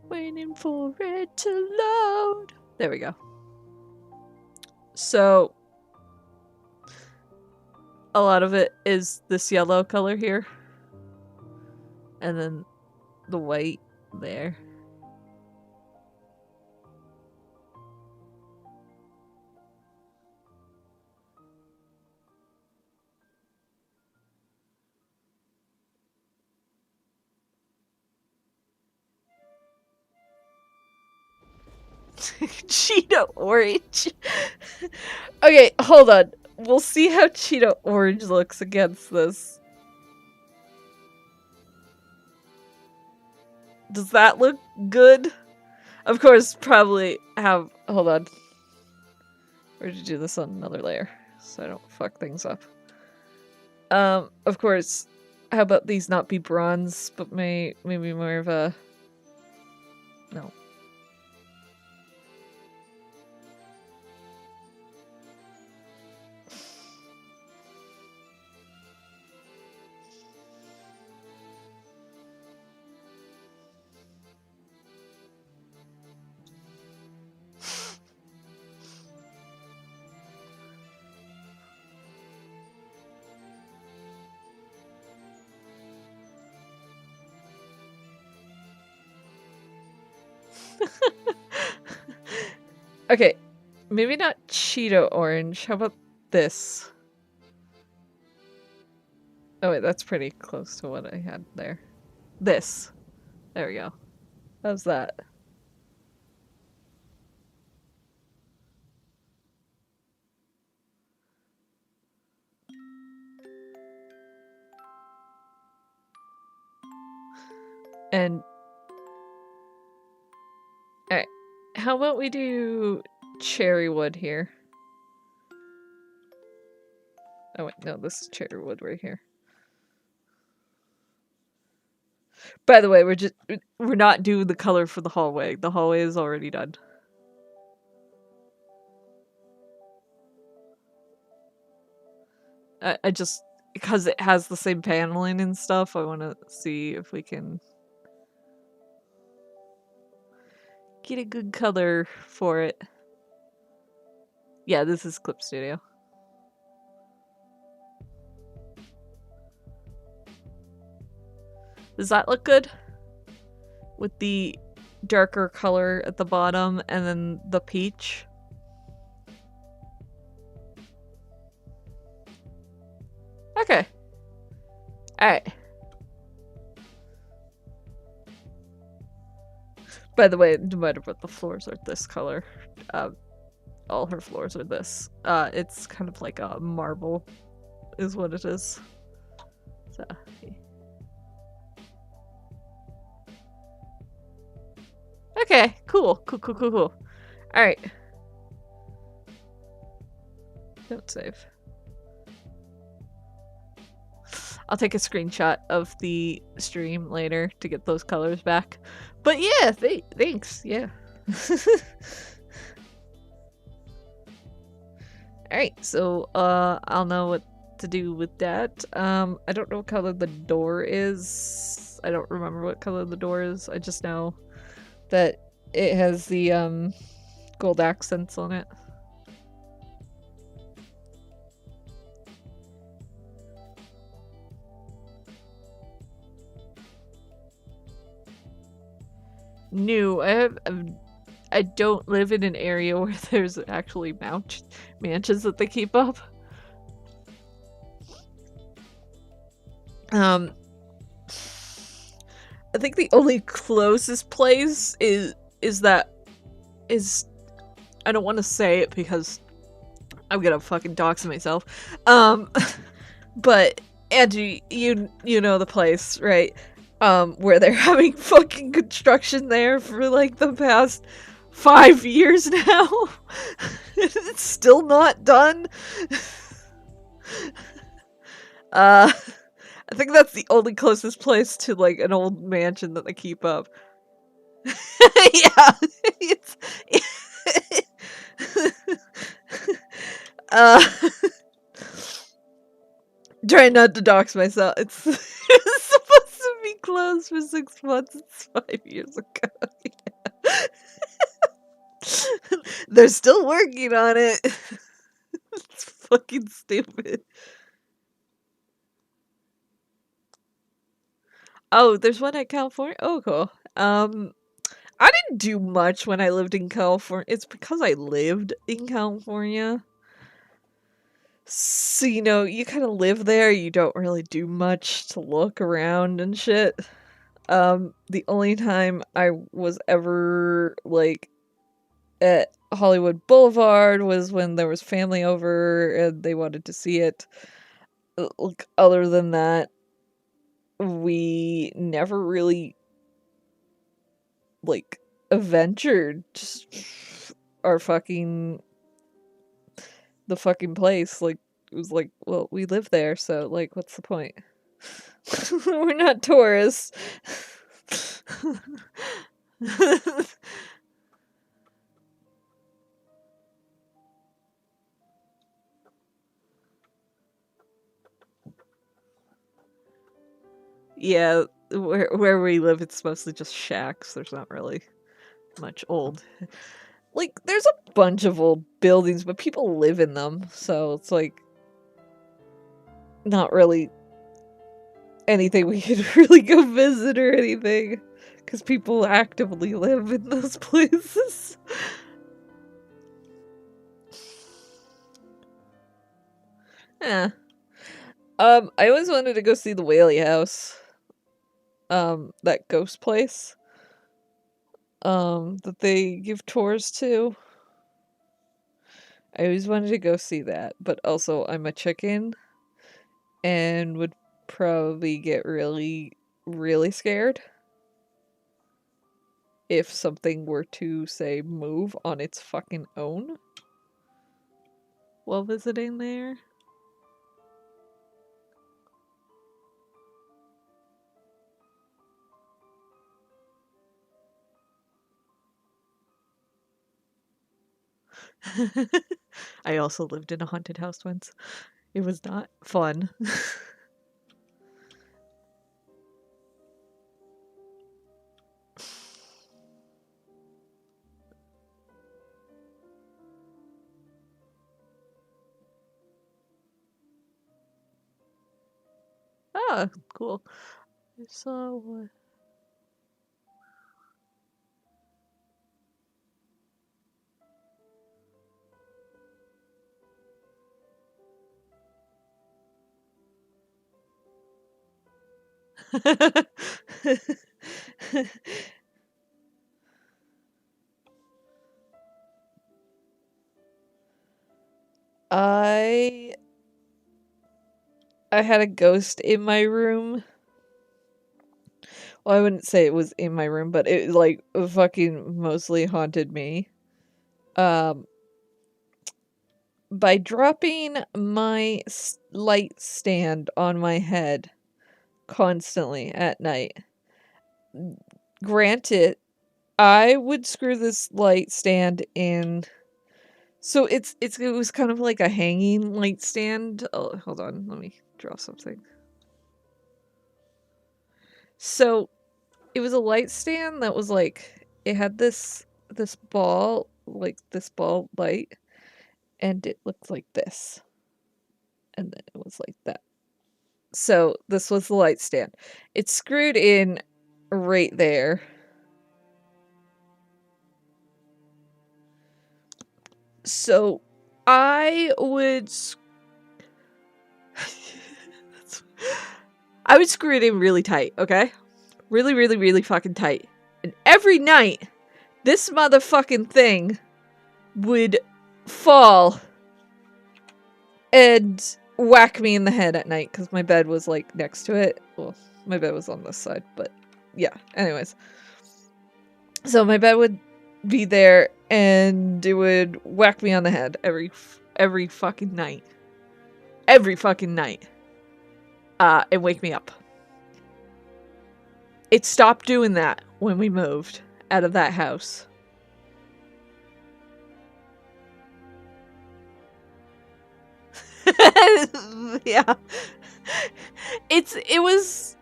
Waiting for it to load. There we go. So a lot of it is this yellow color here. And then the white there. Cheetah orange. Okay, hold on. We'll see how Cheetah orange looks against this. Does that look good? Of course, probably have... Hold on. We're gonna do this on another layer, so I don't fuck things up. Of course, how about these not be bronze, but maybe more of a... No. Okay, maybe not Cheeto orange. How about this? Oh wait, that's pretty close to what I had there. This. There we go. How's that? And alright. How about we do cherry wood here? Oh wait, no, this is cherry wood right here. By the way, we're not doing the color for the hallway. The hallway is already done. I just, because it has the same paneling and stuff, I want to see if we can get a good color for it. Yeah, this is Clip Studio. Does that look good? With the darker color at the bottom and then the peach. Okay. Alright. By the way, no matter what, the floors are this color. All her floors are this. It's kind of like a marble is what it is. So, okay, cool. Alright. Don't save. I'll take a screenshot of the stream later to get those colors back. But yeah, thanks, yeah. Alright, so I'll know what to do with that. I don't know what color the door is. I don't remember what color the door is. I just know that it has the gold accents on it. New. I don't live in an area where there's actually mansions that they keep up. I think the only closest place is I don't want to say it because I'm gonna fucking dox myself. But Angie, you know the place, right? Where they're having fucking construction there for like the past 5 years now. It's still not done. I think that's the only closest place to like an old mansion that they keep up. Yeah, it's trying not to dox myself. It's supposed to be closed for 6 months. It's 5 years ago. Yeah. They're still working on it. It's fucking stupid. Oh, there's one at California? Oh, cool. I didn't do much when I lived in California. It's because I lived in California. So, you kind of live there, you don't really do much to look around and shit. The only time I was ever, like, at Hollywood Boulevard was when there was family over and they wanted to see it. Like, other than that, we never really, like, adventured our fucking the fucking place. Like, it was like, well, we live there, so like, what's the point? We're not tourists. Yeah, where we live, it's mostly just shacks. There's not really much old. Like, there's a bunch of old buildings, but people live in them, so it's like not really anything we could really go visit or anything. Because people actively live in those places. Yeah. I always wanted to go see the Whaley House. That ghost place. That they give tours to. I always wanted to go see that, but also I'm a chicken and would probably get really, really scared if something were to, say, move on its fucking own while visiting there. I also lived in a haunted house once. It was not fun. Ah, cool. I saw what. I had a ghost in my room. Well, I wouldn't say it was in my room, but it like fucking mostly haunted me. By dropping my light stand on my head constantly at night. Granted, I would screw this light stand in. So it was kind of like a hanging light stand. Oh, hold on, let me draw something. So it was a light stand that was like, it had this ball, like this ball light, and it looked like this. And then it was like that. So this was the light stand. It's screwed in right there. So I would screw it in really tight, okay? Really, really, really fucking tight. And every night, this motherfucking thing would fall and whack me in the head at night because my bed was like next to it. Well, my bed was on this side, but yeah, anyways. So my bed would be there and it would whack me on the head every fucking night. Every fucking night. And wake me up. It stopped doing that when we moved out of that house. Yeah. It was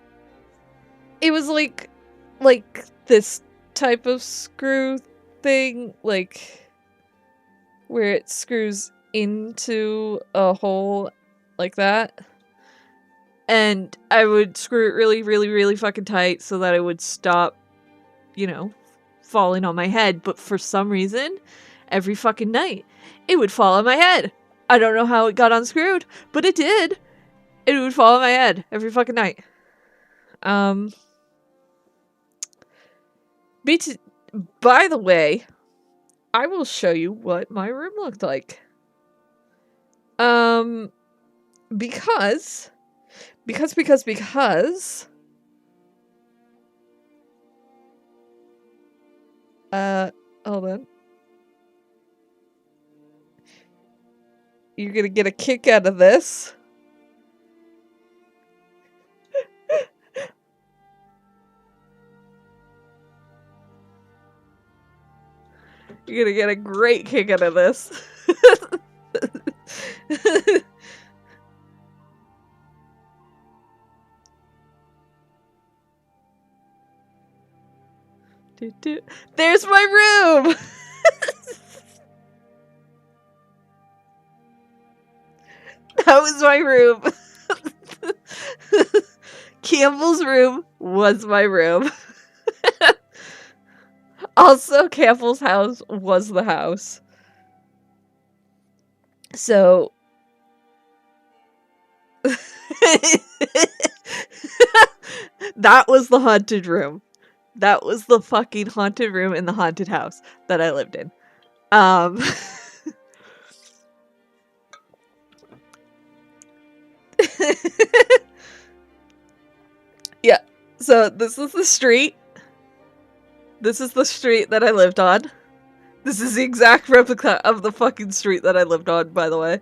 like this type of screw thing, like where it screws into a hole like that. And I would screw it really, really, really fucking tight so that it would stop, you know, falling on my head. But for some reason, every fucking night, it would fall on my head. I don't know how it got unscrewed, but it did. It would fall on my head every fucking night. By the way, I will show you what my room looked like. Because hold on. You're gonna get a kick out of this. You're gonna get a great kick out of this. There's my room! That was my room. Campbell's room was my room. Also, Campbell's house was the house. So that was the haunted room. That was the fucking haunted room in the haunted house that I lived in. Yeah. So this is the street. This is the street that I lived on. This is the exact replica of the fucking street that I lived on, by the way.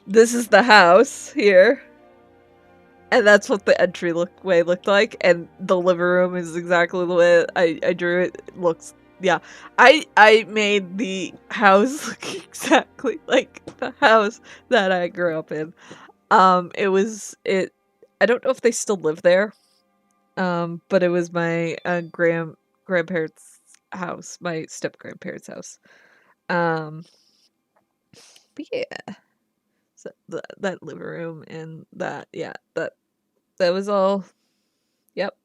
This is the house here. And that's what the entryway looked like. And the living room is exactly the way I drew it. It looks, yeah. I made the house look exactly like the house that I grew up in. I don't know if they still live there. But it was my grandparents' house, my step grandparents' house. But yeah, so that living room and that was all. Yep.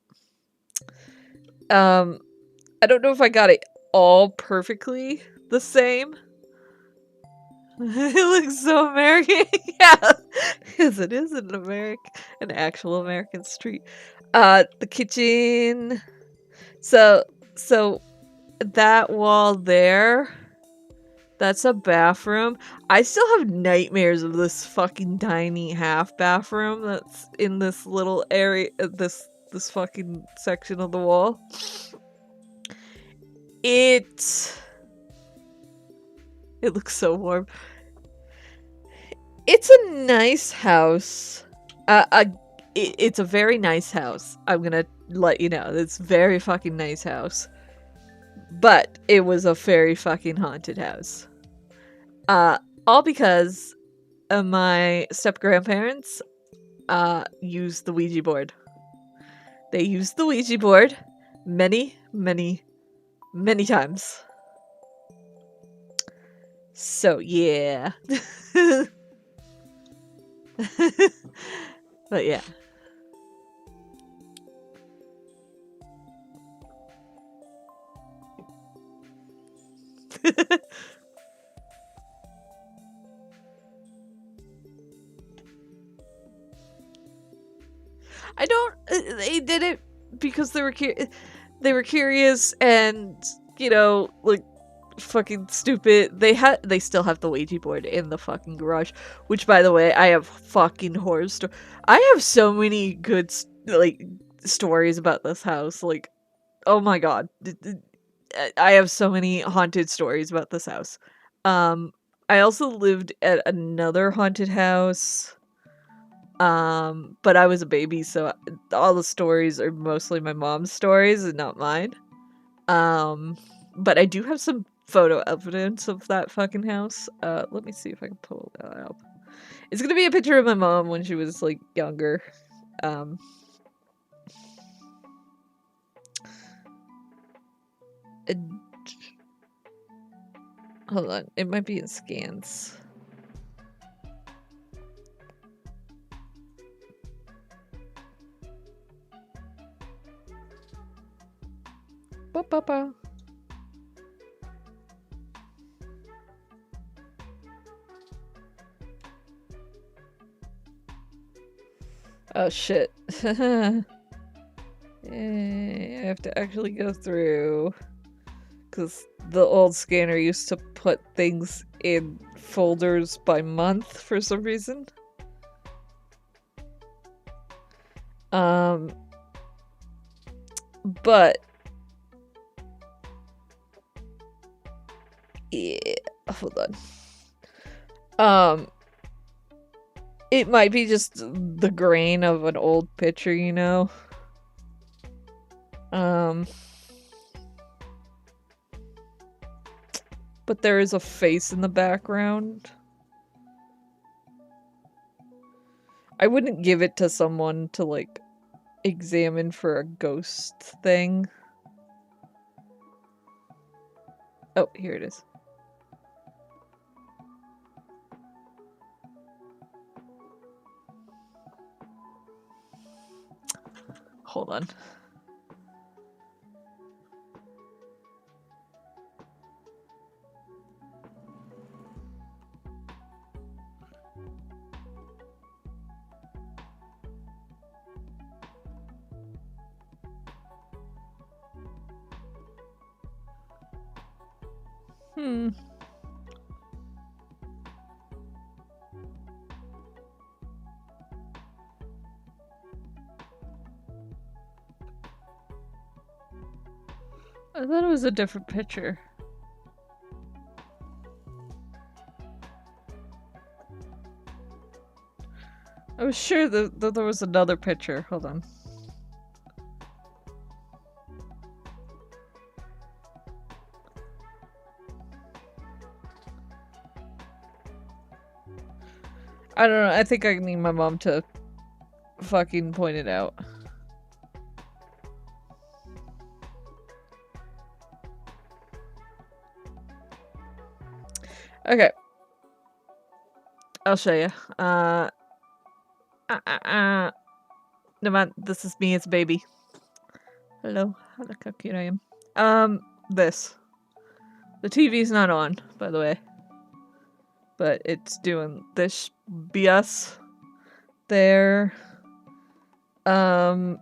I don't know if I got it all perfectly the same. It looks so American. Yeah, because it is an actual American street. The kitchen. So that wall there, that's a bathroom. I still have nightmares of this fucking tiny half bathroom that's in this little area, this fucking section of the wall. It looks so warm. It's a nice house. It's a very nice house. I'm gonna let you know. It's a very fucking nice house. But it was a very fucking haunted house. All because my step grandparents used the Ouija board. They used the Ouija board many, many, many times. So yeah. But yeah. I don't. They did it because they were curious and like fucking stupid. They still have the Ouija board in the fucking garage, which by the way, I have fucking horror story. I have so many good stories about this house. Like, oh my god, I have so many haunted stories about this house. I also lived at another haunted house. But I was a baby, so all the stories are mostly my mom's stories and not mine. But I do have some photo evidence of that fucking house. Let me see if I can pull that up. It's gonna be a picture of my mom when she was like younger. Um, and- Hold on, it might be in scans. Ba-ba-ba. Oh shit. I have to actually go through because the old scanner used to put things in folders by month for some reason. But yeah, hold on. It might be just the grain of an old picture, you know? But there is a face in the background. I wouldn't give it to someone to, like, examine for a ghost thing. Oh, here it is. Hold on. Hmm. I thought it was a different picture. I was sure that there was another picture. Hold on. I don't know. I think I need my mom to fucking point it out. Okay. I'll show you. No man, this is me as a baby. Hello. Look how cute I am. This. The TV's not on, by the way. But it's doing this BS there. That's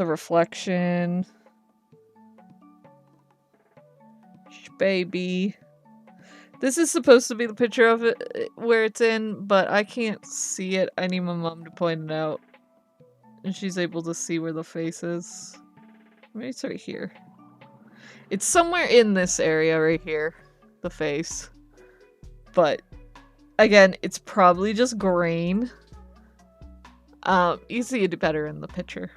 a reflection. Baby. This is supposed to be the picture of it where it's in, but I can't see it. I need my mom to point it out. And she's able to see where the face is. Maybe it's right here. It's somewhere in this area right here. The face. But, again, it's probably just grain. You see it better in the picture.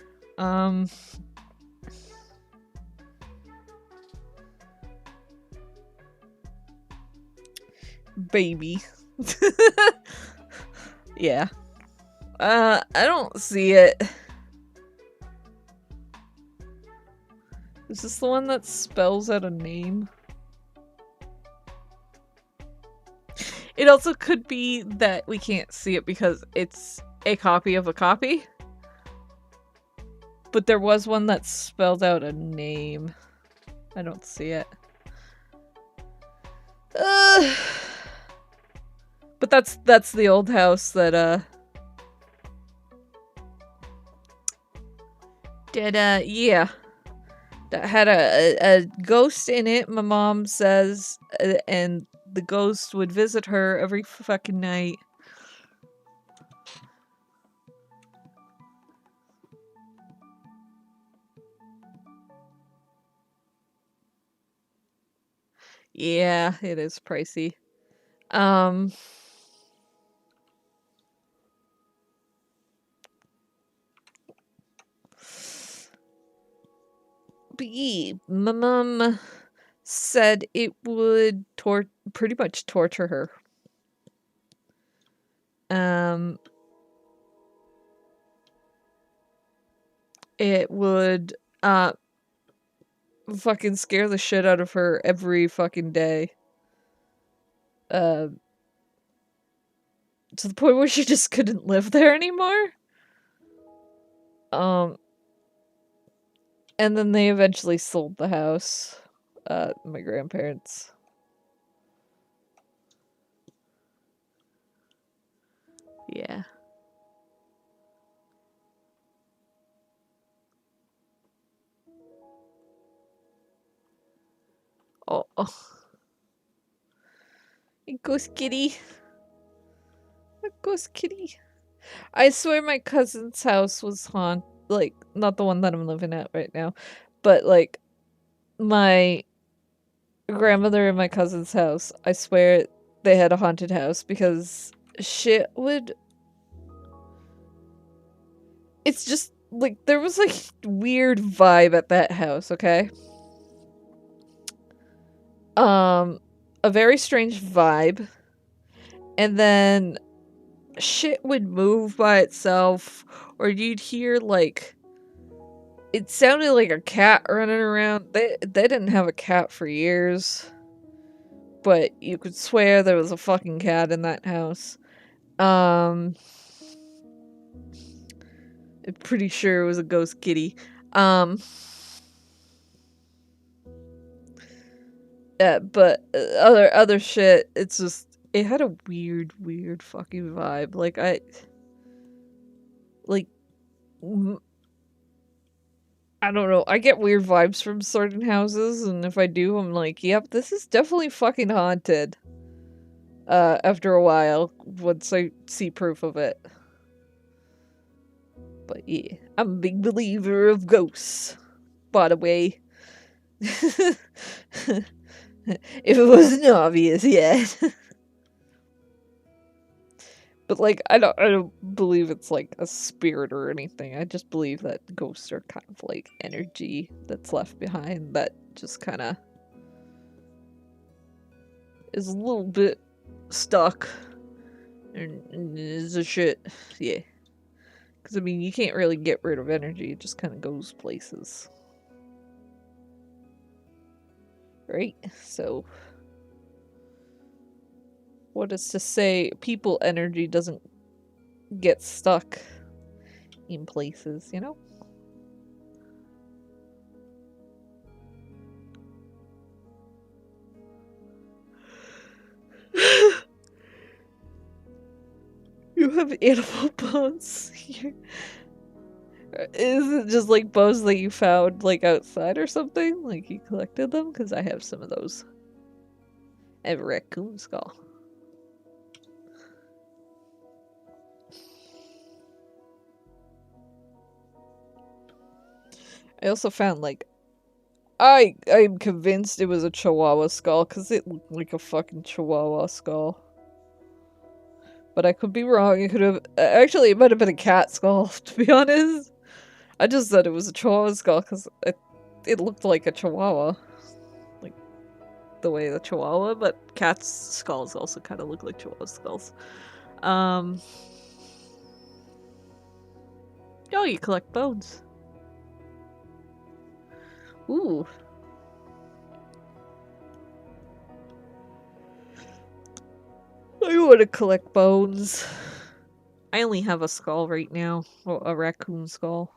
Baby. Yeah. I don't see it. Is this the one that spells out a name? It also could be that we can't see it because it's a copy of a copy. But there was one that spelled out a name. I don't see it. But that's the old house that yeah. That had a ghost in it, my mom says, and the ghost would visit her every fucking night. Yeah, it is pricey. But yeah, my mom said it would pretty much torture her. It would fucking scare the shit out of her every fucking day. To the point where she just couldn't live there anymore. And then they eventually sold the house. My grandparents. Yeah. Oh. It goes kitty. It goes kitty. I swear my cousin's house was haunted. Like, not the one that I'm living at right now. But, like, my grandmother and my cousin's house, I swear they had a haunted house because shit would... It's just, like, there was, like, weird vibe at that house, okay? A very strange vibe. And then shit would move by itself, or you'd hear, like, it sounded like a cat running around. They didn't have a cat for years, but you could swear there was a fucking cat in that house. I'm pretty sure it was a ghost kitty. Yeah, but other shit, it's just, it had a weird fucking vibe. Like, I don't know. I get weird vibes from certain houses, and if I do, I'm like, yep, this is definitely fucking haunted. After a while, once I see proof of it. But yeah, I'm a big believer of ghosts, by the way. If it wasn't obvious yet. But like, I don't believe it's like a spirit or anything. I just believe that ghosts are kind of like energy that's left behind that just kind of is a little bit stuck and is a shit. Yeah. Because I mean, you can't really get rid of energy. It just kind of goes places. Right? So, what is to say people energy doesn't get stuck in places, you know? You have animal bones here. Is it just like bones that you found like outside or something? Like you collected them? Because I have some of those. I have a raccoon skull. I also found like I'm convinced it was a chihuahua skull because it looked like a fucking chihuahua skull. But I could be wrong. It could have actually it might have been a cat skull, to be honest. I just said it was a chihuahua skull because it looked like a chihuahua. Like the way the chihuahua, but cats' skulls also kind of look like chihuahua skulls. Oh, you collect bones. Ooh. I want to collect bones. I only have a skull right now. Well, a raccoon skull.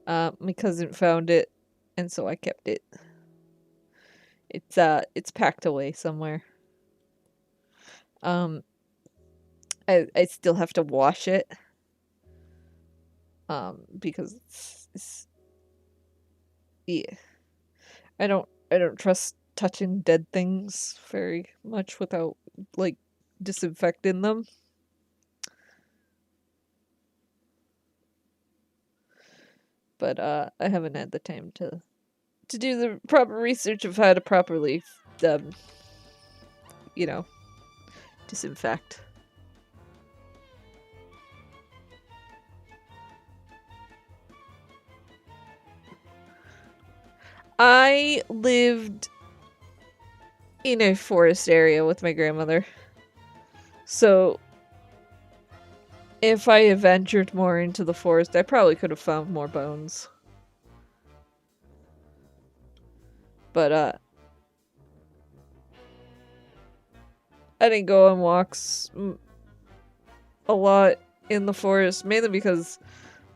My cousin found it, and so I kept it. It's packed away somewhere. I still have to wash it. Because it's yeah. I don't trust touching dead things very much without like disinfecting them. But I haven't had the time to do the proper research of how to properly you know, disinfect. I lived in a forest area with my grandmother. So if I had ventured more into the forest, I probably could have found more bones. But I didn't go on walks a lot in the forest, mainly because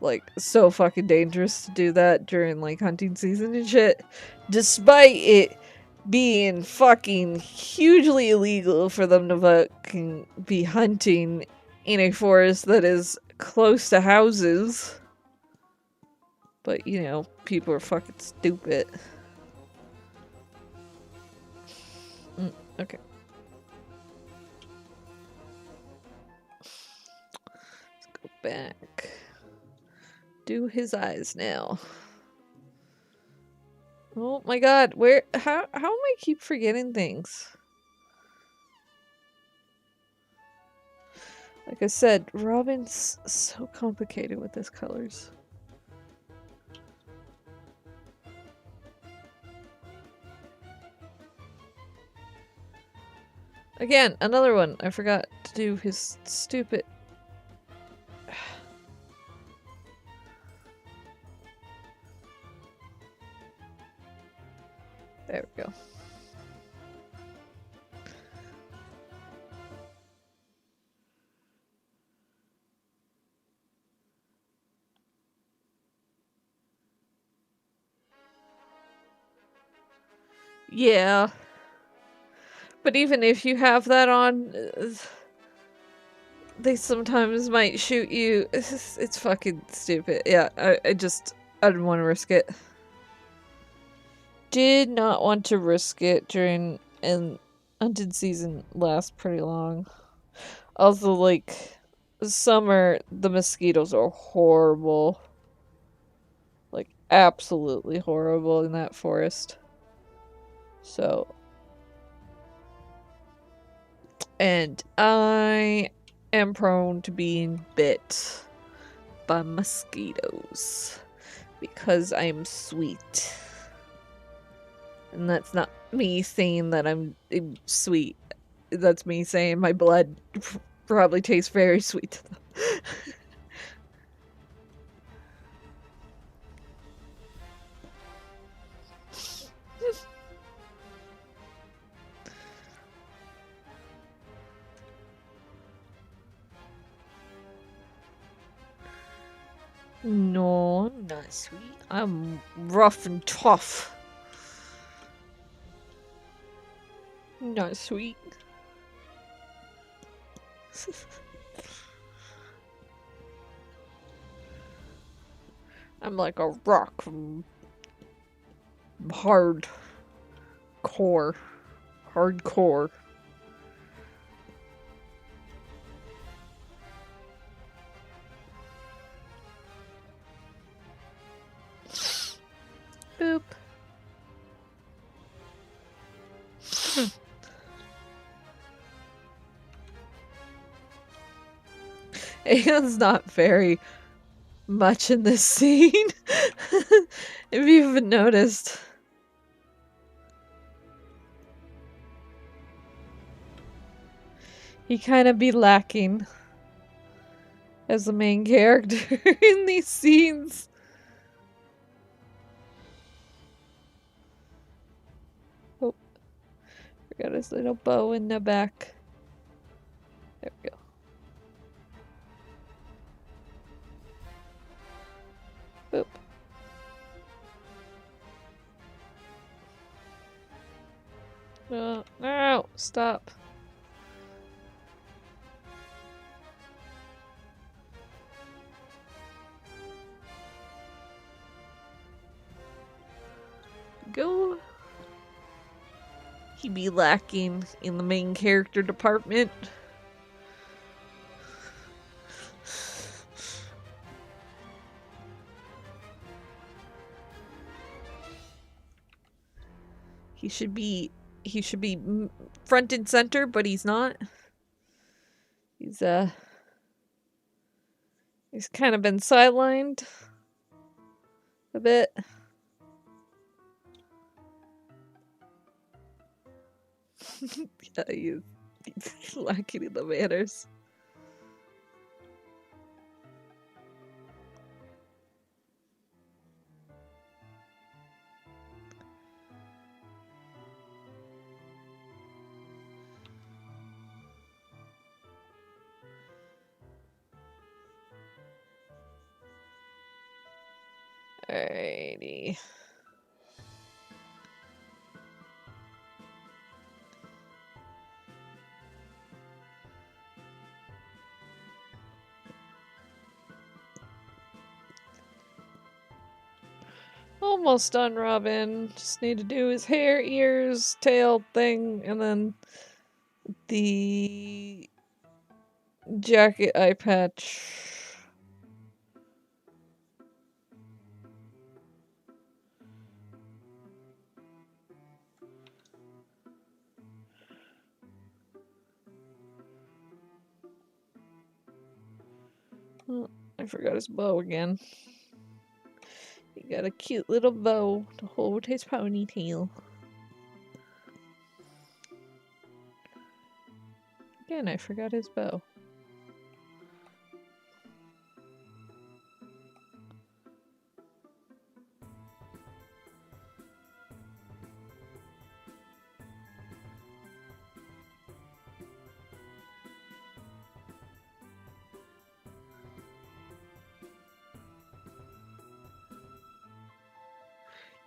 like so fucking dangerous to do that during like hunting season and shit, despite it being fucking hugely illegal for them to fucking be hunting in a forest that is close to houses. But you know, people are fucking stupid. Okay. Let's go back. Do his eyes now. Oh my god, where how am I keep forgetting things? Like I said, Robin's so complicated with his colors. Again, another one. I forgot to do his stupid... There we go. Yeah. But even if you have that on, they sometimes might shoot you. It's fucking stupid. Yeah, I just... I didn't want to risk it. Did not want to risk it during and hunted season lasts pretty long. Also, like summer, the mosquitoes are horrible. Like absolutely horrible in that forest. So, and I am prone to being bit by mosquitoes because I'm sweet. And that's not me saying that I'm sweet. That's me saying my blood probably tastes very sweet to them. No, I'm not sweet. I'm rough and tough. Not sweet. I'm like a rock from hardcore. Hardcore. Boop. Aeon's not very much in this scene. If you haven't noticed. He kind of be lacking as the main character in these scenes. Oh, forgot his little bow in the back. There we go. Boop. No, stop. Go. He be lacking in the main character department. He should be front and center, but he's not. He's kind of been sidelined a bit. Yeah, he's lacking in the manners. Alrighty. Almost done, Robin. Just need to do his hair, ears, tail thing, and then the jacket eye patch. Oh, I forgot his bow again. He got a cute little bow to hold his ponytail. Again, I forgot his bow.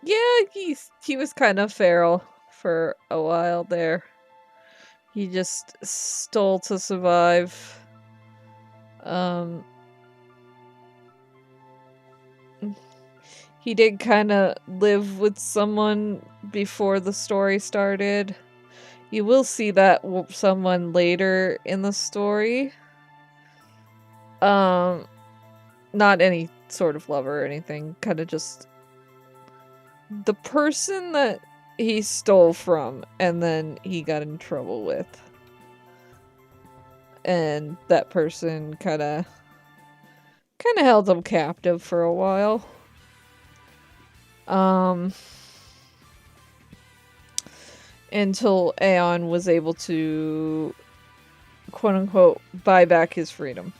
Yeah, he was kind of feral for a while there. He just stole to survive. he did kind of live with someone before the story started. You will see that someone later in the story. Not any sort of lover or anything, kind of just the person that he stole from and then he got in trouble with. And that person kind of held him captive for a while. Until Aeon was able to, quote unquote, buy back his freedom.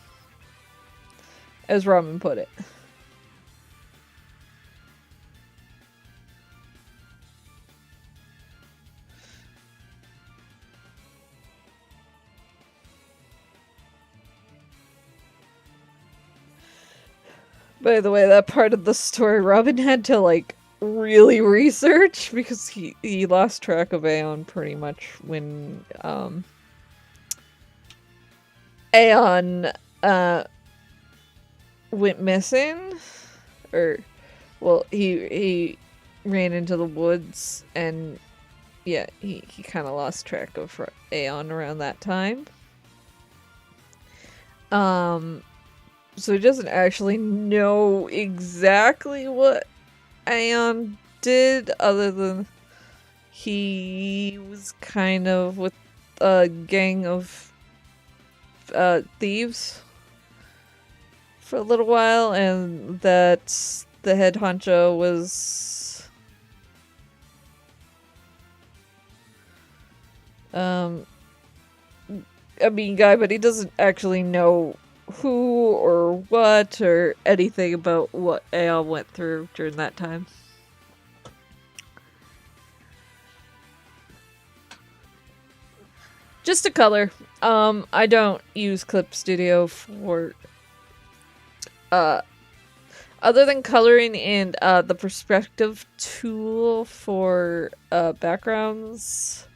As Ramen put it. By the way, that part of the story Robin had to, like, really research because he lost track of Aeon pretty much when, Aeon, went missing. Or, well, he ran into the woods and, yeah, he kind of lost track of Aeon around that time. So he doesn't actually know exactly what Aeon did, other than he was kind of with a gang of thieves for a little while, and that the head honcho was a mean guy, but he doesn't actually know who or what or anything about what Aeon went through during that time. Just a color. I don't use Clip Studio for other than coloring and the perspective tool for backgrounds.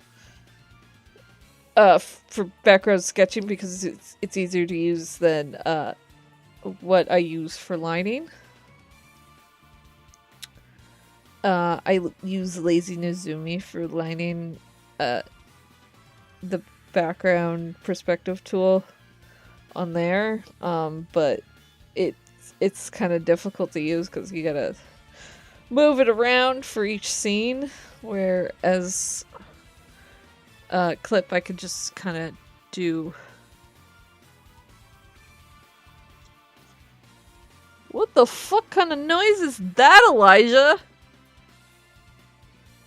For background sketching, because it's easier to use than what I use for lining. I use Lazy Nozumi for lining the background perspective tool on there, but it's kind of difficult to use because you gotta move it around for each scene, whereas Clip I could just kind of do. What the fuck kind of noise is that, Elijah?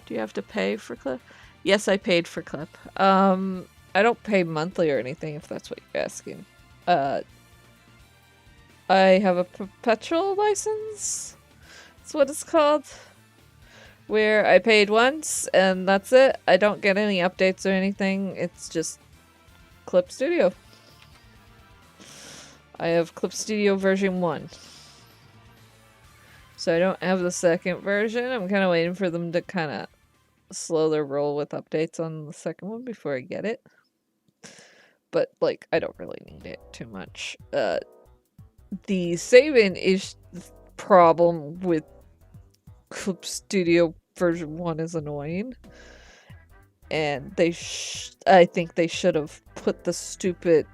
Do you have to pay for Clip? Yes, I paid for Clip. I don't pay monthly or anything, if that's what you're asking. I have a perpetual license. That's what it's called. Where I paid once, and that's it. I don't get any updates or anything. It's just Clip Studio. I have Clip Studio version 1. So I don't have the second version. I'm kind of waiting for them to kind of slow their roll with updates on the second one before I get it. But, like, I don't really need it too much. The saving is problem with Clip Studio version 1 is annoying. And I think they should have put the stupid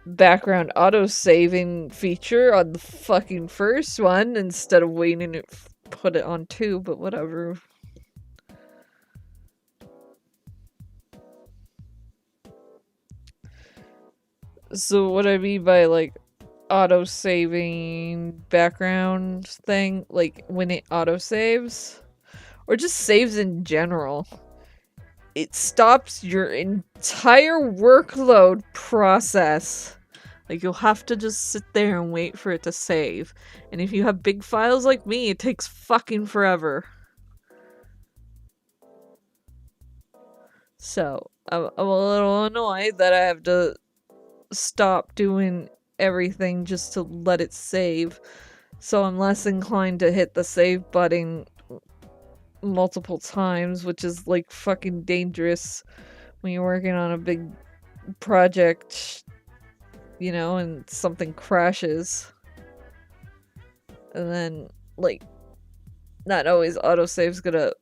background auto-saving feature on the fucking first one instead of waiting to put it on 2, but whatever. So what I mean by, like, auto-saving background thing, like when it auto-saves, or just saves in general, it stops your entire workload process. Like, you'll have to just sit there and wait for it to save. And if you have big files like me, it takes fucking forever. So, I'm a little annoyed that I have to stop doing everything just to let it save. So I'm less inclined to hit the save button multiple times, which is like fucking dangerous when you're working on a big project, you know, and something crashes. and then, like, not always autosave's gonna,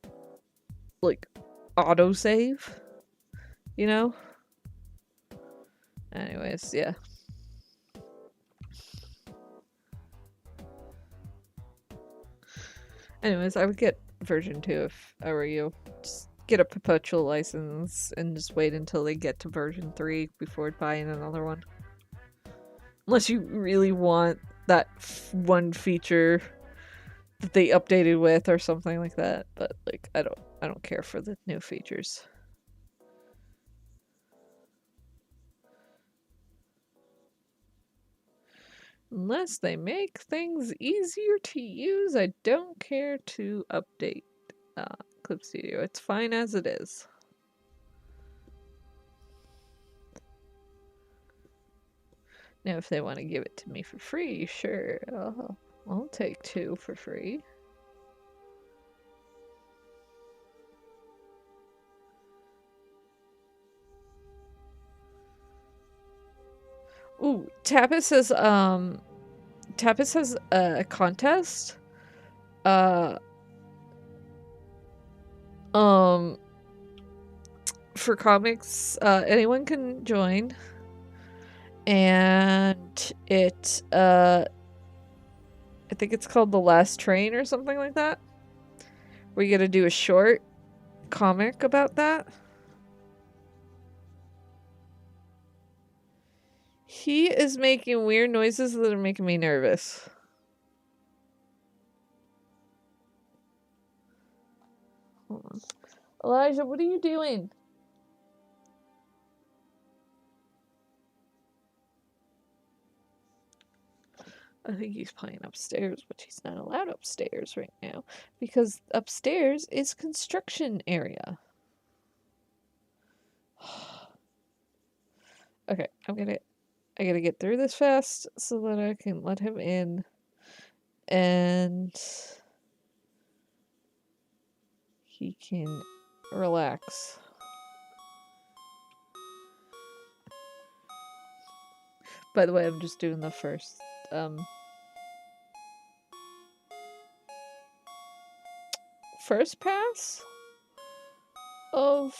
like, autosave, you know? Anyways, yeah. Anyways, I would get version 2 if I were you. Just get a perpetual license and just wait until they get to version 3 before buying another one. Unless you really want that one feature that they updated with or something like that. But like I don't care for the new features. Unless they make things easier to use, I don't care to update Clip Studio. It's fine as it is. Now, if they want to give it to me for free, sure, I'll take 2 for free. Ooh, Tapas has a contest. For comics, anyone can join. And it, I think it's called The Last Train or something like that. We're gonna do a short comic about that. He is making weird noises that are making me nervous. Hold on. Elijah, what are you doing? I think he's playing upstairs, but he's not allowed upstairs right now because upstairs is construction area. Okay, I gotta get through this fast so that I can let him in and he can relax. By the way, I'm just doing the first first pass of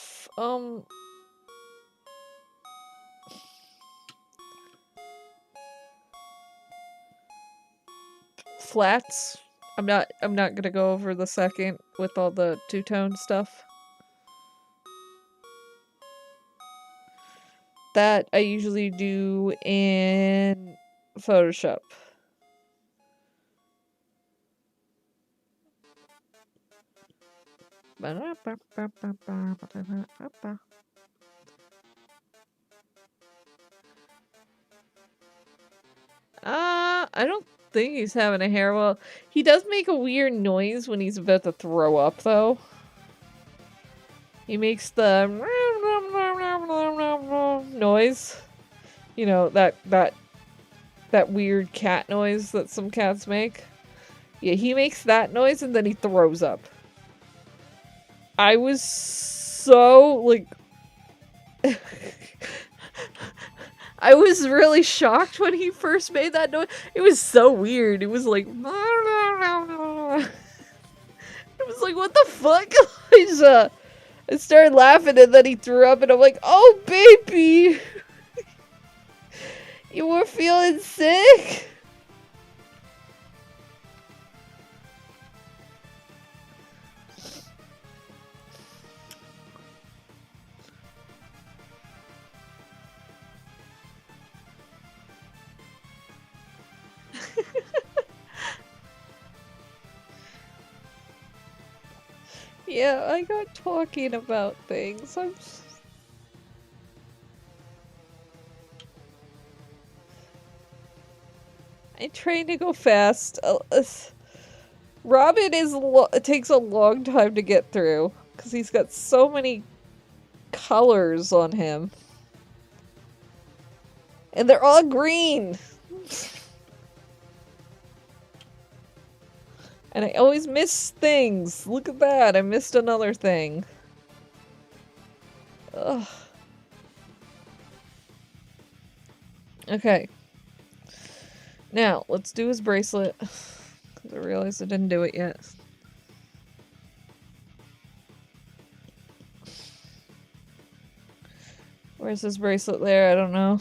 flats. I'm not gonna go over the second with all the two-tone stuff. That I usually do in Photoshop. I don't think he's having a hair. Well, he does make a weird noise when he's about to throw up, though. He makes the noise. You know, that weird cat noise that some cats make. Yeah, he makes that noise and then he throws up. I was so, like... I was really shocked when he first made that noise. It was so weird. It was like... It was like, what the fuck, Elijah? I started laughing and then he threw up and I'm like, oh, baby! You were feeling sick? Yeah, I got talking about things. I'm trying to go fast. Robin takes a long time to get through because he's got so many colors on him. And they're all green. And I always miss things. Look at that. I missed another thing. Ugh. Okay. Now, let's do his bracelet. Because I realized I didn't do it yet. Where's his bracelet there? I don't know.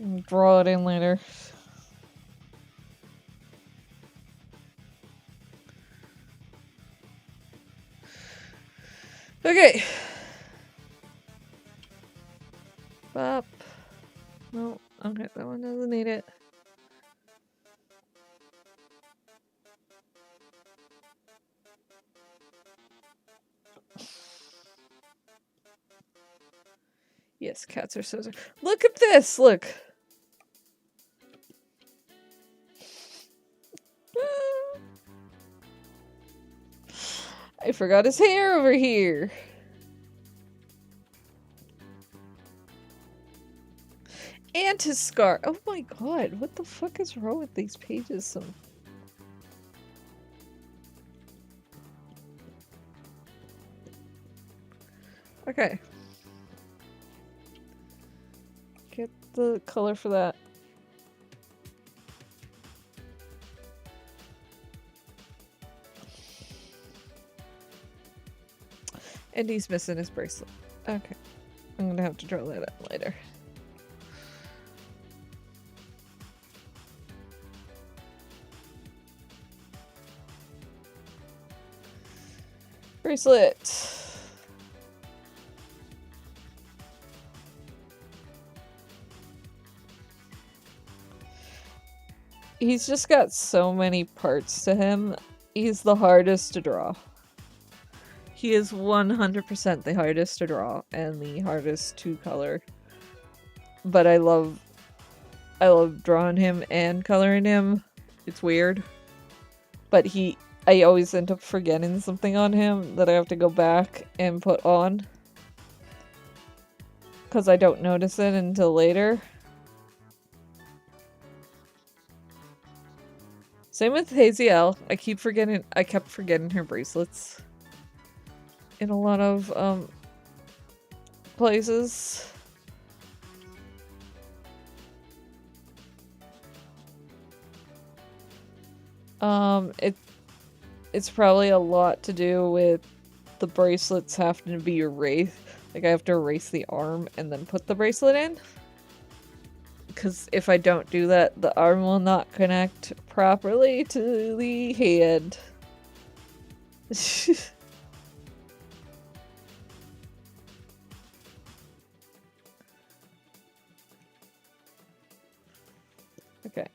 I'll draw it in later. Okay. Bop. No, okay, that one doesn't need it. Yes, cats are so... Look at this! Look! I forgot his hair over here! And his scar! Oh my god, what the fuck is wrong with these pages? Okay. Get the color for that. And he's missing his bracelet. Okay. I'm gonna have to draw that up later. Bracelet. He's just got so many parts to him. He's the hardest to draw. He is 100% the hardest to draw and the hardest to color. But I love drawing him and coloring him. It's weird. But I always end up forgetting something on him that I have to go back and put on. Because I don't notice it until later. Same with Haziel. I kept forgetting her bracelets. In a lot of, places. It's probably a lot to do with the bracelets having to be erased. Like, I have to erase the arm and then put the bracelet in. Because if I don't do that, the arm will not connect properly to the head. Okay.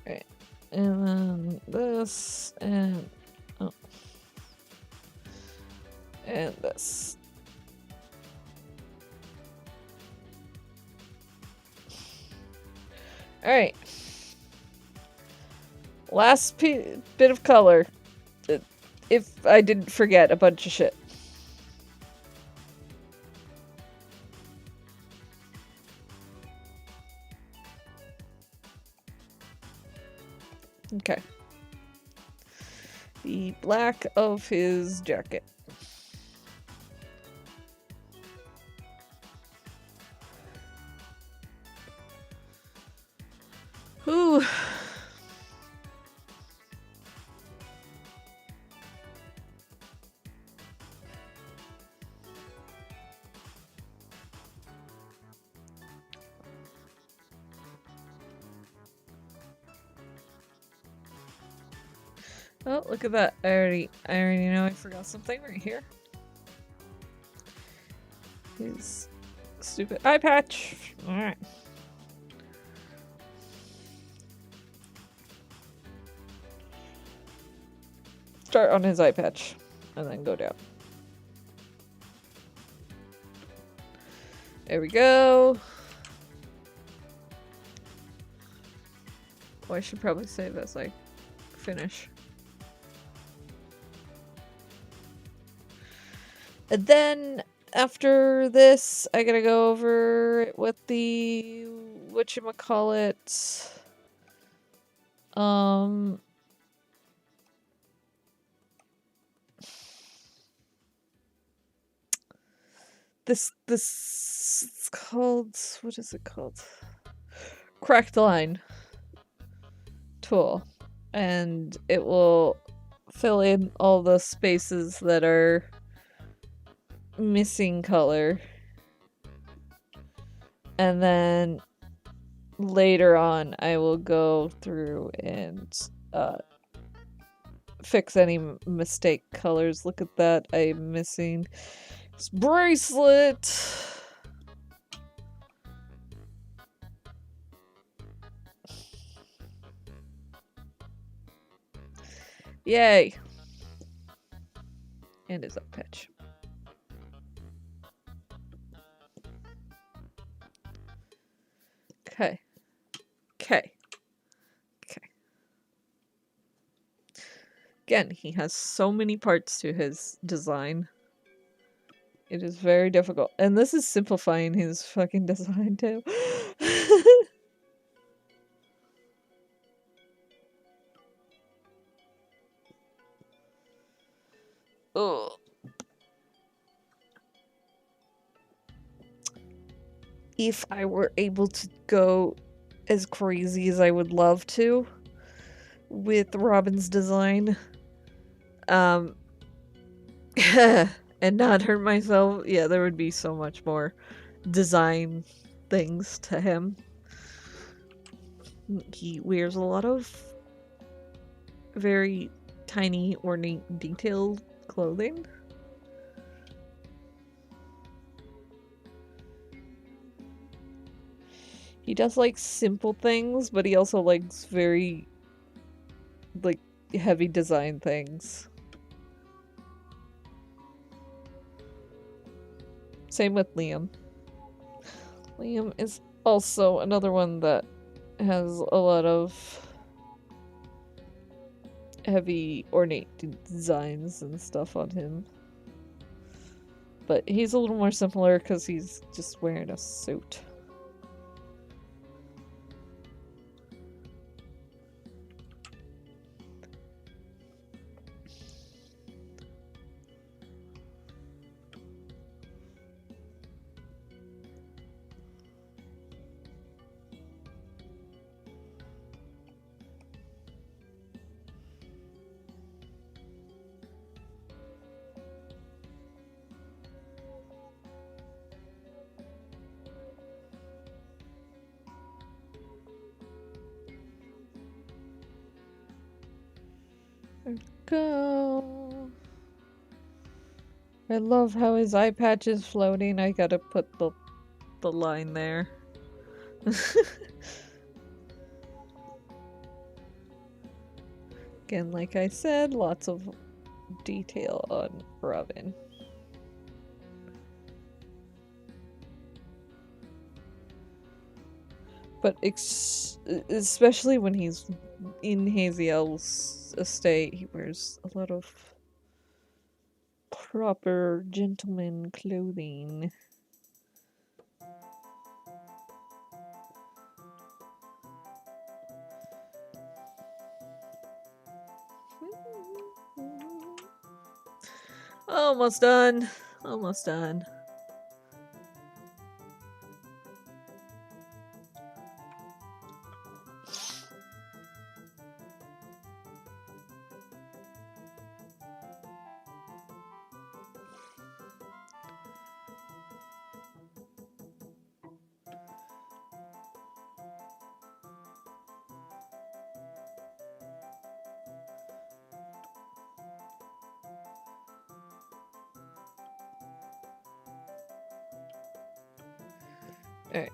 Right. And then this, and... oh. And this. Alright. Last bit of color. If I didn't forget a bunch of shit. Okay. The black of his jacket. Ooh. Oh, look at that. I already know I forgot something right here. His stupid eye patch. Alright. Start on his eye patch and then go down. There we go. Oh, I should probably save this like finish. And then after this, I gotta go over it with the whatchamacallit. this it's called, what is it called? Cracked line tool, and it will fill in all the spaces that are missing color, and then later on I will go through and fix any mistake colors. Look at that, I'm missing this bracelet. Yay. And his eye patch. Okay. Okay. Okay. Again, he has so many parts to his design. It is very difficult. And this is simplifying his fucking design too. Ugh. If I were able to go as crazy as I would love to with Robin's design, and not hurt myself, yeah, there would be so much more design things to him. He wears a lot of very tiny, ornate, detailed clothing. He does like simple things, but he also likes very like heavy design things. Same with Liam. Liam is also another one that has a lot of heavy ornate designs and stuff on him. But he's a little more simpler because he's just wearing a suit. Go. I love how his eye patch is floating. I gotta put the line there. Again, like I said, lots of detail on Robin. But especially when he's in Haziel's estate, he wears a lot of proper gentleman clothing. Almost done. Almost done. Alright.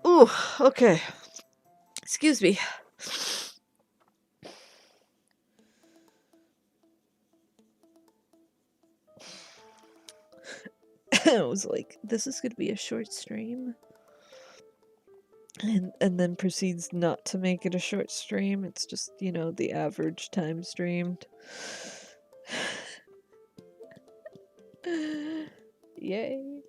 Ooh, okay. Excuse me. I was like, this is gonna be a short stream. And then proceeds not to make it a short stream. It's just, you know, the average time streamed. Yay.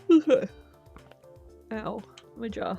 Okay. Ow, my jaw.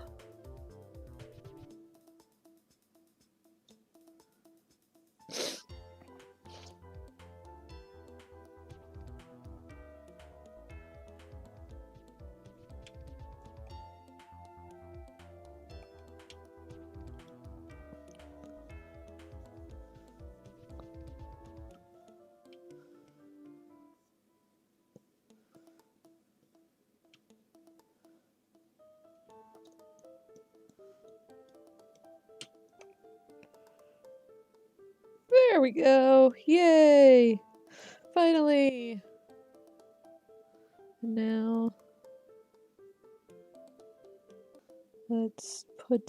There we go. Yay. Finally. Now let's